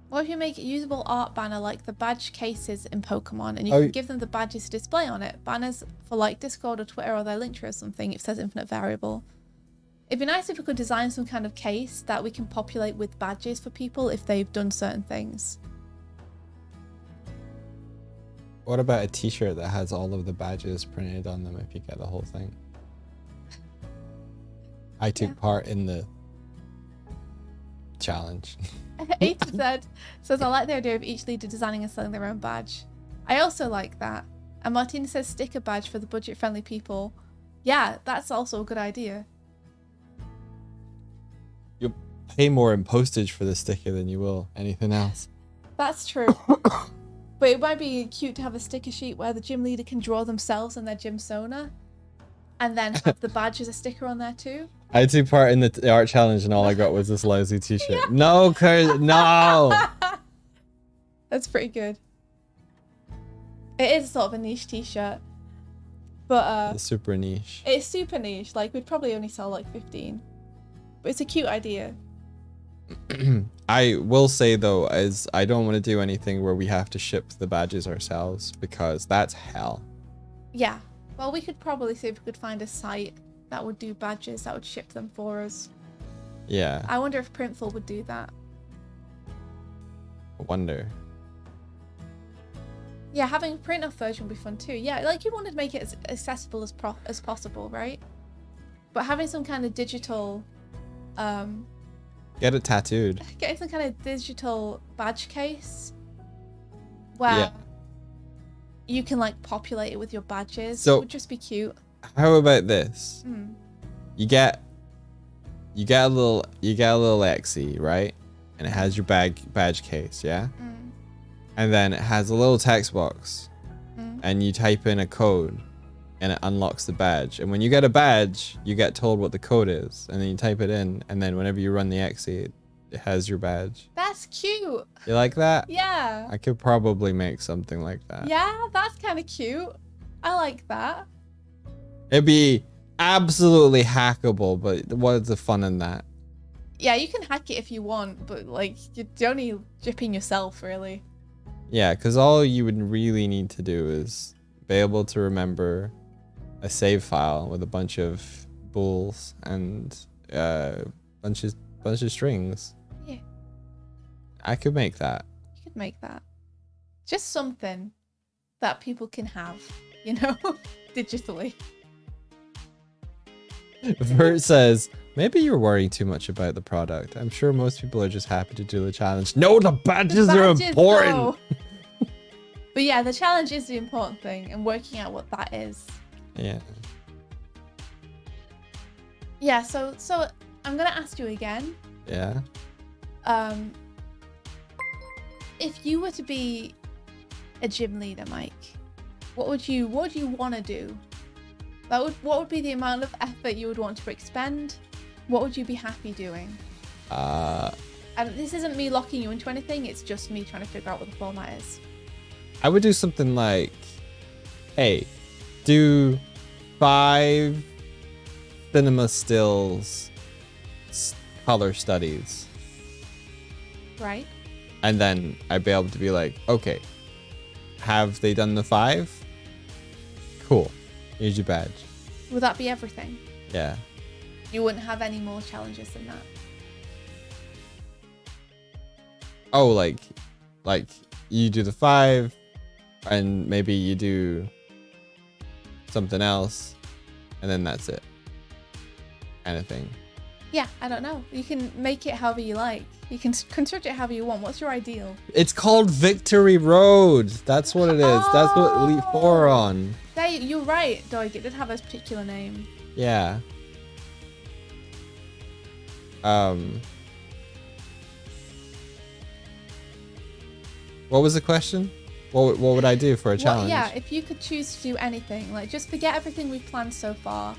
Or if you make a usable art banner like the badge cases in Pokemon, and you can give them the badges to display on it. Banners for, like, Discord or Twitter or their Linktree or something, if it says infinite variable. It'd be nice if we could design some kind of case that we can populate with badges for people if they've done certain things. What about a t-shirt that has all of the badges printed on them if you get the whole thing? I took part in the challenge. Eta says, I like the idea of each leader designing and selling their own badge. I also like that. And Martina says sticker badge for the budget-friendly people. Yeah, that's also a good idea. You'll pay more in postage for the sticker than you will anything else. That's true. But it might be cute to have a sticker sheet where the gym leader can draw themselves and their gym sona, and then have the badge as a sticker on there too. I took part in the art challenge and all I got was this lousy t-shirt. Yeah. No, Kurt, no! That's pretty good. It is sort of a niche t-shirt. But It's super niche. it's super niche. Like, we'd probably only sell like 15. But it's a cute idea. I will say though, is I don't want to do anything where we have to ship the badges ourselves because that's hell. Yeah. Well, we could probably see if we could find a site that would do badges, that would ship them for us. Yeah, I wonder if Printful would do that. I wonder. Yeah, having a print-off version would be fun too. Yeah, like you wanted to make it as accessible as possible, right? But having some kind of digital, Get it tattooed. getting some kind of digital badge case where Yeah. you can like populate it with your badges So- would just be cute. How about this? Mm. You get a little Exy, right? And it has your badge case, yeah? Mm. And then it has a little text box. Mm. And you type in a code and it unlocks the badge. And when you get a badge, you get told what the code is. And then you type it in, and then whenever you run the Exy, it has your badge. That's cute. You like that? Yeah. I could probably make something like that. Yeah, that's kind of cute. I like that. It'd be absolutely hackable, but what's the fun in that? Yeah, you can hack it if you want, but like you're only jipping yourself, really. Yeah, because all you would really need to do is be able to remember a save file with a bunch of bools and bunch of strings. Yeah. I could make that. You could make that. Just something that people can have, you know, digitally. Vert says, maybe you're worrying too much about the product. I'm sure most people are just happy to do the challenge. No, the badges, are important. though. But yeah, the challenge is the important thing, and working out what that is. Yeah. Yeah, so I'm gonna ask you again. Yeah. If you were to be a gym leader, Mike, what would you want to do? What would be the amount of effort you would want to expend? What would you be happy doing? And this isn't me locking you into anything, it's just me trying to figure out what the format is. I would do something like, hey, do 5 cinema stills color studies. Right? And then I'd be able to be like, okay, have they done the 5? Cool. Here's your badge. Would that be everything? Yeah. You wouldn't have any more challenges than that? Oh, like you do the 5 and maybe you do something else and then that's it. Kind of thing. Yeah, I don't know. You can make it however you like. You can construct it however you want. What's your ideal? It's called Victory Road. That's what it is. That's what Elite 4 are on. You're right, Doig. It did have a particular name. Yeah. What was the question? What would I do for a challenge? Yeah, if you could choose to do anything, like just forget everything we've planned so far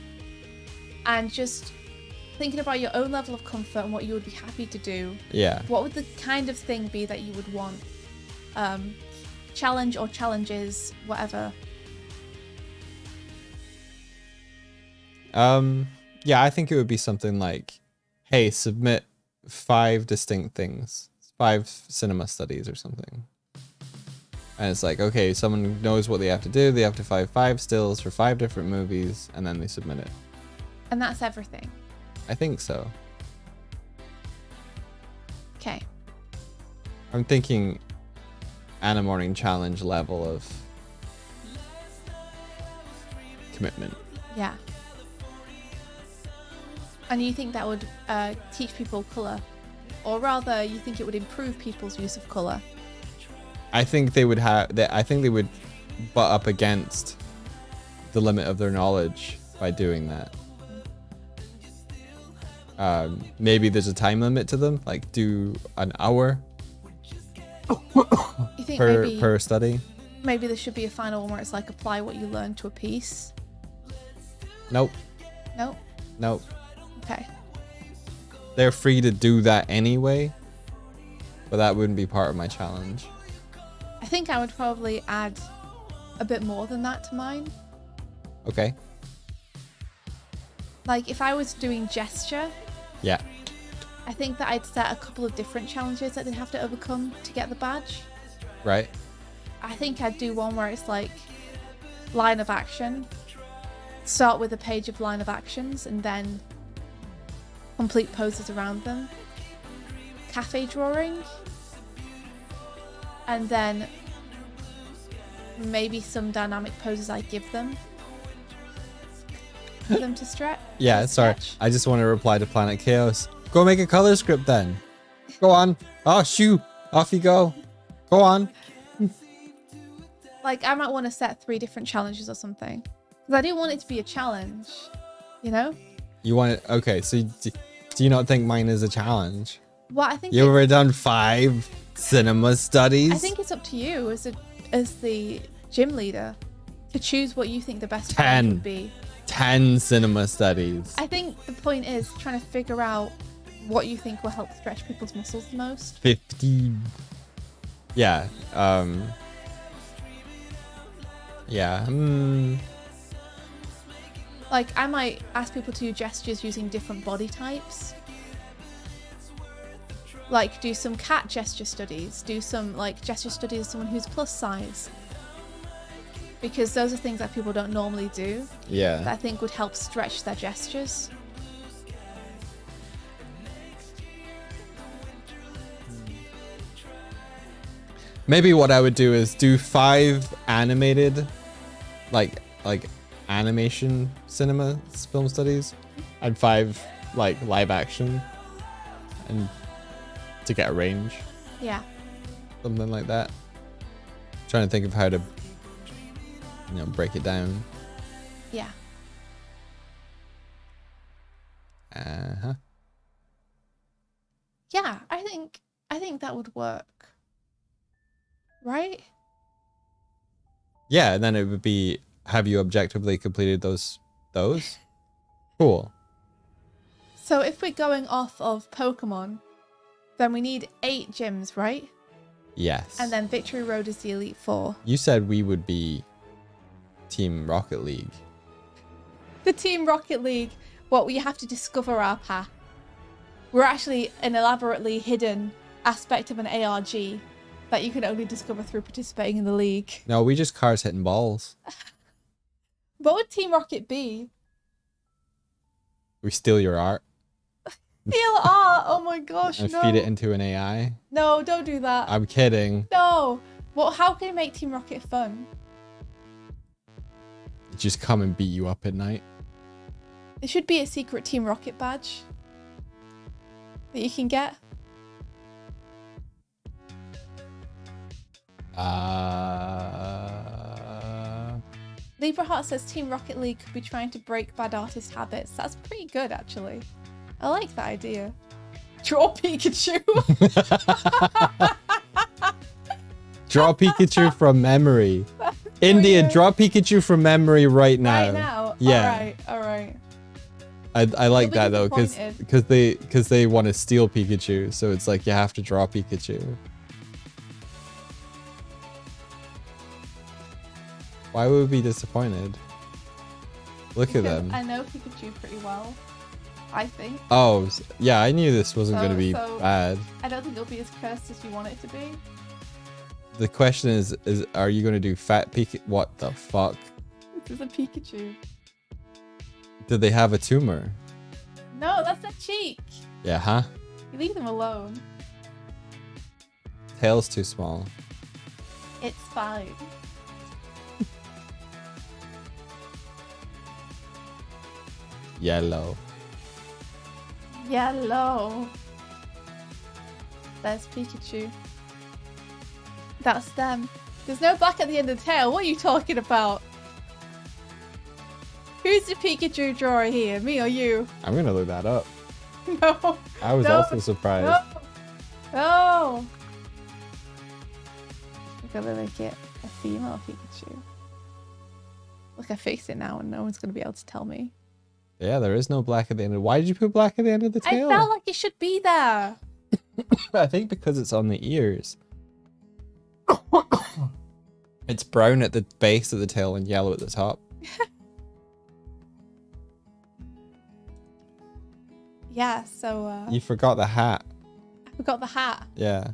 and just thinking about your own level of comfort and what you would be happy to do. Yeah. What would the kind of thing be that you would want? Challenge or challenges, whatever. Yeah, I think it would be something like, hey, submit 5 distinct things, 5 cinema studies or something. And it's like, okay, someone knows what they have to do. They have to find 5 stills for 5 different movies, and then they submit it. And that's everything. I think so. Okay. I'm thinking Anna Morning Challenge level of commitment. Yeah. And you think that would teach people colour? Or rather, you think it would improve people's use of colour? I think they would butt up against the limit of their knowledge by doing that. Maybe there's a time limit to them, like do an hour You think per study. maybe there should be a final one where it's like apply what you learned to a piece? Nope. Nope. Okay. They're free to do that anyway, but that wouldn't be part of my challenge. I think I would probably add a bit more than that to mine. Okay. Like, if I was doing gesture, Yeah. I think that I'd set a couple of different challenges that they'd have to overcome to get the badge. Right. I think I'd do one where it's like line of action. Start with a page of line of actions and then complete poses around them. Cafe drawing. And then maybe some dynamic poses I give them. For them to stretch. Yeah, sorry. I just want to reply to Planet Chaos. Go make a color script then. Go on. Oh, shoo. Off you go. Go on. Like, I might want to set 3 different challenges or something. Because I do want it to be a challenge. You know? You want it? Okay, so do you not think mine is a challenge? Well, I think You ever done 5 cinema studies? I think it's up to you as the gym leader to choose what you think the best challenge would be. 10 cinema studies. I think the point is trying to figure out what you think will help stretch people's muscles the most. 50. Yeah. Yeah. Like, I might ask people to do gestures using different body types. Like, do some cat gesture studies. Do some, like, gesture studies of someone who's plus size. Because those are things that people don't normally do. Yeah. That I think would help stretch their gestures. Maybe what I would do is do 5 animated, like animation cinema film studies, and 5 like live action, and to get a range, Yeah. something like that. Trying to think of how to, break it down. Yeah. Uh-huh. Yeah, I think that would work. Right? Yeah, and then it would be, have you objectively completed those? Cool. So if we're going off of Pokemon, then we need 8 gyms, right? Yes. And then Victory Road is the Elite 4. You said we would be Team Rocket League. The Team Rocket League, we have to discover our path. We're actually an elaborately hidden aspect of an ARG that you can only discover through participating in the league. No, we just cars hitting balls. What would Team Rocket be? We steal your art Steal art! Oh my gosh, and no. feed it into an AI. No, don't do that. I'm kidding. No. Well, how can you make Team Rocket fun? Just come and beat you up at night. There should be a secret Team Rocket badge that you can get. Libra Heart says Team Rocket League could be trying to break bad artist habits. That's pretty good, actually. I like that idea. Draw Pikachu. Draw Pikachu from memory. India, weird. draw Pikachu from memory right now. Right now? Yeah. All right. I like You'll be that though, disappointed. because they want to steal Pikachu, so it's like you have to draw Pikachu. Why would we be disappointed? Look at Because them. I know Pikachu pretty well, I think. Oh, yeah, I knew this wasn't So- going to be so- bad. I don't think it'll be as cursed as you want it to be. The question is are you going to do fat Pikachu? What the fuck? This is a Pikachu. Did they have a tumor? No, that's a cheek. Yeah, huh? You leave them alone. Tail's too small. It's fine. Yellow. Yellow. There's Pikachu. That's them. There's no black at the end of the tail. What are you talking about? Who's the Pikachu drawer here? Me or you? I'm going to look that up. No. I was No. also surprised. No. No. We're gonna make it a female Pikachu. Look, I fixed it now and no one's gonna be able to tell me. Yeah, there is no black at the end of. Why did you put black at the end of the tail? I felt like it should be there. I think because it's on the ears. It's brown at the base of the tail and yellow at the top. Yeah, so You forgot the hat. I forgot the hat. Yeah.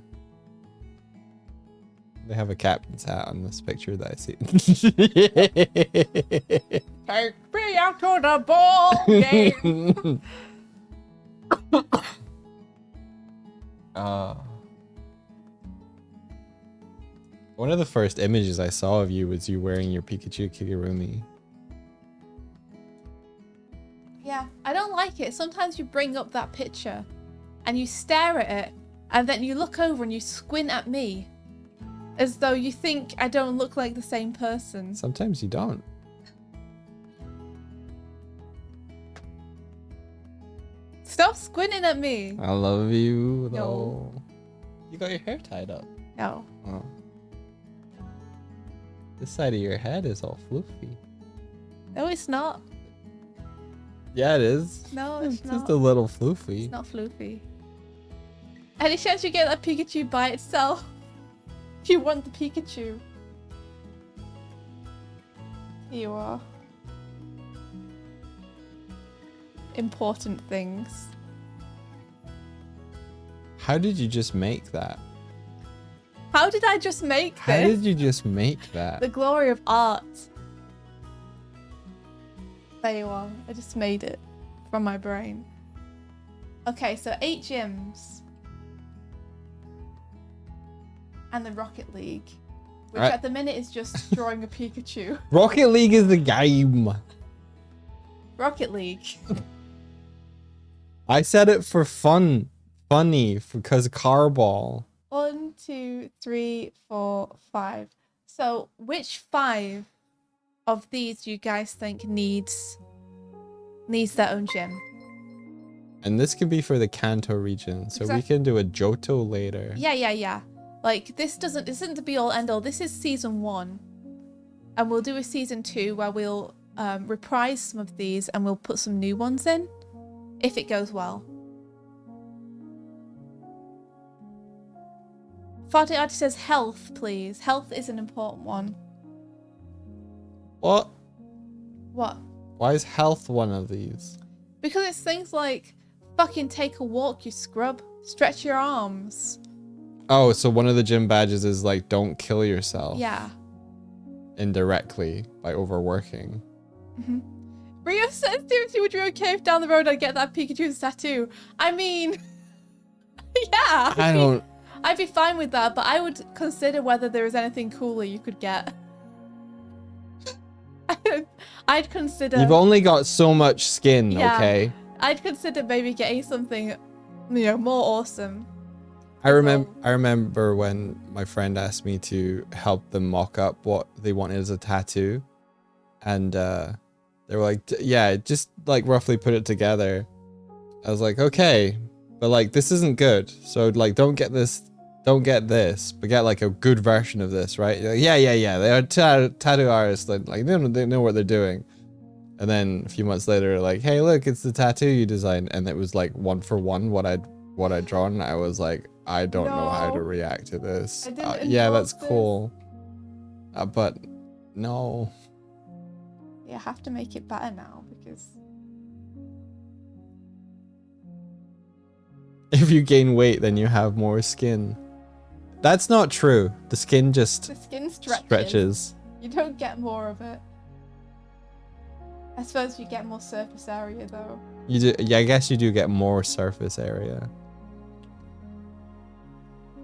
They have a captain's hat on this picture that I see. Take me out to the ball game. One of the first images I saw of you was you wearing your Pikachu Kigurumi. Yeah, I don't like it. Sometimes you bring up that picture and you stare at it and then you look over and you squint at me as though you think I don't look like the same person. Sometimes you don't. Stop squinting at me. I love you though. No. You got your hair tied up. No. Oh. This side of your head is all floofy. No, it's not. Yeah, it is. No, it's It's not. just a little floofy. It's not floofy. Any chance you get that Pikachu by itself? You want the Pikachu. Here you are. Important things. How did you just make that? How did I just make How this? did you just make that? The glory of art. There you are. I just made it from my brain. Okay, so 8 gyms. And the Rocket League. Which Right. at the minute is just drawing a Pikachu. Rocket League is the game. Rocket League. I said it for fun. Funny, because Carball. 1, 2, 3, 4, 5. So which 5 of these do you guys think needs their own gym? And this could be for the Kanto region, so we Exactly. can do a Johto later. Yeah. Like this isn't the be all end all. This is season 1. And we'll do a season 2 where we'll reprise some of these and we'll put some new ones in. If it goes well. Farty Artie says health, please. Health is an important one. What? What? Why is health one of these? Because it's things like fucking take a walk, you scrub. Stretch your arms. Oh, so one of the gym badges is like, don't kill yourself. Yeah. Indirectly by overworking. Rio says, seriously, would you be okay if down the road I get that Pikachu's tattoo? I mean, yeah. I'd be fine with that, but I would consider whether there is anything cooler you could get. I'd consider. You've only got so much skin, Yeah. okay? I'd consider maybe getting something, more awesome. I remember when my friend asked me to help them mock up what they wanted as a tattoo, and they were like, "Yeah, just like roughly put it together." I was like, "Okay, but like this isn't good, so like don't get this, but get like a good version of this, right?" Like, yeah. They are tattoo artists, like they know what they're doing. And then a few months later, like, "Hey, look, it's the tattoo you designed," and it was like 1 for 1 what I'd drawn. I was like, I don't know how to No. react to this. I didn't Yeah, endorse that's this. cool. But no. Yeah, I have to make it better now because If you gain weight, then you have more skin. That's not true. The skin just the skin stretches. stretches. You don't get more of it. I suppose you get more surface area though. You do. Yeah, I guess you do get more surface area.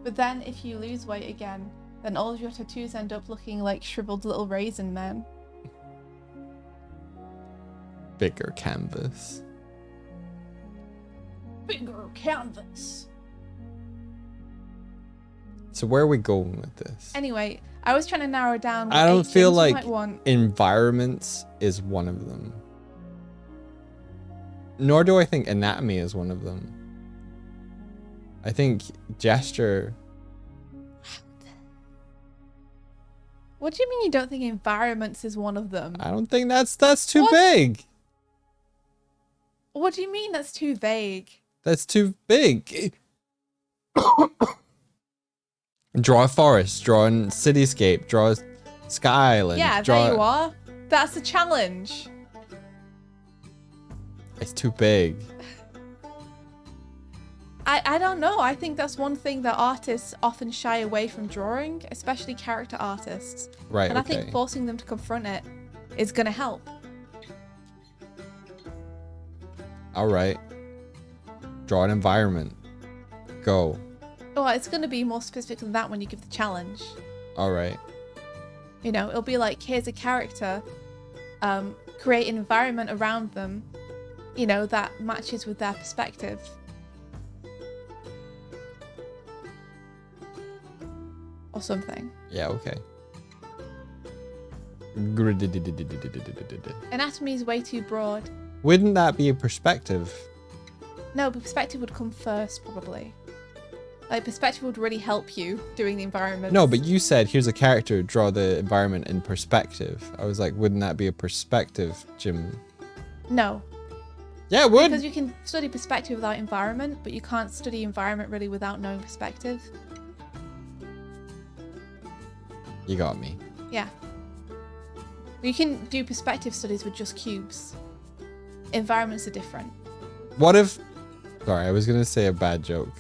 But then if you lose weight again, then all of your tattoos end up looking like shriveled little raisin men. Bigger canvas. Bigger canvas. So where are we going with this? Anyway, I was trying to narrow down what I don't age feel gyms you like might want. environments is one of them. Nor do I think anatomy is one of them. I think gesture. What do you mean you don't think environments is one of them? I don't think that's too What? big. What do you mean that's too vague? That's too big. Draw a forest, draw a cityscape, draw a sky island. Yeah, draw there you are. That's a challenge. It's too big. I don't know. I think that's one thing that artists often shy away from drawing, especially character artists. Right, And I okay. think forcing them to confront it is going to help. All right. Draw an environment. Go. Well, it's going to be more specific than that when you give the challenge. All right. You know, it'll be like, here's a character, create an environment around them, you know, that matches with their perspective. Or something. Yeah, okay. Anatomy is way too broad. Wouldn't that be a perspective? No, but perspective would come first, probably. Like, perspective would really help you doing the environment. No, but you said, here's a character, draw the environment in perspective. I was like, wouldn't that be a perspective, Jim? No. Yeah, it would. Because you can study perspective without environment, but you can't study environment really without knowing perspective. You got me. Yeah. You can do perspective studies with just cubes. Environments are different. What if... Sorry, I was going to say a bad joke.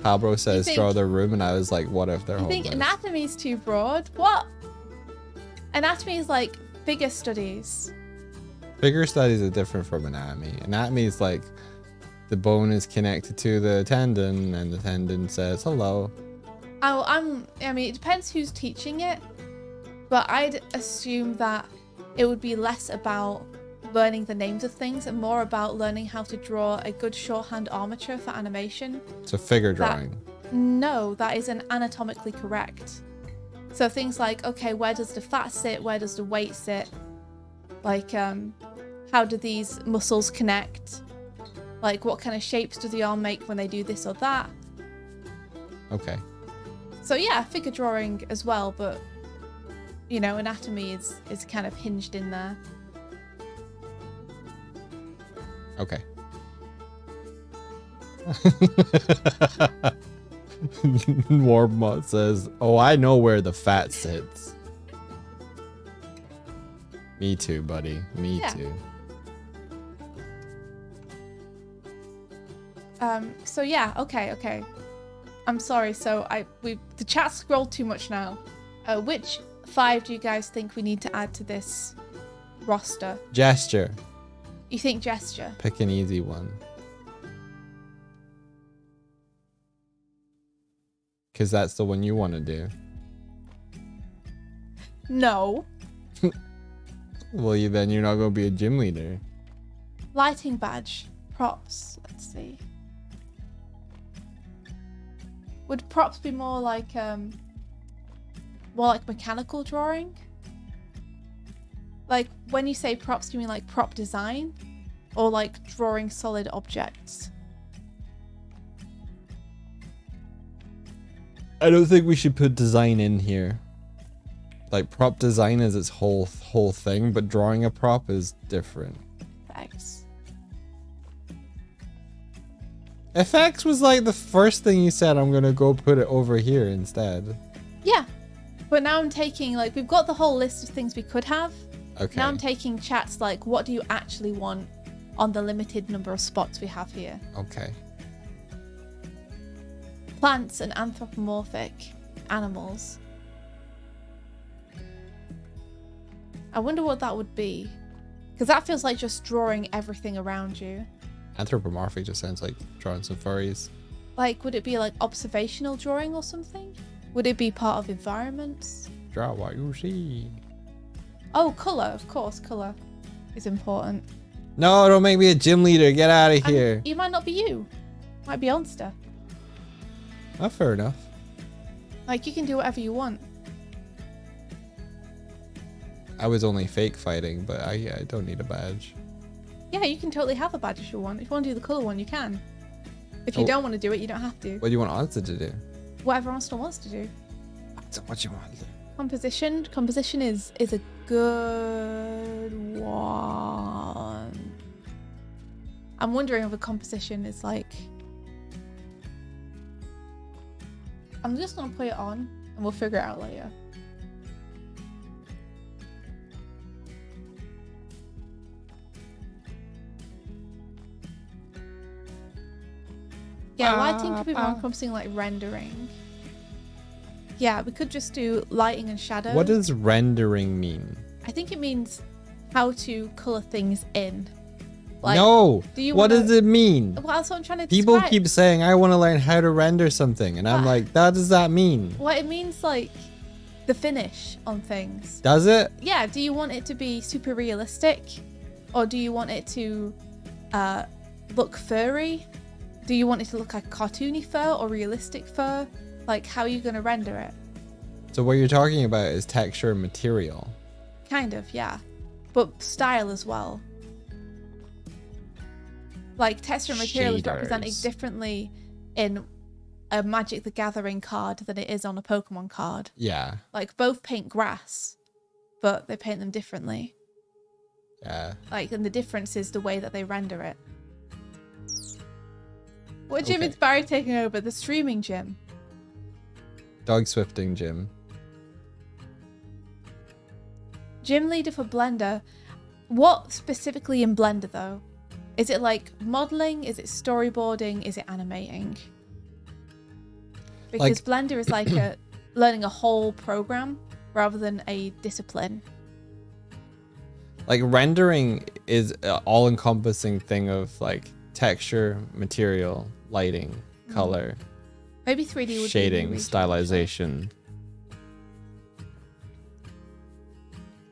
Pablo says draw their room, and I was like, what if they're You homeless? think anatomy is too broad? What? Anatomy is like figure studies. Figure studies are different from anatomy. Anatomy is like the bone is connected to the tendon, and the tendon says hello. Oh, I mean, it depends who's teaching it, but I'd assume that it would be less about learning the names of things and more about learning how to draw a good shorthand armature for animation. So figure drawing. No, that isn't anatomically correct. So things like, okay, where does the fat sit? Where does the weight sit? Like, how do these muscles connect? Like, what kind of shapes do the arm make when they do this or that? Okay. So yeah, figure drawing as well, but you know, anatomy is kind of hinged in there. Okay. Warbot says, oh, I know where the fat sits. Me too, buddy. Me too. So yeah, okay. I'm sorry, so the chat scrolled too much now. Which 5 do you guys think we need to add to this roster? Gesture. You think gesture? Pick an easy one. Because that's the one you want to do. No. Well, then you're not going to be a gym leader. Lighting badge. Props. Let's see. Would props be more like mechanical drawing? Like, when you say props, do you mean like prop design? Or like drawing solid objects? I don't think we should put design in here. Like, prop design is its whole thing, but drawing a prop is different. Thanks. FX was like the first thing you said. I'm gonna go put it over here instead. Yeah. But now I'm taking, like, we've got the whole list of things we could have. Okay. Now I'm taking chats like, what do you actually want on the limited number of spots we have here? Okay. Plants and anthropomorphic animals. I wonder what that would be. Because that feels like just drawing everything around you. Anthropomorphic just sounds like drawing some furries. Like, would it be like observational drawing or something? Would it be part of environments? Draw what you see. Oh, colour, of course, colour is important. No, don't make me a gym leader. Get out of here. And you might not be you. Might be Onster. Oh, fair enough. Like, you can do whatever you want. I was only fake fighting, but I don't need a badge. Yeah, you can totally have a badge if you want. If you want to do the colour one, you can. If you don't want to do it, you don't have to. What do you want Onsta to do? Whatever Onster wants to do. So what you want to do? Composition. Composition is a good one. I'm wondering if a composition is like... I'm just going to put it on and we'll figure it out later. Yeah, lighting could be more encompassing, like rendering. Yeah, we could just do lighting and shadows. What does rendering mean? I think it means how to color things in. Like, No. do you What wanna- does it mean? Well, that's what I'm trying to People describe. keep saying, I want to learn how to render something. And I'm like, what does that mean? Well, it means like the finish on things. Does it? Yeah, do you want it to be super realistic? Or do you want it to look furry? Do you want it to look like cartoony fur or realistic fur? Like, how are you going to render it? So what you're talking about is texture and material. Kind of, yeah. But style as well. Like, texture and material is represented Shaders. differently in a Magic the Gathering card than it is on a Pokemon card. Yeah. Like, both paint grass, but they paint them differently. Yeah. Like, and the difference is the way that they render it. What gym Okay. is Barry taking over? The streaming gym. Dog swifting gym. Gym leader for Blender. What specifically in Blender though? Is it like modeling? Is it storyboarding? Is it animating? Because Blender is like learning a whole program rather than a discipline. Like rendering is an all-encompassing thing of like texture, material, lighting, color, Maybe 3D would be shading, really stylization.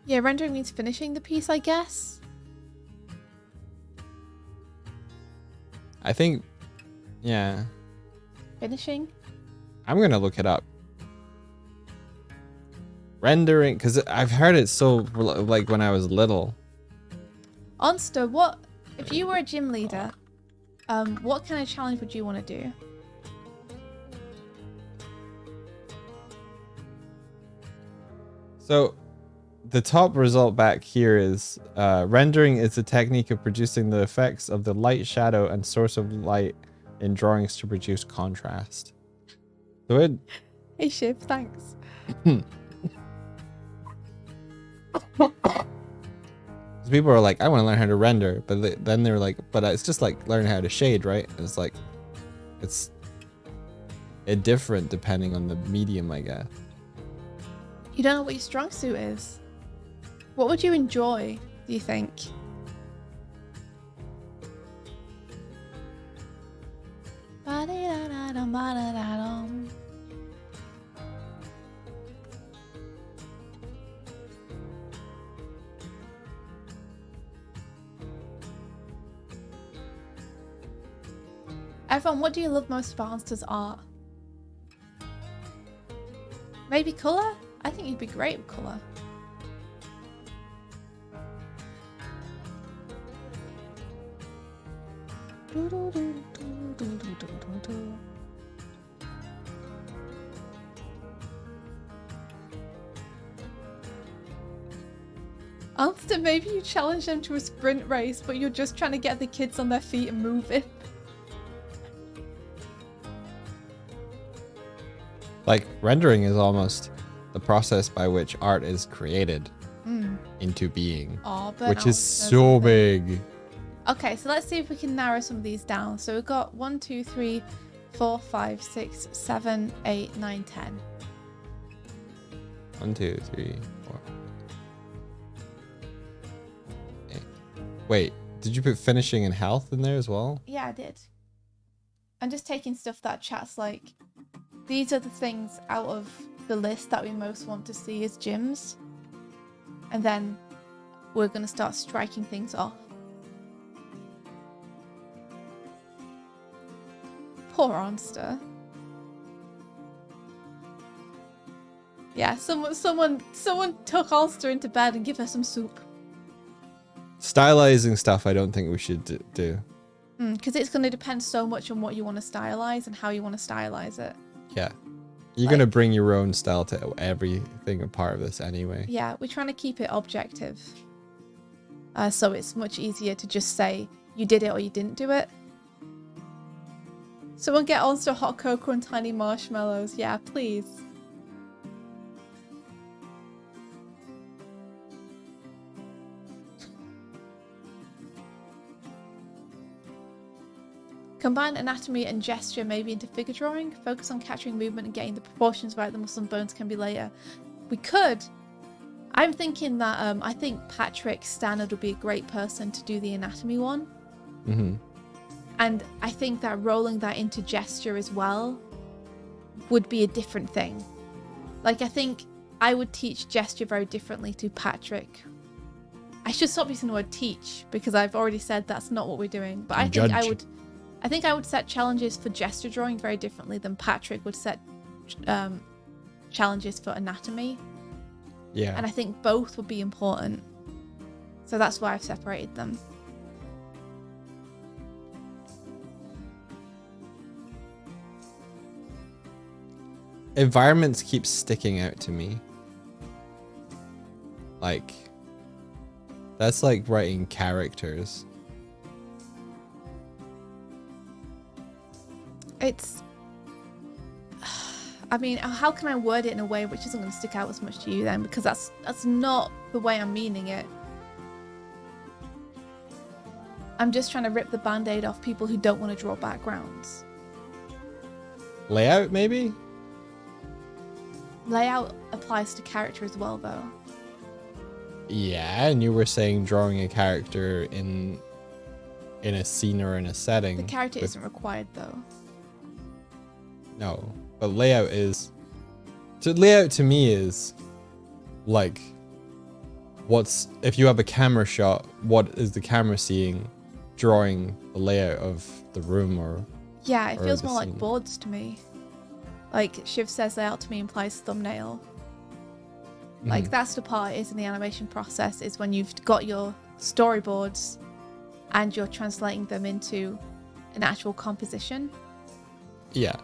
Yeah, rendering means finishing the piece, I guess. I think, yeah. Finishing. I'm gonna look it up. Rendering, because I've heard it so like when I was little. Onster, what if you were a gym leader? What kind of challenge would you want to do? So the top result back here is rendering is the technique of producing the effects of the light, shadow, and source of light in drawings to produce contrast. So it Hey Shiv, thanks. people are like, I want to learn how to render, but then they're like, but it's just like learning how to shade, right? And it's like, it's different depending on the medium, I guess. You don't know what your strong suit is. What would you enjoy, do you think? Everyone, what do you love most about Monster's art? Maybe colour? I think you'd be great with colour. Monster, maybe you challenge them to a sprint race, but you're just trying to get the kids on their feet and moving. Like rendering is almost the process by which art is created into being, Oh, which is so big. Okay, so let's see if we can narrow some of these down. So we've got 1, 2, 3, 4, 5, 6, 7, 8, 9, 10. 1, 2, 3, 4. Okay. Wait, did you put finishing and health in there as well? Yeah, I did. I'm just taking stuff that chat's like, these are the things out of the list that we most want to see as gyms. And then we're going to start striking things off. Poor Onster. Yeah, someone took Onster into bed and give her some soup. Stylizing stuff I don't think we should do. Because it's going to depend so much on what you want to stylize and how you want to stylize it. Yeah. You're going to bring your own style to everything a part of this anyway. Yeah, we're trying to keep it objective. So it's much easier to just say you did it or you didn't do it. Someone get Onster hot cocoa and tiny marshmallows. Yeah, please. Combine anatomy and gesture maybe into figure drawing. Focus on capturing movement and getting the proportions right. The muscle and bones can be later. We could. I'm thinking that I think Patrick Stannard would be a great person to do the anatomy one. Mm-hmm. And I think that rolling that into gesture as well would be a different thing. Like, I think I would teach gesture very differently to Patrick. I should stop using the word teach because I've already said that's not what we're doing. But I think I would set challenges for gesture drawing very differently than Patrick would set challenges for anatomy. Yeah. And I think both would be important. So that's why I've separated them. Environments keep sticking out to me. Like, that's like writing characters. It's... I mean, how can I word it in a way which isn't going to stick out as much to you then? Because that's not the way I'm meaning it. I'm just trying to rip the band-aid off people who don't want to draw backgrounds. Layout, maybe? Layout applies to character as well, though. Yeah, and you were saying drawing a character in a scene or in a setting. The character isn't required, though. No, but layout is... layout to me is like, if you have a camera shot, what is the camera seeing? Drawing the layout of the room or... Yeah, it feels the more scene. like boards to me. Like, Shiv says layout to me implies thumbnail. Like, that's the part is in the animation process, is when you've got your storyboards and you're translating them into an actual composition. Yeah.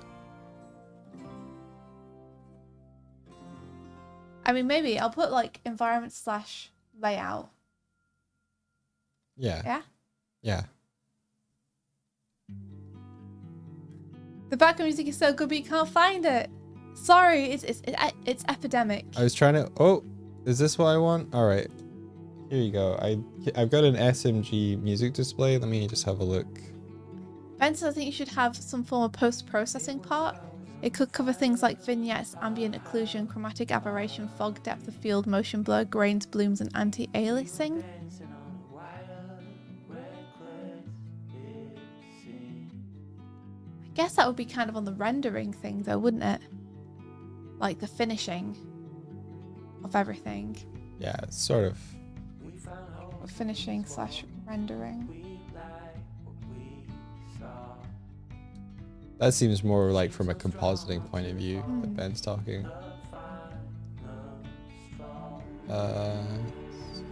I mean, maybe I'll put like environment / layout. Yeah. Yeah? Yeah. The background music is so good, but you can't find it. Sorry, it's epidemic. I was trying to... Oh, is this what I want? All right. Here you go. I've got an SMG music display. Let me just have a look. Ben says I think you should have some form of post-processing part. It could cover things like vignettes, ambient occlusion, chromatic aberration, fog, depth of field, motion blur, grains, blooms, and anti-aliasing. I guess that would be kind of on the rendering thing though, wouldn't it? Like the finishing of everything. Yeah, it's sort of... Or finishing / rendering. That seems more like from a compositing point of view that Ben's talking.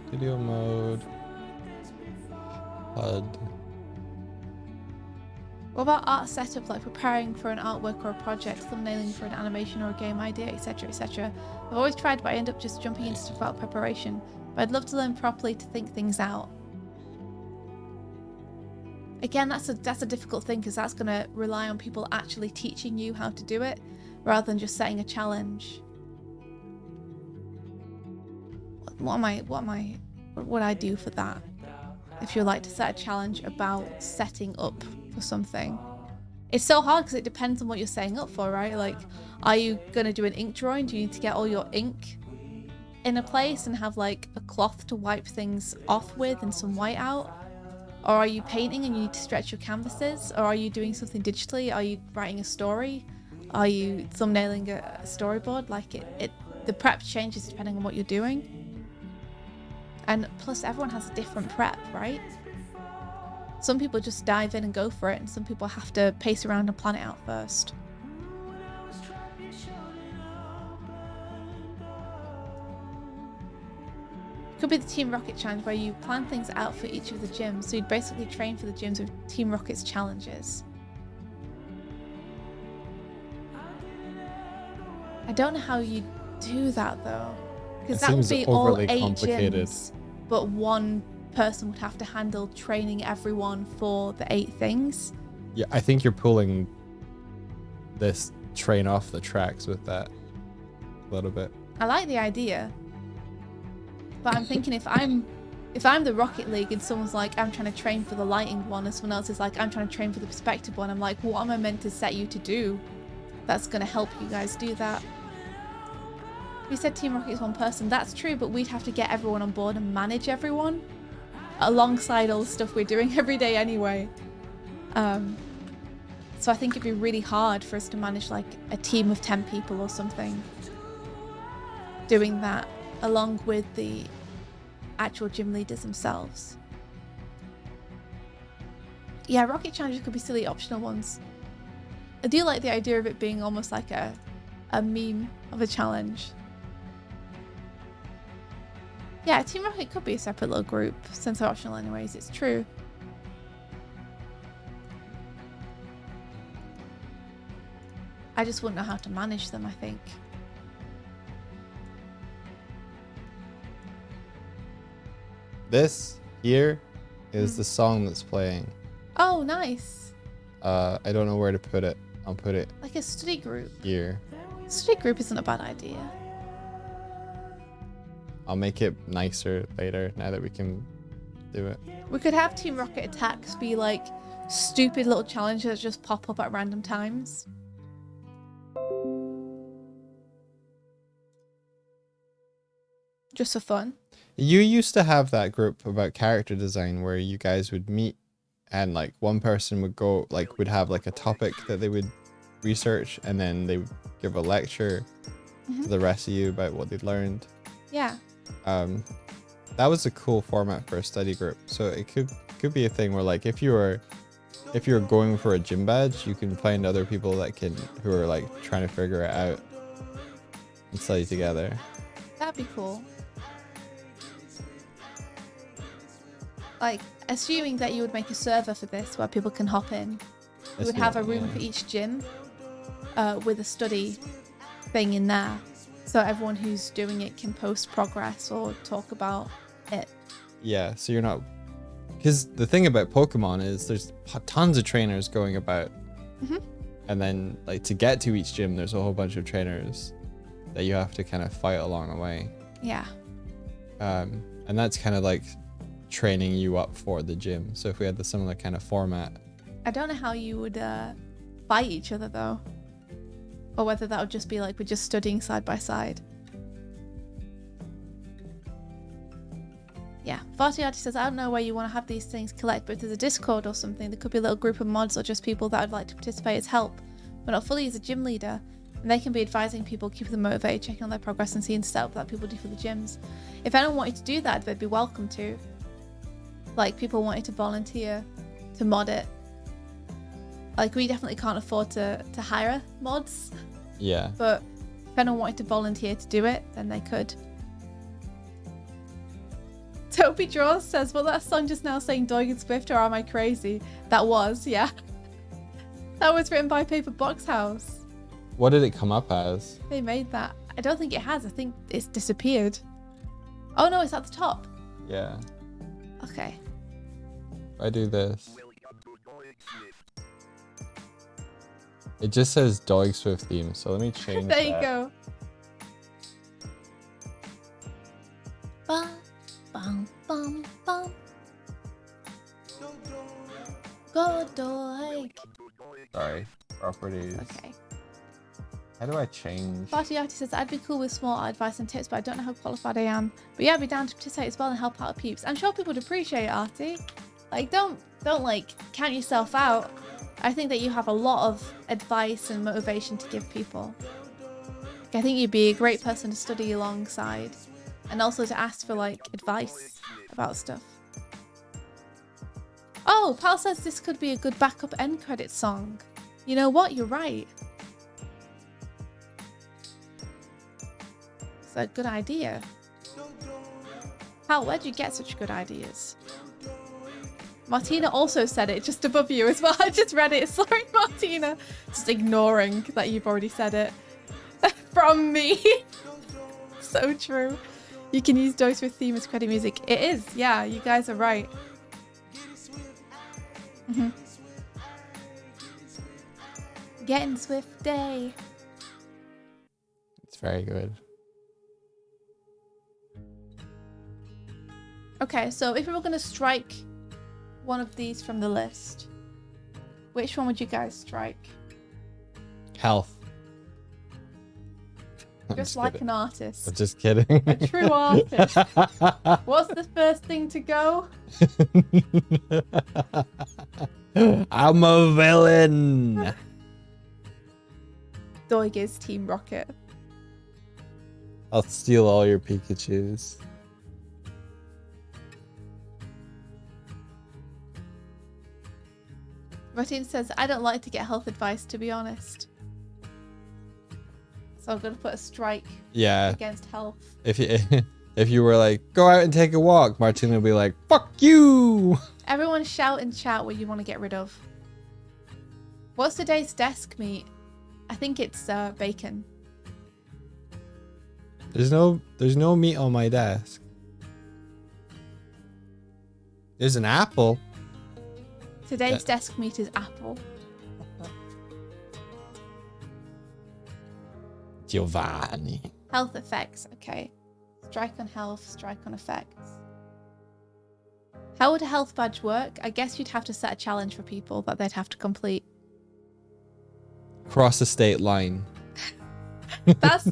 Studio mode. HUD. What about art setup, like preparing for an artwork or a project, thumbnailing for an animation or a game idea, etc, etc. I've always tried, but I end up just jumping into stuff without preparation. But I'd love to learn properly to think things out. Again, that's a difficult thing because that's going to rely on people actually teaching you how to do it rather than just setting a challenge. What would I do for that? If you'd like to set a challenge about setting up for something. It's so hard because it depends on what you're setting up for, right? Like, are you going to do an ink drawing? Do you need to get all your ink in a place and have like a cloth to wipe things off with and some white out? Or are you painting and you need to stretch your canvases? Or are you doing something digitally? Are you writing a story? Are you thumbnailing a storyboard? Like the prep changes depending on what you're doing. And plus everyone has a different prep, right? Some people just dive in and go for it, and some people have to pace around and plan it out first. Could be the Team Rocket challenge where you plan things out for each of the gyms, so you'd basically train for the gyms with Team Rocket's challenges. I don't know how you do that though, because that would be all 8 gyms, but one person would have to handle training everyone for the 8 things. Yeah, I think you're pulling this train off the tracks with that a little bit. I like the idea, but I'm thinking if I'm If I'm the Rocket League and someone's like, I'm trying to train for the lighting one, and someone else is like, I'm trying to train for the perspective one, I'm like, what am I meant to set you to do that's going to help you guys do that? We said Team Rocket is one person. That's true, but we'd have to get everyone on board and manage everyone alongside all the stuff we're doing every day anyway. So I think it'd be really hard for us to manage like a team of 10 people or something doing that along with the actual gym leaders themselves. Yeah, rocket challenges could be silly optional ones. I do like the idea of it being almost like a meme of a challenge. Yeah, Team Rocket could be a separate little group since they're optional anyways, it's true. I just wouldn't know how to manage them, I think. This here is the song that's playing. Oh, nice. I don't know where to put it. I'll put it Like a study group. here. Study group isn't a bad idea. I'll make it nicer later now that we can do it. We could have Team Rocket attacks be like stupid little challenges that just pop up at random times. Just for fun. You used to have that group about character design where you guys would meet and like one person would go like would have like a topic that they would research and then they would give a lecture to the rest of you about what they'd learned. Yeah. That was a cool format for a study group. So it could be a thing where like if you're going for a gym badge, you can find other people that who are like trying to figure it out and study together. That'd be cool. Like, assuming that you would make a server for this where people can hop in. You would have a room for each gym with a study thing in there. So everyone who's doing it can post progress or talk about it. Yeah, so you're not... Because the thing about Pokemon is there's tons of trainers going about. And then, like, to get to each gym, there's a whole bunch of trainers that you have to kind of fight along the way. Yeah. And that's kind of like training you up for the gym. So if we had the similar kind of format... I don't know how you would fight each other, though. Or whether that would just be like we're just studying side by side. Yeah, Fartiati says, I don't know where you want to have these things collect, but if there's a Discord or something, there could be a little group of mods or just people that would like to participate as help, but not fully as a gym leader. And they can be advising people, keeping them motivated, checking on their progress and seeing stuff that people do for the gyms. If anyone wanted to do that, they'd be welcome to. Like people wanting to volunteer to mod it. Like we definitely can't afford to hire mods. Yeah. But if anyone wanted to volunteer to do it, then they could. Toby Draws says, well, that song just now saying Doig and Swift or am I crazy? That was, yeah. That was written by Paper Box House. What did it come up as? They made that. I don't think it has. I think it's disappeared. Oh no, it's at the top. Yeah. Okay. If I do this. It just says Doig Swift theme, so let me change There you that. go. Bum, bum, bum, bum. Go Doig. Sorry. Properties. Okay. How do I change? Fartiati says, I'd be cool with small advice and tips, but I don't know how qualified I am. But yeah, I'd be down to participate as well and help out peeps. I'm sure people would appreciate it, Artie. Like, don't like count yourself out. I think that you have a lot of advice and motivation to give people. Like, I think you'd be a great person to study alongside and also to ask for like advice about stuff. Oh, Pal says this could be a good backup end credit song. You know what? You're right. It's a good idea. Pal, where'd you get such good ideas? Martina also said it just above you as well. I just read it. Sorry, Martina. Just ignoring that you've already said it. From me. So true. You can use Doig Swift theme as credit music. It is. Yeah, you guys are right. Getting Swift Day. It's very good. Okay, so if we were going to strike one of these from the list, which one would you guys strike? Health. I'm Just like kidding. an artist. I'm just kidding. A true artist. What's the first thing to go? I'm a villain. Doig is Team Rocket. I'll steal all your Pikachus. Martin says, I don't like to get health advice, to be honest. So I'm going to put a strike Yeah. against health. If you if you were like, go out and take a walk, Martina would be like, fuck you. Everyone shout in chat what you want to get rid of. What's today's desk meat? I think it's bacon. There's no meat on my desk. There's an apple. Today's desk meat is apple. Giovanni. Health effects. Okay. Strike on health, strike on effects. How would a health badge work? I guess you'd have to set a challenge for people that they'd have to complete. Cross the state line. That's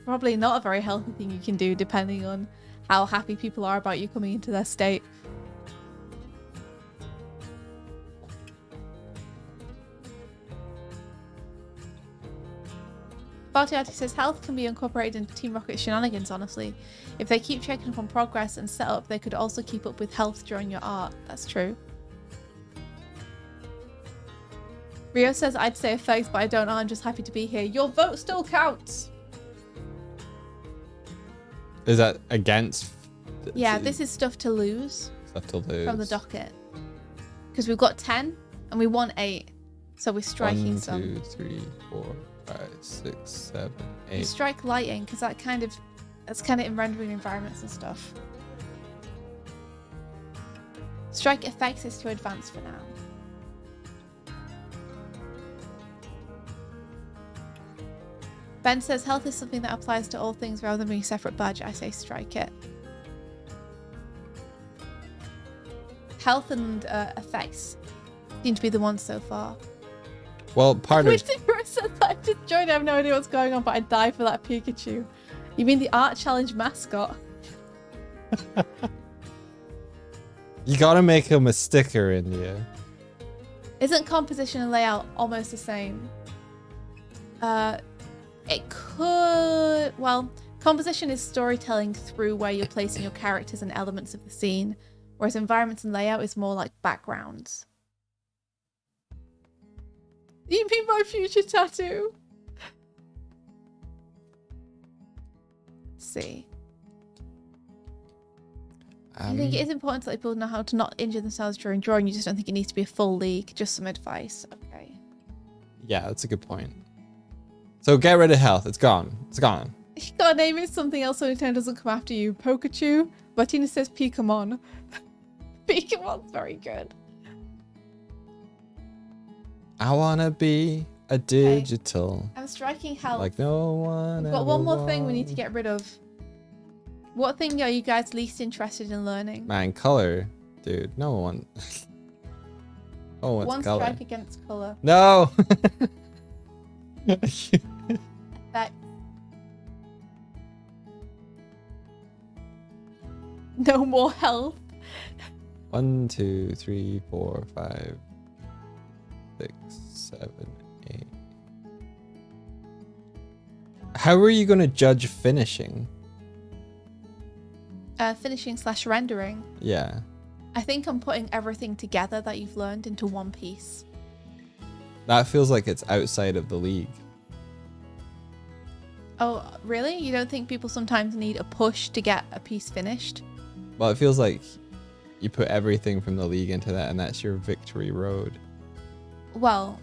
probably not a very healthy thing you can do, depending on how happy people are about you coming into their state. Bartiati says health can be incorporated into Team Rocket shenanigans, honestly. If they keep checking up on progress and setup, they could also keep up with health during your art. That's true. Rio says I'd say effects, but I don't know. I'm just happy to be here. Your vote still counts. Is that against? Yeah, this is stuff to lose Stuff to lose. from the docket. Because we've got 10 and we won 8. So we're striking 1, some. 2, 3, 4, 5, 6, 7, You 8. strike lighting because that's kind of in rendering environments and stuff. Strike effects is to advance for now. Ben says health is something that applies to all things rather than being a separate badge. I say strike it. Health and effects seem to be the ones so far. Well, part of Which says I just joined. I have no idea what's going on, but I'd die for that Pikachu. You mean the art challenge mascot? you gotta make him a sticker, India. Isn't composition and layout almost the same? It could... Well, composition is storytelling through where you're placing your characters and elements of the scene, whereas environments and layout is more like backgrounds. You mean my future tattoo? Let's see. I think it is important to let people know how to not injure themselves during drawing. You just don't think it needs to be a full league. Just some advice. Okay. Yeah, that's a good point. So get rid of health. It's gone. It's gone. You gotta name it something else so Nintendo doesn't come after you. Pikachu. Martina says Pokemon. Pokemon's very good. I wanna be a digital. I'm striking health. Like no one. We've got one more thing we need to get rid of. What thing are you guys least interested in learning? Man, color, dude. No one. No one One wants color. strike against color. No. That. No more health. 1, 2, 3, 4, 5, 6, 7, 8. How are you gonna judge finishing? Finishing / rendering. Yeah. I think I'm putting everything together that you've learned into one piece. That feels like it's outside of the league. Oh, really? You don't think people sometimes need a push to get a piece finished? Well, it feels like you put everything from the league into that, and that's your victory road. Well,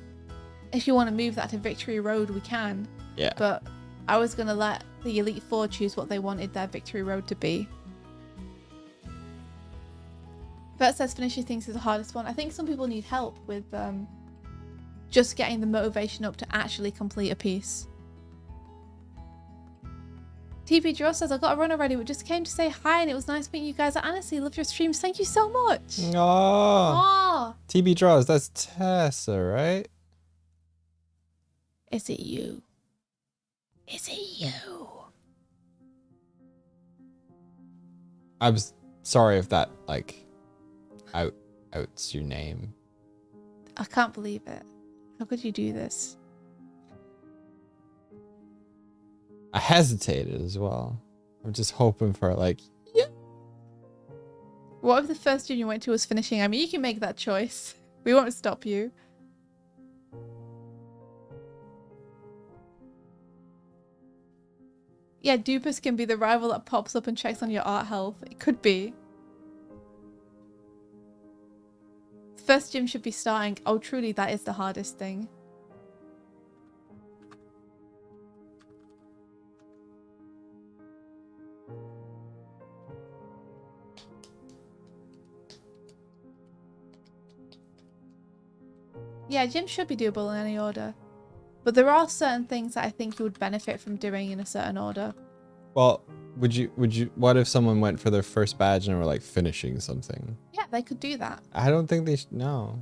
if you want to move that to Victory Road, we can. Yeah. But I was going to let the Elite Four choose what they wanted their Victory Road to be. Bert says finishing things is the hardest one. I think some people need help with just getting the motivation up to actually complete a piece. TB Draw says, I got a run already, but just came to say hi and it was nice meeting you guys. I honestly love your streams. Thank you so much. Oh, Oh, TB Draws. That's Tessa, right? is it you? Is it you? I'm sorry if that like outs your name. I can't believe it. How could you do this? I hesitated as well. I'm just hoping for like, yeah. What if the first gym you went to was finishing? I mean, you can make that choice. We won't stop you. Yeah, Dupus can be the rival that pops up and checks on your art health. It could be. First gym should be starting. Oh, truly, that is the hardest thing. Yeah, gym should be doable in any order. But there are certain things that I think you would benefit from doing in a certain order. Well, what if someone went for their first badge and were like finishing something? Yeah, they could do that. I don't think they should, no.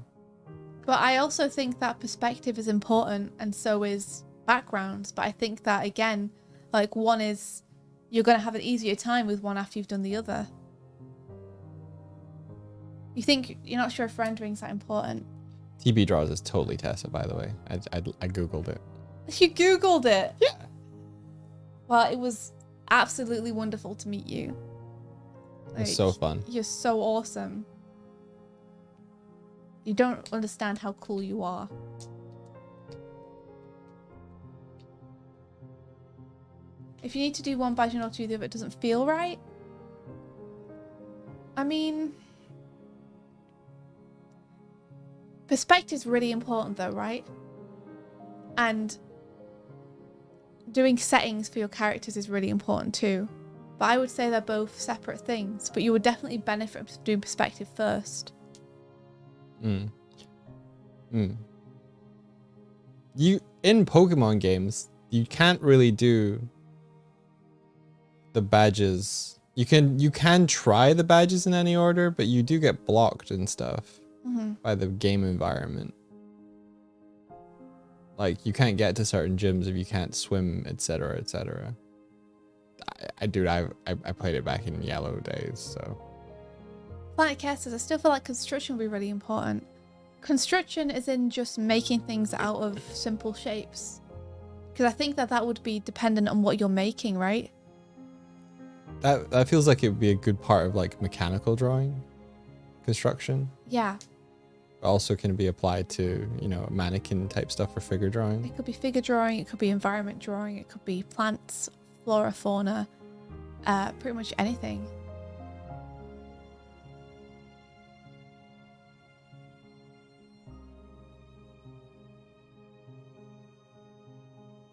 But I also think that perspective is important, and so is backgrounds. But I think that, again, like one is, you're going to have an easier time with one after you've done the other. You think, you're not sure if rendering's that important. TB Draws is totally Tessa, by the way. I Googled it. You Googled it? Yeah. Well, it was absolutely wonderful to meet you. It's so fun. You're so awesome. You don't understand how cool you are. If you need to do one badge and not do the other, it doesn't feel right. I mean, perspective's really important though, right? And doing settings for your characters is really important too. But I would say they're both separate things, but you would definitely benefit from doing perspective first. You, in Pokemon games, you can't really do the badges. You can try the badges in any order, but you do get blocked and stuff by the game environment. Like, you can't get to certain gyms if you can't swim, etc., etc. I played it back in yellow days, so. Planet Care says, I still feel like construction would be really important. Construction is in just making things out of simple shapes. Because I think that would be dependent on what you're making, right? That feels like it would be a good part of like mechanical drawing, construction. Yeah. Also can be applied to, you know, mannequin type stuff for figure drawing. It could be figure drawing, it could be environment drawing, it could be plants, flora, fauna, pretty much anything.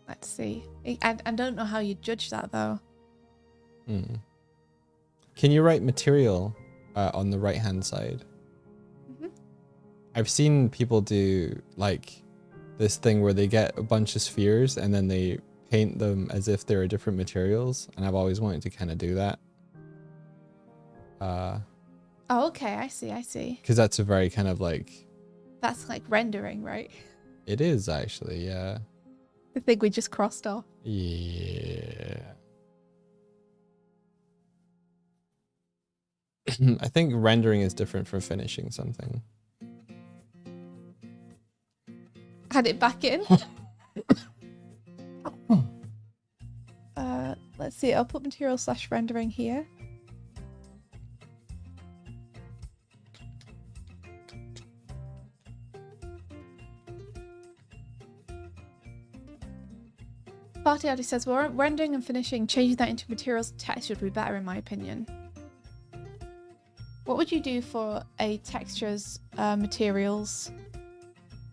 Let's see. I don't know how you judge that though. Can you write material on the right hand side? I've seen people do like this thing where they get a bunch of spheres and then they paint them as if they're different materials, and I've always wanted to kind of do that. Oh, okay, I see. Because that's a very kind of like... That's like rendering, right? It is actually, yeah. The thing we just crossed off. Yeah. I think rendering is different from finishing something. Add it back in. Let's see. I'll put material / rendering here. Party Addy says, well, rendering and finishing, changing that into materials text would be better in my opinion. What would you do for a textures materials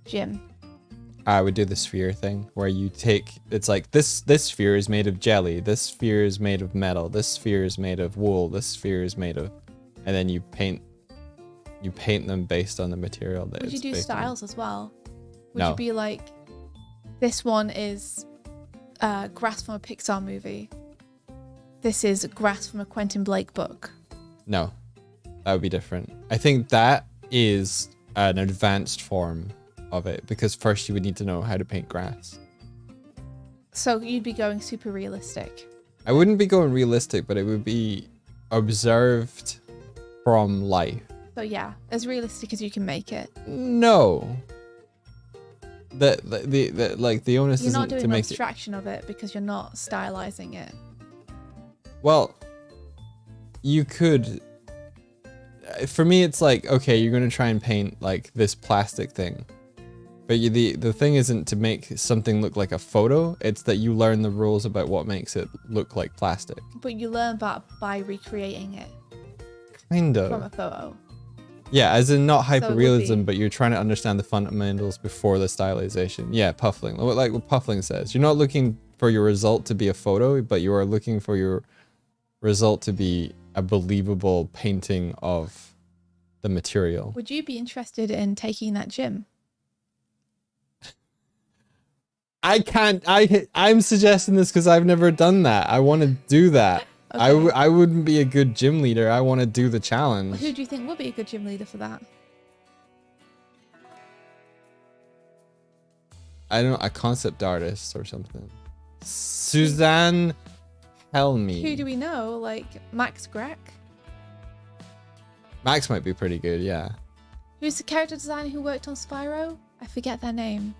gym? I would do the sphere thing where you take, it's like this sphere is made of jelly, this sphere is made of metal, this sphere is made of wool, this sphere is made of, and then you paint them based on the material that Would you do styles as well? Would No. you be like, this one is grass from a Pixar movie, this is grass from a Quentin Blake book. No, that would be different. I think that is an advanced form of it, because first you would need to know how to paint grass. So you'd be going super realistic. I wouldn't be going realistic, but it would be observed from life. So yeah, as realistic as you can make it. No. The onus You're isn't not doing to an make it. abstraction of it because you're not stylizing it. Well, you could. For me, it's like, okay, you're gonna try and paint like this plastic thing, but the thing isn't to make something look like a photo. It's that you learn the rules about what makes it look like plastic. But you learn that by recreating it Kind from a of. photo. Yeah, as in not it would hyperrealism, be- but you're trying to understand the fundamentals before the stylization. Yeah, puffling. Like what puffling says. You're not looking for your result to be a photo, but you are looking for your result to be a believable painting of the material. Would you be interested in taking that gym? I'm suggesting this because I've never done that. I want to do that. Okay. I wouldn't be a good gym leader. I want to do the challenge. Who do you think would be a good gym leader for that? I don't know, a concept artist or something. Suzanne Helmy. Who do we know? Like Max Grech? Max might be pretty good, yeah. Who's the character designer who worked on Spyro? I forget their name.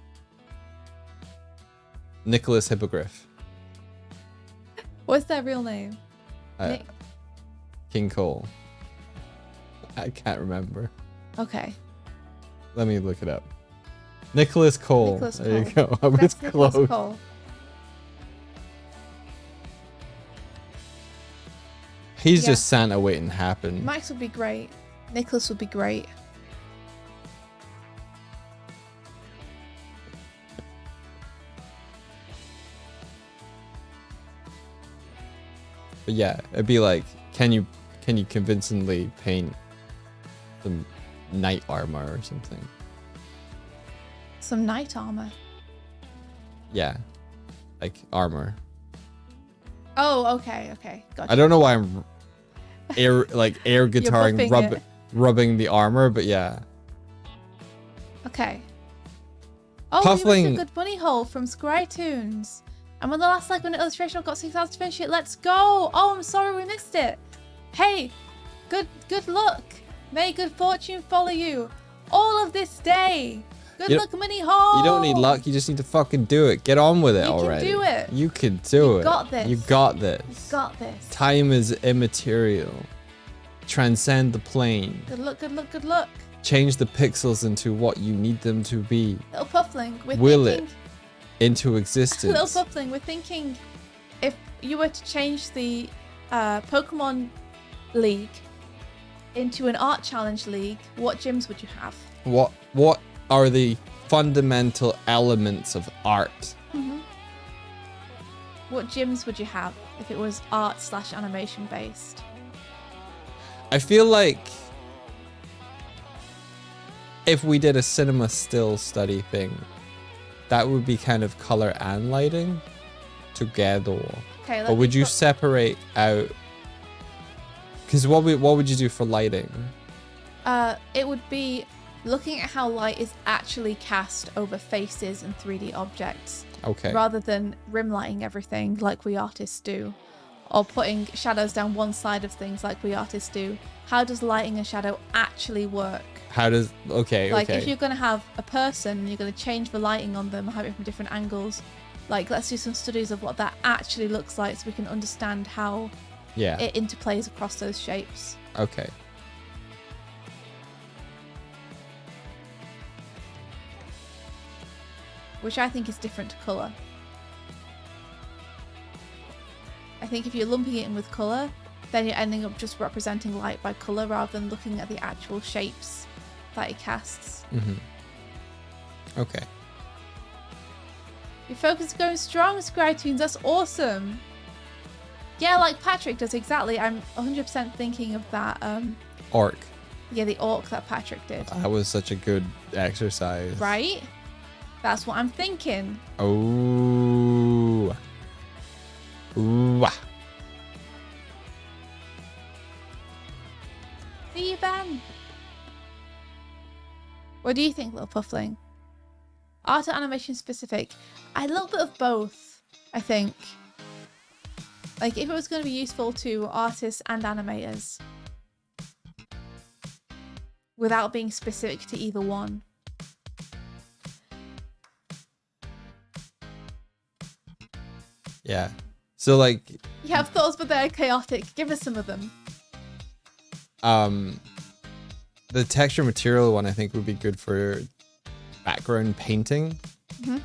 Nicholas Hippogriff. What's their real name? Nick- King Cole. I can't remember. Okay. Let me look it up. Nicholas Cole. Nicholas There you Cole. go. I was That's Nicholas close. Cole. He's Yeah. just Santa waiting to happen. Max would be great. Nicholas would be great. But yeah, it'd be like, can you convincingly paint some knight armor or something? Some knight armor. Yeah, like armor. Oh, okay. Gotcha. I don't know why I'm air guitaring, buffing it. rubbing the armor, but yeah. Okay. Oh, Puffling- you missed a good bunny hole from Scrytoons. And when the last segment illustration, I've got 6 hours to finish it. Let's go. Oh, I'm sorry we missed it. Hey, good luck. May good fortune follow you all of this day. Good You- luck, bunny hole. You don't need luck. You just need to fucking do it. Get on with it You can already. do it. You can do it. got this. You got this. You've got this. Time is immaterial. Transcend the plane. Good luck, good luck, good luck. Change the pixels into what you need them to be. Little Puffling, we're Will thinking. Into Little existence. Puffling, we're thinking if you were to change the Pokemon League into an art challenge league, what gyms would you have? What are the fundamental elements of art? What gyms would you have if it was art/animation based? I feel like if we did a cinema still study thing, that would be kind of color and lighting together. Okay, Or would you separate out? Because what would you do for lighting? It would be looking at how light is actually cast over faces and 3D objects, Okay. rather than rim lighting everything like we artists do, or putting shadows down one side of things like we artists do. How does lighting and shadow actually work? How does okay? Like okay. if you're going to have a person and you're going to change the lighting on them, have it from different angles, like let's do some studies of what that actually looks like so we can understand how Yeah. it interplays across those shapes. Okay. Which I think is different to colour. I think if you're lumping it in with colour, then you're ending up just representing light by colour rather than looking at the actual shapes that it casts. Okay. Your focus is going strong, Scrytoons, that's awesome! Yeah, like Patrick does, exactly. I'm 100% thinking of that, Orc. yeah, the orc that Patrick did. That was such a good exercise. Right? That's what I'm thinking. Oh. Ooh. Ah. What do you think, Little Puffling? Art or animation specific? A little bit of both, I think. Like, if it was going to be useful to artists and animators, without being specific to either one. Yeah. So like, You have thoughts, but they're chaotic. Give us some of them. the texture material one I think would be good for background painting. Mhm.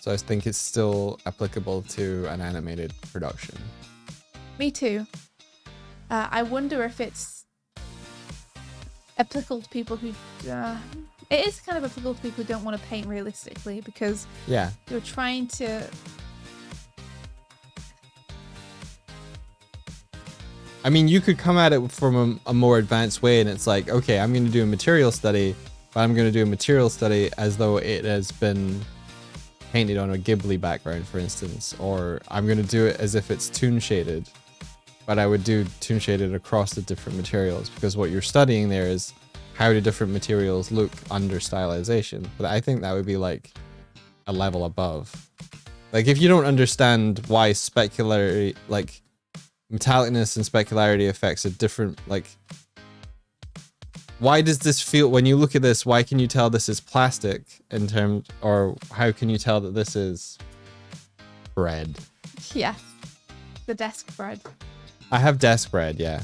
So I think it's still applicable to an animated production. Me too. I wonder if it's applicable to people who... it is kind of applicable to people who don't want to paint realistically, because Yeah. you're trying to... I mean, you could come at it from a more advanced way, and it's like, okay, I'm going to do a material study, but I'm going to do a material study as though it has been painted on a Ghibli background, for instance, or I'm going to do it as if it's toon shaded, but I would do toon shaded across the different materials, because what you're studying there is how do different materials look under stylization. But I think that would be like a level above. Like, if you don't understand why specularity, like metallicness and specularity affects a different, like, why does this feel, when you look at this, why can you tell this is plastic in terms, or how can you tell that this is bread? Yes. The desk bread. I have desk bread, yeah.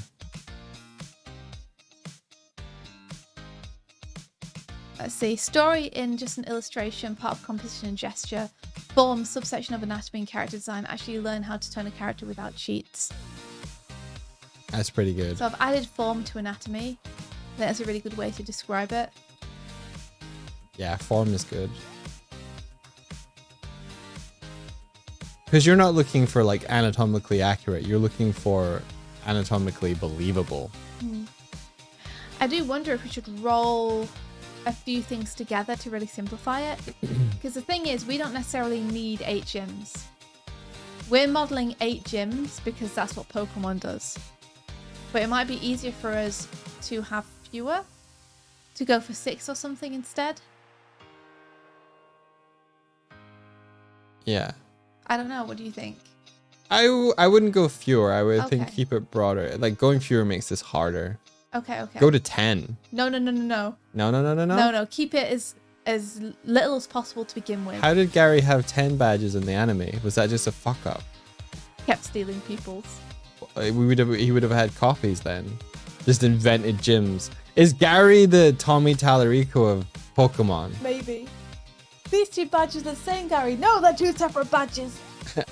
Let's see. Story in just an illustration, part of composition and gesture. Form, subsection of anatomy and character design. Actually learn how to turn a character without cheats. That's pretty good. So I've added form to anatomy. I think that's a really good way to describe it. Yeah, form is good. Because you're not looking for like anatomically accurate. You're looking for anatomically believable. I do wonder if we should roll a few things together to really simplify it. Because the thing is, we don't necessarily need 8 gyms. We're modeling 8 gyms because that's what Pokemon does. But it might be easier for us to have fewer, to go for 6 or something instead. Yeah. I don't know. What do you think? I wouldn't go fewer. I would think Okay. keep it broader. Like, going fewer makes this harder. Okay. Go to 10. No. No, no, no, no, no. No. Keep it as little as possible to begin with. How did Gary have 10 badges in the anime? Was that just a fuck up? Kept stealing people's. He would have had copies then. Just invented gyms. Is Gary the Tommy Tallarico of Pokemon? Maybe. These 2 badges are the same, Gary. No, they're 2 separate badges.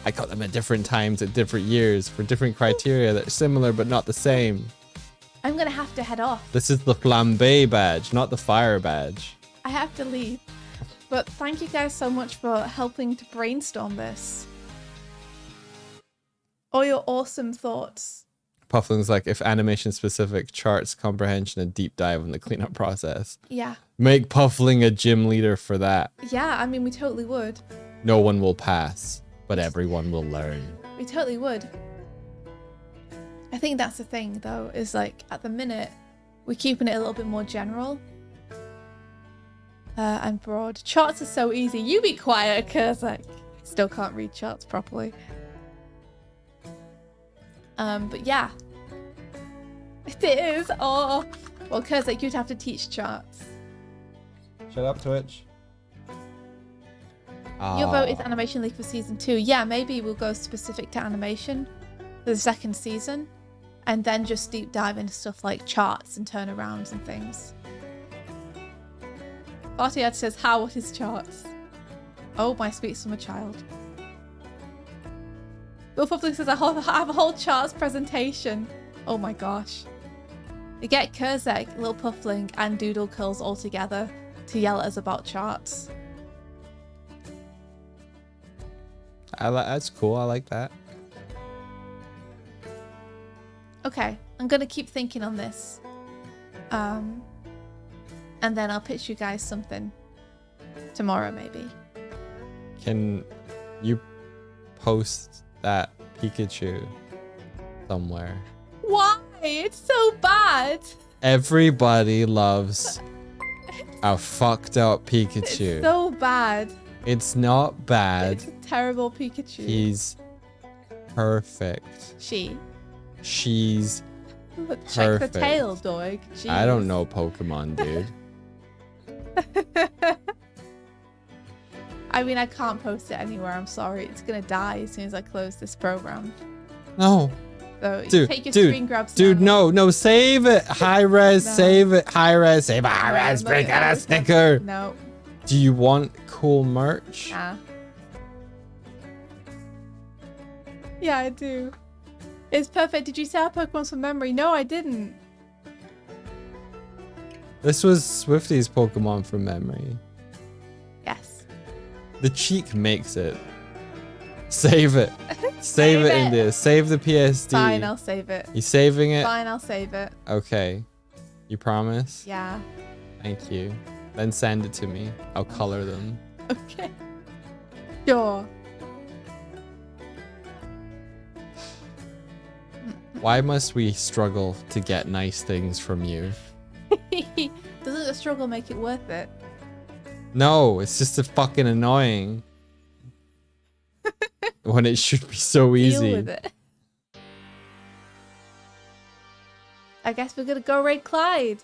I got them at different times at different years for different criteria that are similar but not the same. I'm gonna have to head off. This is the flambe badge, not the fire badge. I have to leave. But thank you guys so much for helping to brainstorm this. All your awesome thoughts. Pufflin's like, if animation specific, charts, comprehension, and deep dive on the cleanup process. Yeah. Make Puffling a gym leader for that. Yeah, I mean, we totally would. No one will pass, but everyone will learn. We totally would. I think that's the thing, though, is like, at the minute, we're keeping it a little bit more general. And broad. Charts are so easy. You be quiet, Kurzak. Still can't read charts properly. But yeah. It is. Oh. Well, Kurzak, you'd have to teach charts. Shut up, Twitch. Your vote is Animation League for Season 2. Yeah, maybe we'll go specific to animation for the 2nd season. And then just deep dive into stuff like charts and turnarounds and things. Artiad says, how, what is charts? Oh, my sweet summer child. Will Puffling says, I have a whole charts presentation. Oh my gosh. We get Kurzak, Lil Puffling, and Doodle Curls all together to yell at us about charts. That's cool. I like that. Okay, I'm gonna keep thinking on this. And then I'll pitch you guys something tomorrow, maybe. Can you post that Pikachu somewhere? Why? It's so bad. Everybody loves A fucked up It's Pikachu. so bad. It's not bad. It's a terrible Pikachu. He's perfect. She's check the perfect. tail, Doig. I don't Jeez. know Pokemon, dude. I mean, I can't post it anywhere. I'm sorry. It's gonna die as soon as I close this program. No. So you Dude, take your dude, screen grabs. Dude, now. no, save it. High res, No. save it. High res, save it. High res. No, Break no, out a no. sticker. No. Do you want cool merch? Nah. Yeah, I do. It's perfect. Did you say our Pokemon's from memory? No, I didn't. This was Swifty's Pokemon from memory. Yes. The cheek makes it. Save it. Save it in there. Save the PSD. Fine, I'll save it. You saving it? Fine, I'll save it. Okay. You promise? Yeah. Thank you. Then send it to me. I'll color them. Okay. Sure. Why must we struggle to get nice things from you? Doesn't the struggle make it worth it? No, it's just a fucking annoying. When it should be so easy. Deal with it. I guess we're gonna go raid Clyde.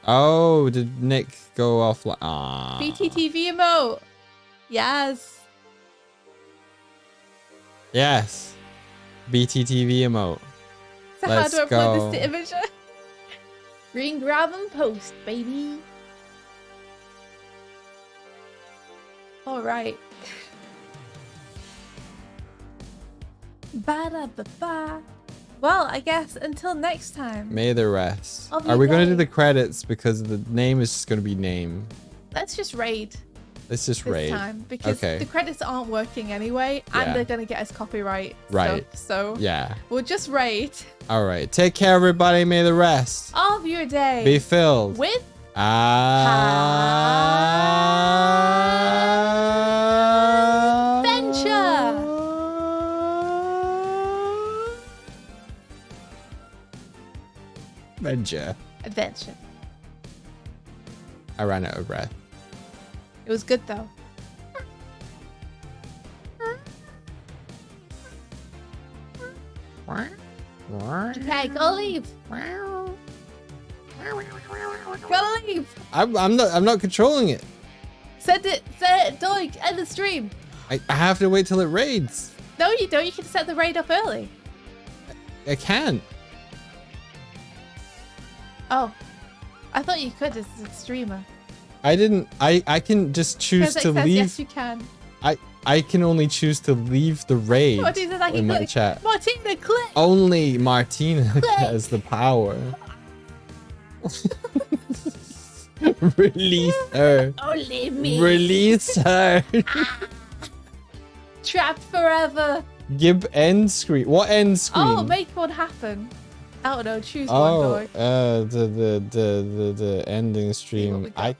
Oh, did Nick go offline? Ah. BTTV emote. Yes. Yes. BTTV emote. So Let's how do I go. upload this to Imager? Green grab and post, baby. All right. Ba-da-ba-ba. Well, I guess until next time. May the rest. Of Are your we going to do day. the credits because the name is just going to be name? Let's just raid Let's just this raid. time because Okay. the credits aren't working anyway, and Yeah. they're gonna get us copyright Right. stuff. So Yeah. we'll just raid All right. Take care, everybody. May the rest of your day be filled. with Adventure. Adventure. adventure. I ran out of breath. It was good though. Okay, go leave. Go leave. I'm not controlling it. Send it, Doig, end the stream. I have to wait till it raids. No, you don't. You can set the raid up early. I can't. Oh, I thought you could as a streamer. I didn't. I can just choose Because to it says leave. yes, you can. I can only choose to leave the raid Martina says I in can my click. chat. Martina, click. Only Martina has the power. Release her. Only me. Release her. Trapped forever. Give end screen. What end screen? Oh, make one happen. I don't know. Choose one, Oh, Doig. the ending stream. we got.